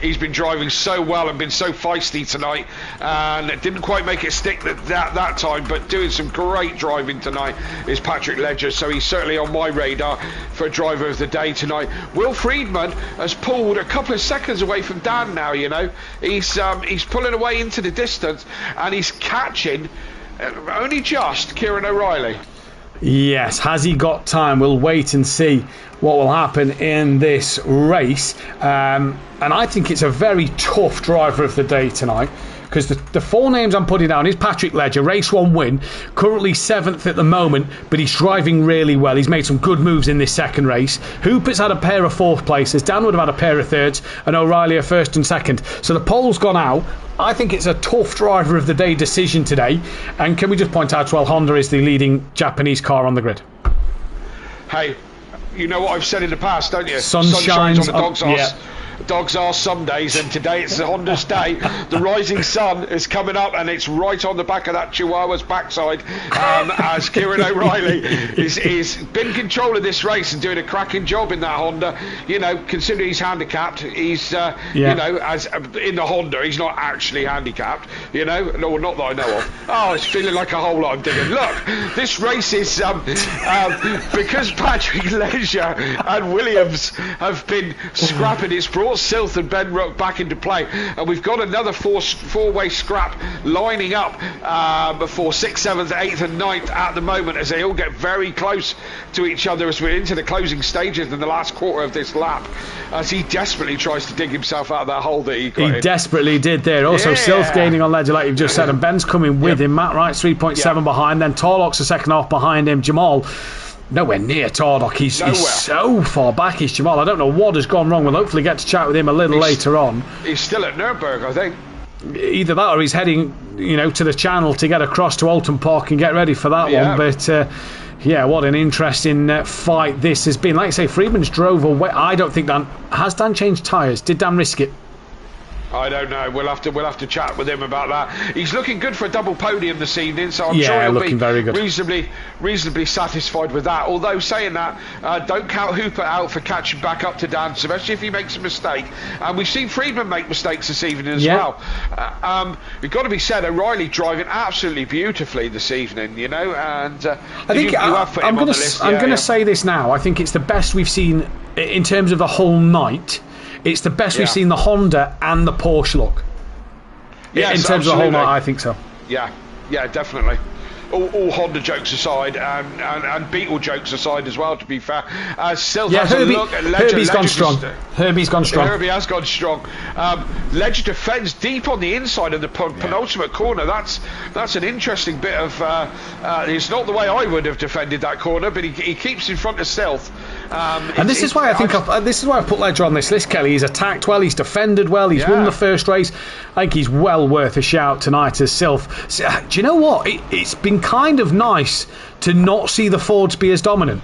He's been driving so well and been so feisty tonight, and it didn't quite make it stick that time, but doing some great driving tonight is Patrick Ledger, so he's certainly on my radar for a driver of the day tonight. Will Friedman has pulled a couple of seconds away from Dan now, He's pulling away into the distance, and he's catching only just Kieran O'Reilly. Yes, has he got time? We'll wait and see what will happen in this race. And I think it's a very tough driver of the day tonight, because the 4 names I'm putting down is Patrick Ledger, race 1 win, currently 7th at the moment, but he's driving really well. He's made some good moves in this second race. Hooper's had a pair of 4th places, Dan would have had a pair of 3rds, and O'Reilly a 1st and 2nd. So the pole's gone out. I think it's a tough driver of the day decision today. And can we just point out, well, Honda is the leading Japanese car on the grid. Hey, you know what I've said in the past, don't you? Sun shines on the dog's arse. Yeah. Dogs are some days, and today it's the Honda's day. The rising sun is coming up, and it's right on the back of that Chihuahua's backside, as Kieran O'Reilly is been control of this race and doing a cracking job in that Honda. Considering he's handicapped, he's as in the Honda, he's not actually handicapped. No, not that I know of. Oh, it's feeling like a hole that I'm digging. Look, this race is because Patrick Ledger and Williams have been scrapping. It's brought Silth and Ben Rook back into play, and we've got another four-way scrap lining up for 6th, 7th, 8th and 9th at the moment, as they all get very close to each other as we're into the closing stages in the last quarter of this lap, as he desperately tries to dig himself out of that hole that he got in. Desperately did there. Also, Silth gaining on Ledger, like you've just said, and Ben's coming with him. Matt Wright's 3.7 behind, then Torlock's a second half behind him. Jamal nowhere near Tordock. He's so far back, is Jamal. I don't know what has gone wrong. We'll hopefully get to chat with him a little later on. He's still at Nürburgring, I think. Either that, or he's heading to the channel to get across to Alton Park and get ready for that one. But what an interesting fight this has been. Like I say, Friedman's drove away. I don't think Dan changed tyres? Did Dan risk it? I don't know. We'll have to chat with him about that. He's looking good for a double podium this evening, so I'm sure he'll be very good. reasonably satisfied with that. Although saying that, don't count Hooper out for catching back up to Dan, especially if he makes a mistake. And we've seen Friedman make mistakes this evening as well. We've got to be said, O'Reilly driving absolutely beautifully this evening, And I think I'm going to say this now. I think it's the best we've seen in terms of the whole night. It's the best we've seen the Honda and the Porsche look. Yes, in terms of the whole night, I think so. Yeah, definitely. all Honda jokes aside, and Beetle jokes aside as well, to be fair, Silth yeah, has a look at Ledger. Herbie's gone strong. Herbie's gone strong. Herbie has gone strong. Ledger defends deep on the inside of the penultimate corner. That's an interesting bit of. It's not the way I would have defended that corner, but he keeps in front of Silth. And this is why I think this is why I put Ledger on this list, Kelly. He's attacked well, he's defended well, he's won the first race. I think he's well worth a shout tonight as Silth. Do you know what? It's been kind of nice to not see the Fords be as dominant.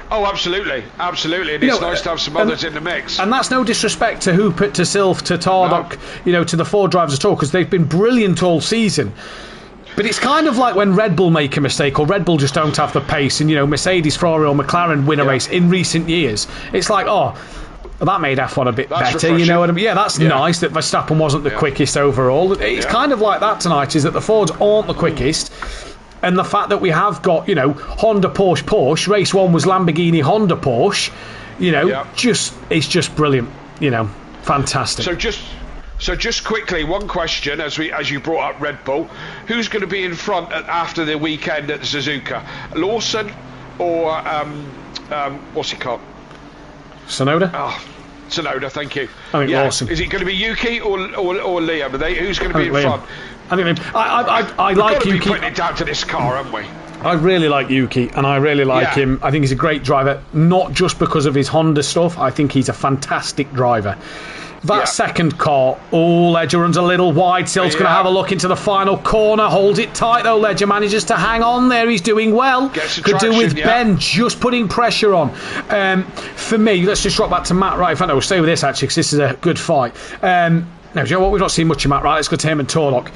Oh, absolutely. And it's nice to have some others in the mix. And that's no disrespect to Hupert, to Silth, to Tardok, to the Ford drivers at all, because they've been brilliant all season. But it's kind of like when Red Bull make a mistake, or Red Bull just don't have the pace, and Mercedes, Ferrari or McLaren win a race in recent years. It's like, that made F1 a bit better, refreshing. You know what I mean? Yeah, that's nice that Verstappen wasn't the quickest overall. It's kind of like that tonight, is that the Fords aren't the quickest, and the fact that we have got, Honda, Porsche, race 1 was Lamborghini, Honda, Porsche, it's just brilliant, fantastic. So just quickly, one question as you brought up Red Bull: who's going to be in front after the weekend at Suzuka? Lawson or what's he called? Sonoda. Oh, Sonoda. Thank you. I think Lawson. Is it going to be Yuki or Liam? Who's going to be in front? I think I like Yuki. We've got to be putting it down to this car, haven't we? I really like Yuki, and I really like him. I think he's a great driver, not just because of his Honda stuff. I think he's a fantastic driver. That second car, Ledger runs a little wide. Silt's going to have a look into the final corner. Holds it tight, though. Ledger manages to hang on there. He's doing well. Could do with Ben just putting pressure on. For me, let's just drop back to Matt Wright. In fact, we'll stay with this, actually, because this is a good fight. Now, do you know what? We've not seen much of Matt Wright. Let's go to him and Torlock.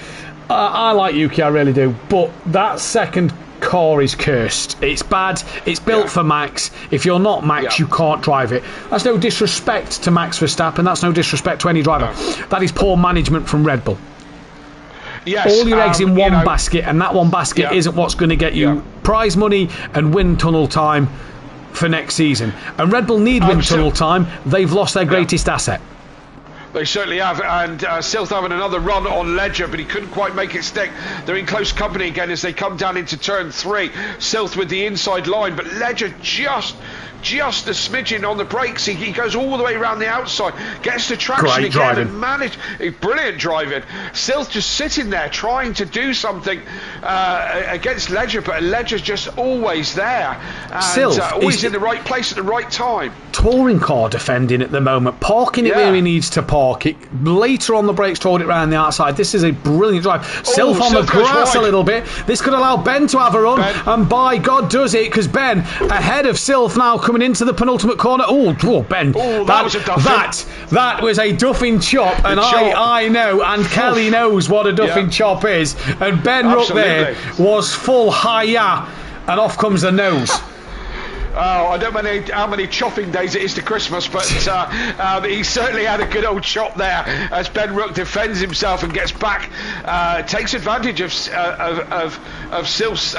I like Yuki, I really do. But that second car is cursed. It's bad. It's built for Max. If you're not Max, you can't drive it. That's no disrespect to Max Verstappen. That's no disrespect to any driver. That is poor management from Red Bull. Yes, all your eggs in one basket, and that one basket isn't what's going to get you prize money and wind tunnel time for next season. And Red Bull need wind tunnel time. They've lost their greatest asset. They certainly have, and Silth having another run on Ledger, but he couldn't quite make it stick. They're in close company again as they come down into turn 3. Silth with the inside line, but Ledger just a smidgen on the brakes. He goes all the way around the outside, gets the traction again, and managed. Brilliant driving. Silth just sitting there trying to do something against Ledger, but Ledger's just always there, and always in the right place at the right time. Touring car defending at the moment, parking it where he needs to park it. Later on the brakes, toward it round the outside. This is a brilliant drive. Silth on the grass a little bit. This could allow Ben to have a run, and by God does it, because Ben ahead of Silth now coming into the penultimate corner. Ben. That was a duffing. That was a duffing chop, and I know, and Kelly knows what a duffing chop is. And Ben Ruck there was full hi-ya, and off comes the nose. Oh, I don't know how many chopping days it is to Christmas, but he certainly had a good old chop there as Ben Ruck defends himself and gets back, takes advantage of Silth's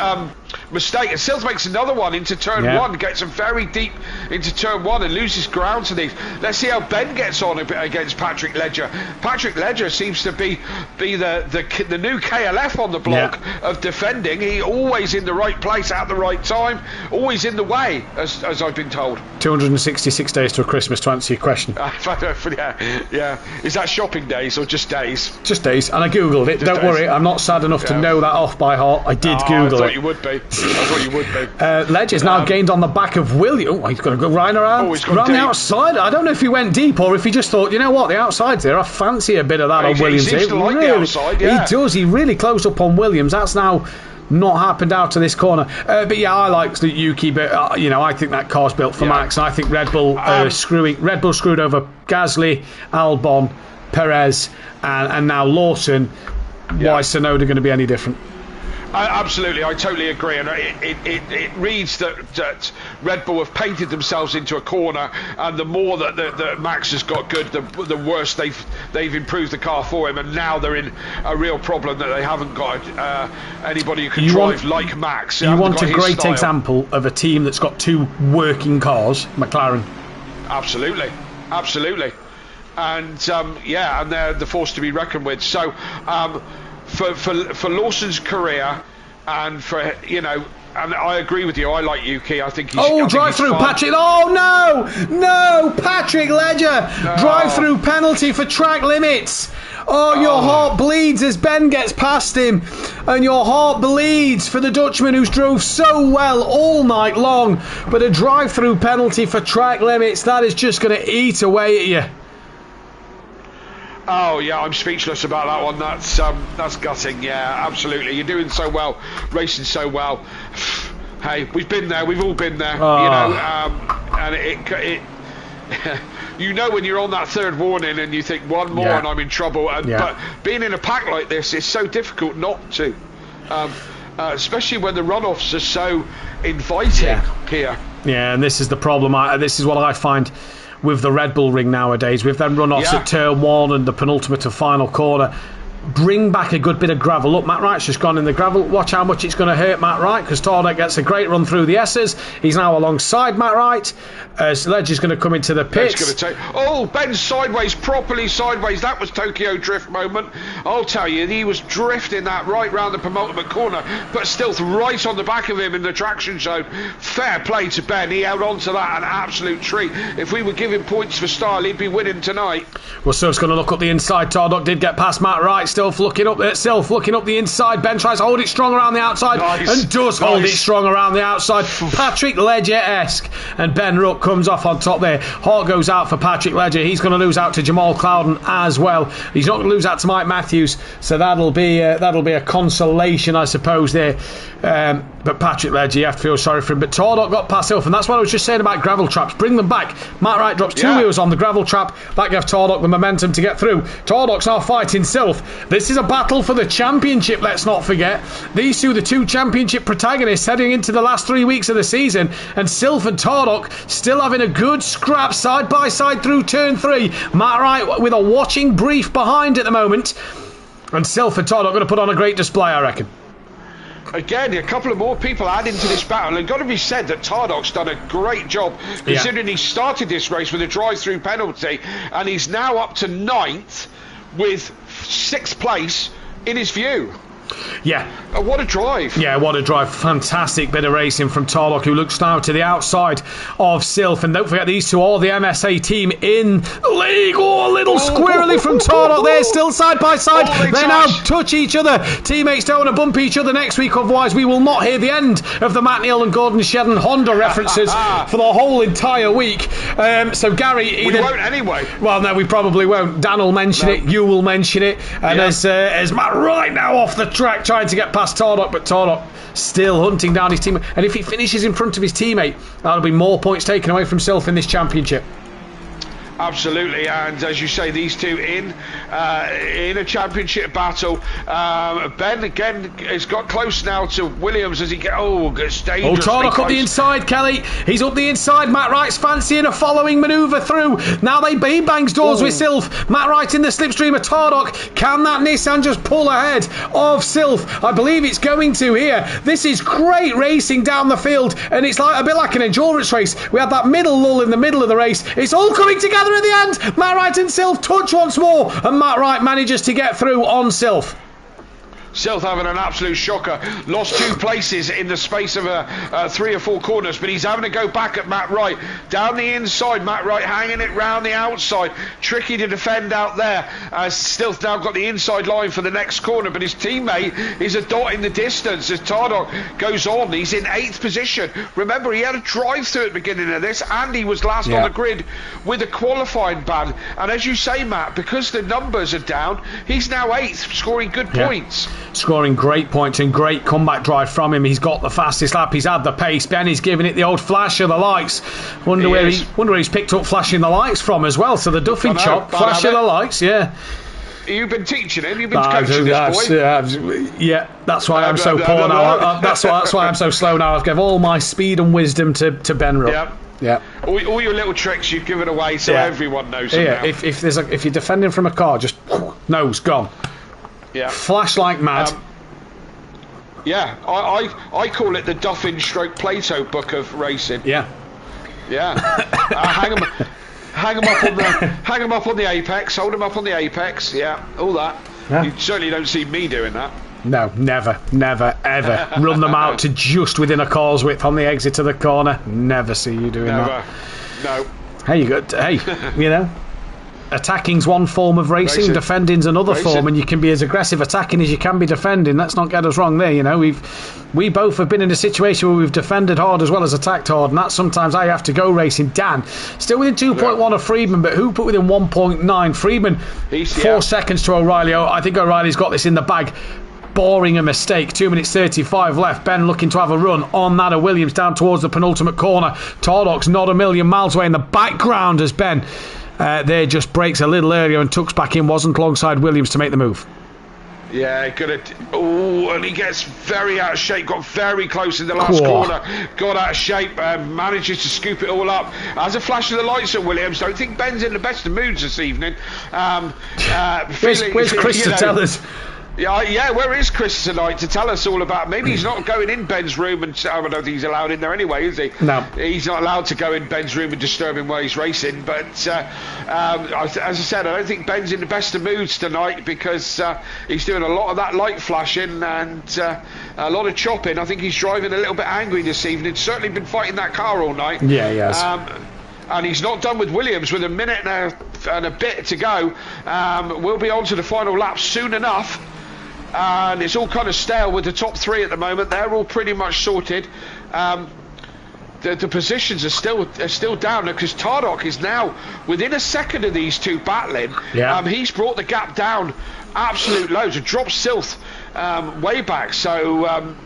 mistake. And Silth makes another one into turn 1, gets him very deep into turn 1 and loses ground to these. Let's see how Ben gets on against Patrick Ledger. Patrick Ledger seems to be the new KLF on the block of defending. He always in the right place at the right time, always in the way. As I've been told. 266 days to a Christmas, to answer your question. Yeah. Is that shopping days or just days? Just days, and I googled it. Don't worry, I'm not sad enough to know that off by heart. I did Google it. I thought you would be. Ledger's now gained on the back of William. He's going to go right around the outside. I don't know if he went deep or if he just thought, you know what, the outside's there. I fancy a bit of that on Williams. He seems to like the outside, He does. He really closed up on Williams. That's now not happened out to this corner, but I like the Yuki, but I think that car's built for Max, and I think Red Bull screwed over Gasly, Albon, Perez, and now Lawson. Why is Sonoda going to be any different? Absolutely, I totally agree, and it reads that Red Bull have painted themselves into a corner, and the more that Max has got good, the worse they've improved the car for him, and now they're in a real problem that they haven't got anybody who can drive like Max. You want a great example of a team that's got two working cars, McLaren. Absolutely, and and they're the force to be reckoned with. So. For Lawson's career, and for and I agree with you. I like Yuki. I think he's. Drive through, Patrick. Oh no, Patrick Ledger. No. Drive through penalty for track limits. Oh, your heart bleeds as Ben gets past him, and your heart bleeds for the Dutchman who's drove so well all night long. But a drive through penalty for track limits, that is just going to eat away at you. Oh yeah, I'm speechless about that one. That's gutting. Yeah, absolutely. You're doing so well, racing so well. Hey, we've been there. We've all been there. And it when you're on that third warning and you think one more and I'm in trouble. But being in a pack like this is so difficult not to, especially when the runoffs are so inviting here. Yeah, and this is the problem. This is what I find with the Red Bull Ring nowadays, with them runoffs at turn 1 and the penultimate and final corner. Bring back a good bit of gravel. Look, Matt Wright's just gone in the gravel. Watch how much it's going to hurt Matt Wright, because Tordek gets a great run through the S's. He's now alongside Matt Wright as Ledge is going to come into the pits. Ben's sideways, properly sideways. That was Tokyo Drift moment. I'll tell you, he was drifting that right round the penultimate corner, but still right on the back of him in the traction zone. Fair play to Ben. He held on to that, an absolute treat. If we were giving points for style, he'd be winning tonight. Well, Surf's going to look up the inside. Tordek did get past Matt Wright. Self looking up the inside. Ben tries to hold it strong around the outside and does hold it strong around the outside. Patrick Ledger-esque, and Ben Ruck comes off on top there. Hart goes out for Patrick Ledger. He's going to lose out to Jamal Clouden as well. He's not going to lose out to Mike Matthews, so that'll be a consolation, I suppose, there. But Patrick Ledger, you have to feel sorry for him. But Tordek got past Ilf, and that's what I was just saying about gravel traps. Bring them back. Matt Wright drops 2 wheels on the gravel trap. That gives Tordek the momentum to get through. Tordek's now fighting Sylph. This is a battle for the championship, let's not forget. These two, the 2 championship protagonists heading into the last 3 weeks of the season, and Sylph and Tordek still having a good scrap side by side through turn 3. Matt Wright with a watching brief behind at the moment, and Sylph and Tordek going to put on a great display, I reckon. Again, a couple of more people add into this battle, and got to be said that Tardok's done a great job, considering he started this race with a drive-through penalty, and he's now up to 9th with 6th place in his view. Yeah. What a drive. Yeah, what a drive. Fantastic bit of racing from Tordek, who looks now to the outside of Sylph. And don't forget, these two are the MSA team in the league. Oh, a little squirrely from Tordek there, still side by side. They now touch each other. Teammates don't want to bump each other next week, otherwise we will not hear the end of the Matt Neal and Gordon Shedden Honda references for the whole entire week. So Gary... We won't anyway. Well, no, we probably won't. Dan will mention it, you will mention it. And as Matt Wright now off the track trying to get past Tordek, but Tordek still hunting down his teammate, and if he finishes in front of his teammate, that'll be more points taken away from Sylph in this championship. Absolutely, and as you say, these two in a championship battle. Ben again has got close now to Williams as he gets dangerous. Tordek up the inside, Kelly. He's up the inside. Matt Wright's fancying a following manoeuvre through. Now he bangs doors with Sylph. Matt Wright in the slipstream of Tordek. Can that Nissan just pull ahead of Sylph? I believe it's going to here. This is great racing down the field, and it's like a bit like an endurance race. We had that middle lull in the middle of the race. It's all coming together at the end. Matt Wright and Sylph touch once more, and Matt Wright manages to get through on Sylph. Sylph having an absolute shocker. Lost 2 places in the space of 3 or 4 corners, but he's having to go back at Matt Wright. Down the inside, Matt Wright hanging it round the outside. Tricky to defend out there. Sylph now got the inside line for the next corner, but his teammate is a dot in the distance as Tordek goes on. He's in 8th position. Remember, he had a drive-through at the beginning of this, and he was last on the grid with a qualifying ban. And as you say, Matt, because the numbers are down, he's now 8th, scoring good points. Scoring great points and great comeback drive from him. He's got the fastest lap. He's had the pace. Ben is giving it the old flash of the lights. Wonder where he's picked up flashing the lights from as well. So the Duffin chop, flash of the lights. Yeah. You've been teaching him. You've been coaching this boy. Yeah, that's why I'm so poor now. That's why I'm so slow now. I've given all my speed and wisdom to Ben Rupp. Yeah. All your little tricks you've given away, so everyone knows them now. If you're defending from a car, just nose gone. Yeah. Flash like mad. I call it the Duffin stroke Plato book of racing. Yeah. Hang him up on the apex. Hold him up on the apex. Yeah, all that. Yeah. You certainly don't see me doing that. No, never, ever. Run them out to just within a call's width on the exit of the corner. Never see you doing that. No. Hey, you know, attacking's one form of racing. Defending's another form, and you can be as aggressive attacking as you can be defending. Let's not get us wrong there. You know, we both have been in a situation where we've defended hard as well as attacked hard, and that's sometimes how you have to go racing. Dan, still within 2.1 of Friedman, but who put within 1.9? Friedman, 4 seconds to O'Reilly. I think O'Reilly's got this in the bag. Boring a mistake. 2 minutes 35 left. Ben looking to have a run on that of Williams down towards the penultimate corner. Tardoc's not a million miles away in the background as Ben there just breaks a little earlier and tucks back in. Wasn't alongside Williams to make the move. Yeah, and he gets very out of shape. Got very close in the last corner. Got out of shape. Manages to scoop it all up. As a flash of the lights at Williams. Don't think Ben's in the best of moods this evening. Where's Chris to tell us? Yeah, where is Chris tonight to tell us all about? Maybe he's not going in Ben's room, and I don't think he's allowed in there anyway, is he? No. He's not allowed to go in Ben's room and disturb him while he's racing. But as I said, I don't think Ben's in the best of moods tonight because he's doing a lot of that light flashing and a lot of chopping. I think he's driving a little bit angry this evening. He's certainly been fighting that car all night. Yeah, he has. And he's not done with Williams with a minute and a bit to go. We'll be on to the final lap soon enough. And it's all kind of stale with the top 3 at the moment. They're all pretty much sorted. The positions are still down because Tardock is now within a second of these two battling. Yeah. He's brought the gap down absolute loads. It dropped Silth way back. So and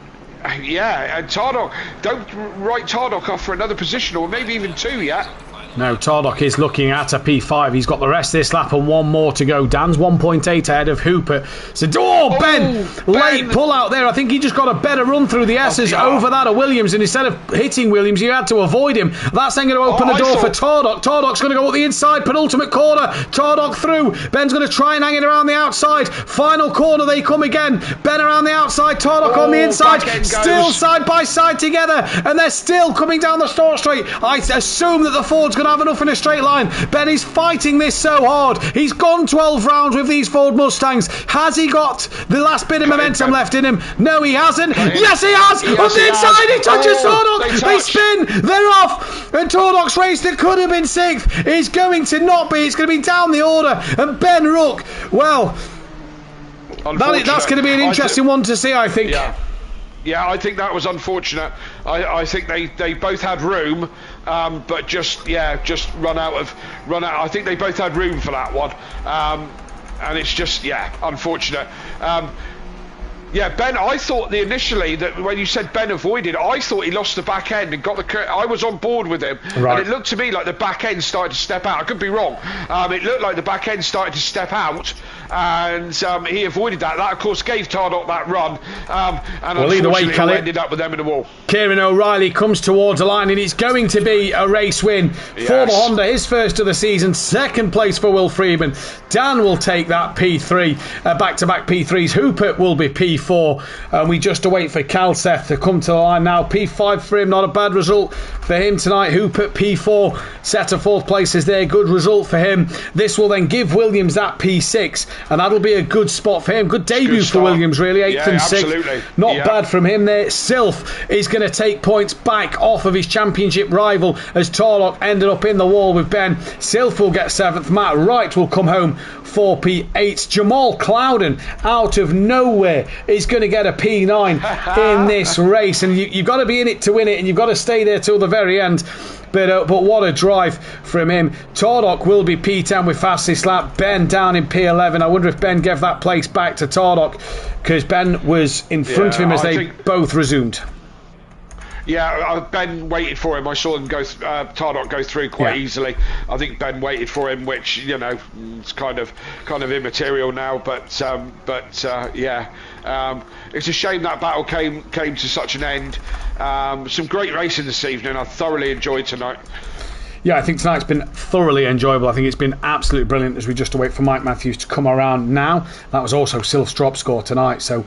Tardock, don't write Tardock off for another position or maybe even 2 yet. No, Tardock is looking at a P5. He's got the rest of this lap and one more to go. Dan's 1.8 ahead of Hooper. So, Ben! Late pull out there. I think he just got a better run through the S's over that of Williams, and instead of hitting Williams, you had to avoid him. That's then going to open the door for Tardock. Tardock's going to go up the inside, penultimate corner. Tardock through. Ben's going to try and hang it around the outside. Final corner, they come again. Ben around the outside, Tardock on the inside. Still side by side together, and they're still coming down the start straight. I assume that the Ford's going to have enough in a straight line. Ben is fighting this so hard. He's gone 12 rounds with these Ford Mustangs. Has he got the last bit of momentum left in him? No, he hasn't. Yes, he has. On the inside, he touches Tardock. They spin. They're off. And Tardock's race that could have been 6th is going to not be. It's going to be down the order. And Ben Rook, well, that's going to be an interesting one to see, I think. Yeah, I think that was unfortunate. I think they both had room, but just run out. I think they both had room for that one, and it's just unfortunate. Ben, I thought initially that when you said Ben avoided, I thought he lost the back end and got the. I was on board with him, and it looked to me like the back end started to step out. I could be wrong. It looked like the back end started to step out, and he avoided that. That, of course, gave Tardock that run, and either way, he ended up with them in the wall. Kieran O'Reilly comes towards the line, and it's going to be a race win for the Honda, his first of the season. Second place for Will Friedman. Dan will take that P3, back-to-back P3s. Hooper will be P4. And we just await for Calseth to come to the line now. P5 for him, not a bad result for him tonight. Hooper P4, set of 4th places there, good result for him. This will then give Williams that P6, and that'll be a good spot for him. Good debut for Williams, really. 8th and 6th. Absolutely. Not bad from him there. Silth is going to take points back off of his championship rival as Tardock ended up in the wall with Ben. Silth will get 7th. Matt Wright will come home for P8. Jamal Clouden out of nowhere is going to get a P9 in this race, and you've got to be in it to win it, and you've got to stay there till the very end. But what a drive from him. Tardock will be P10 with fastest lap. Ben down in P11. I wonder if Ben gave that place back to Tardock, because Ben was in front of him as they both resumed. Yeah, Ben waited for him. I saw him Tardock go through quite easily. I think Ben waited for him, which it's kind of immaterial now. But it's a shame that battle came to such an end. Some great racing this evening. I thoroughly enjoyed tonight. Yeah, I think tonight's been thoroughly enjoyable. I think it's been absolutely brilliant as we just await for Mike Matthews to come around now. That was also Sil's drop score tonight, so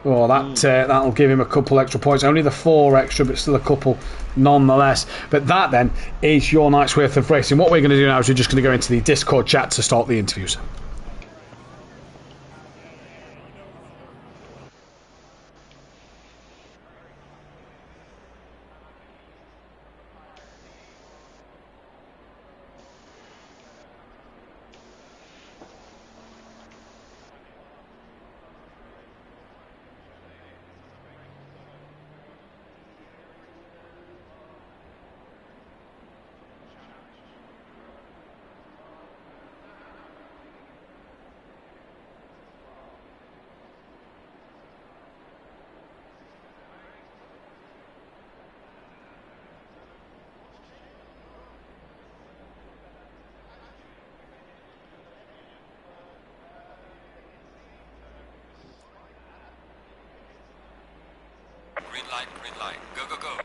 that'll give him a couple extra points. Only the 4 extra, but still a couple nonetheless. But that then is your night's worth of racing. What we're going to do now is we're just going to go into the Discord chat to start the interviews. green light. Go, go, go.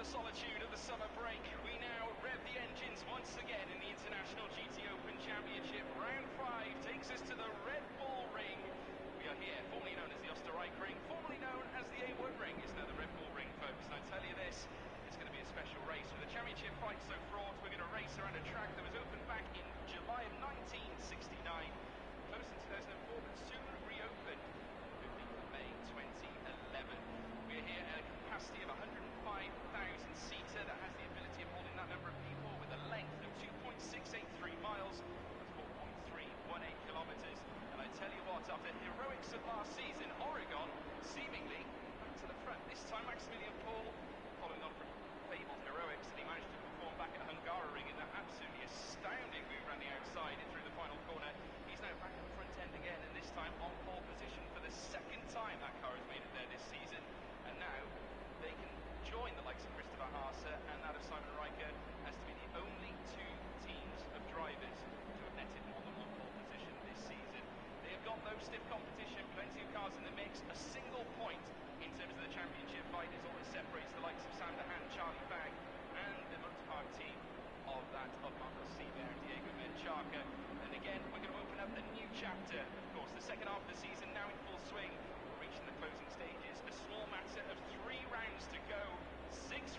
The solitude of the summer break, we now rev the engines once again in the International GT Open Championship. Round 5 takes us to the Red Bull Ring. We are here, formerly known as the Österreich-Ring, formerly known as the A1 Ring. It's now the Red Bull Ring, folks. And I tell you this, it's going to be a special race. With the championship fight so fraught, we're going to race around a track that was opened back in July of 1969. Closed in 2004, but soon reopened. May 2011. We're here at a capacity of 105,000 seater that has the ability of holding that number of people with a length of 2.683 miles, 4.318 kilometers. And I tell you what, after heroics of last season, Oregon seemingly back to the front. This time Maximilian Paul, following on from fabled heroics, and he managed to perform back at Hungaroring in that absolutely astounding move around the outside and through the final corner. He's now back at the front end again, and this time on pole position for the second time that car has made it there this season. And now they can join the likes of Christopher Haase and that of Simon Riker as to be the only two teams of drivers to have netted more than one pole position this season. They have got no stiff competition, plenty of cars in the mix. A single point in terms of the championship fight is all that separates the likes of Sam DeHaan, Charlie Bagg, and the Motorpark team of that of Marcos Seaver and Diego Menchaca. And again, we're going to open up a new chapter. Of course, the second half of the season now in full swing. We're reaching the closing stages. A small matter of 3 rounds to go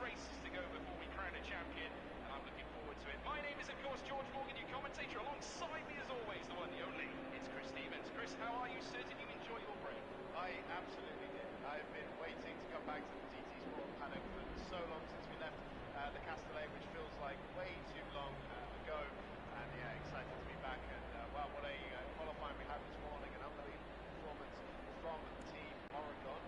races to go before we crown a champion, and I'm looking forward to it. My name is, of course, George Morgan, your commentator. Alongside me, as always, the one, the only, it's Chris Stevens. Chris, how are you, sir? Did you enjoy your break? I absolutely did. I've been waiting to come back to the GT Sport paddock for so long since we left the Castellet, which feels like way too long ago. And yeah, excited to be back. And wow, what a qualifying we had this morning. An unbelievable performance from Team Oregon.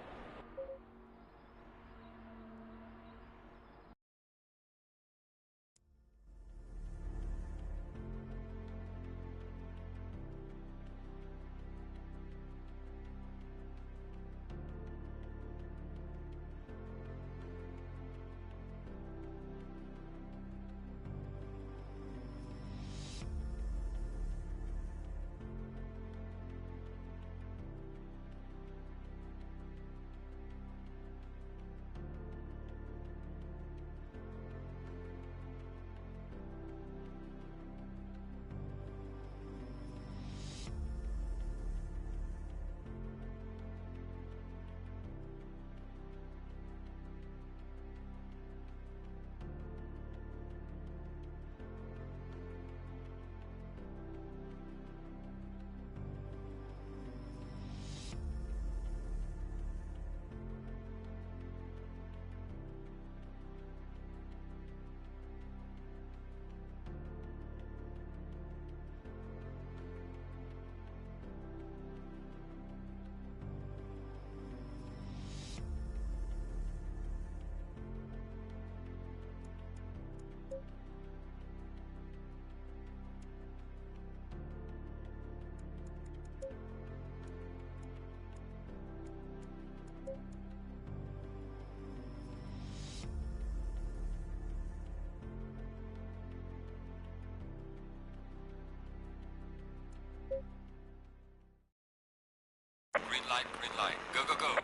Green light, go, go, go.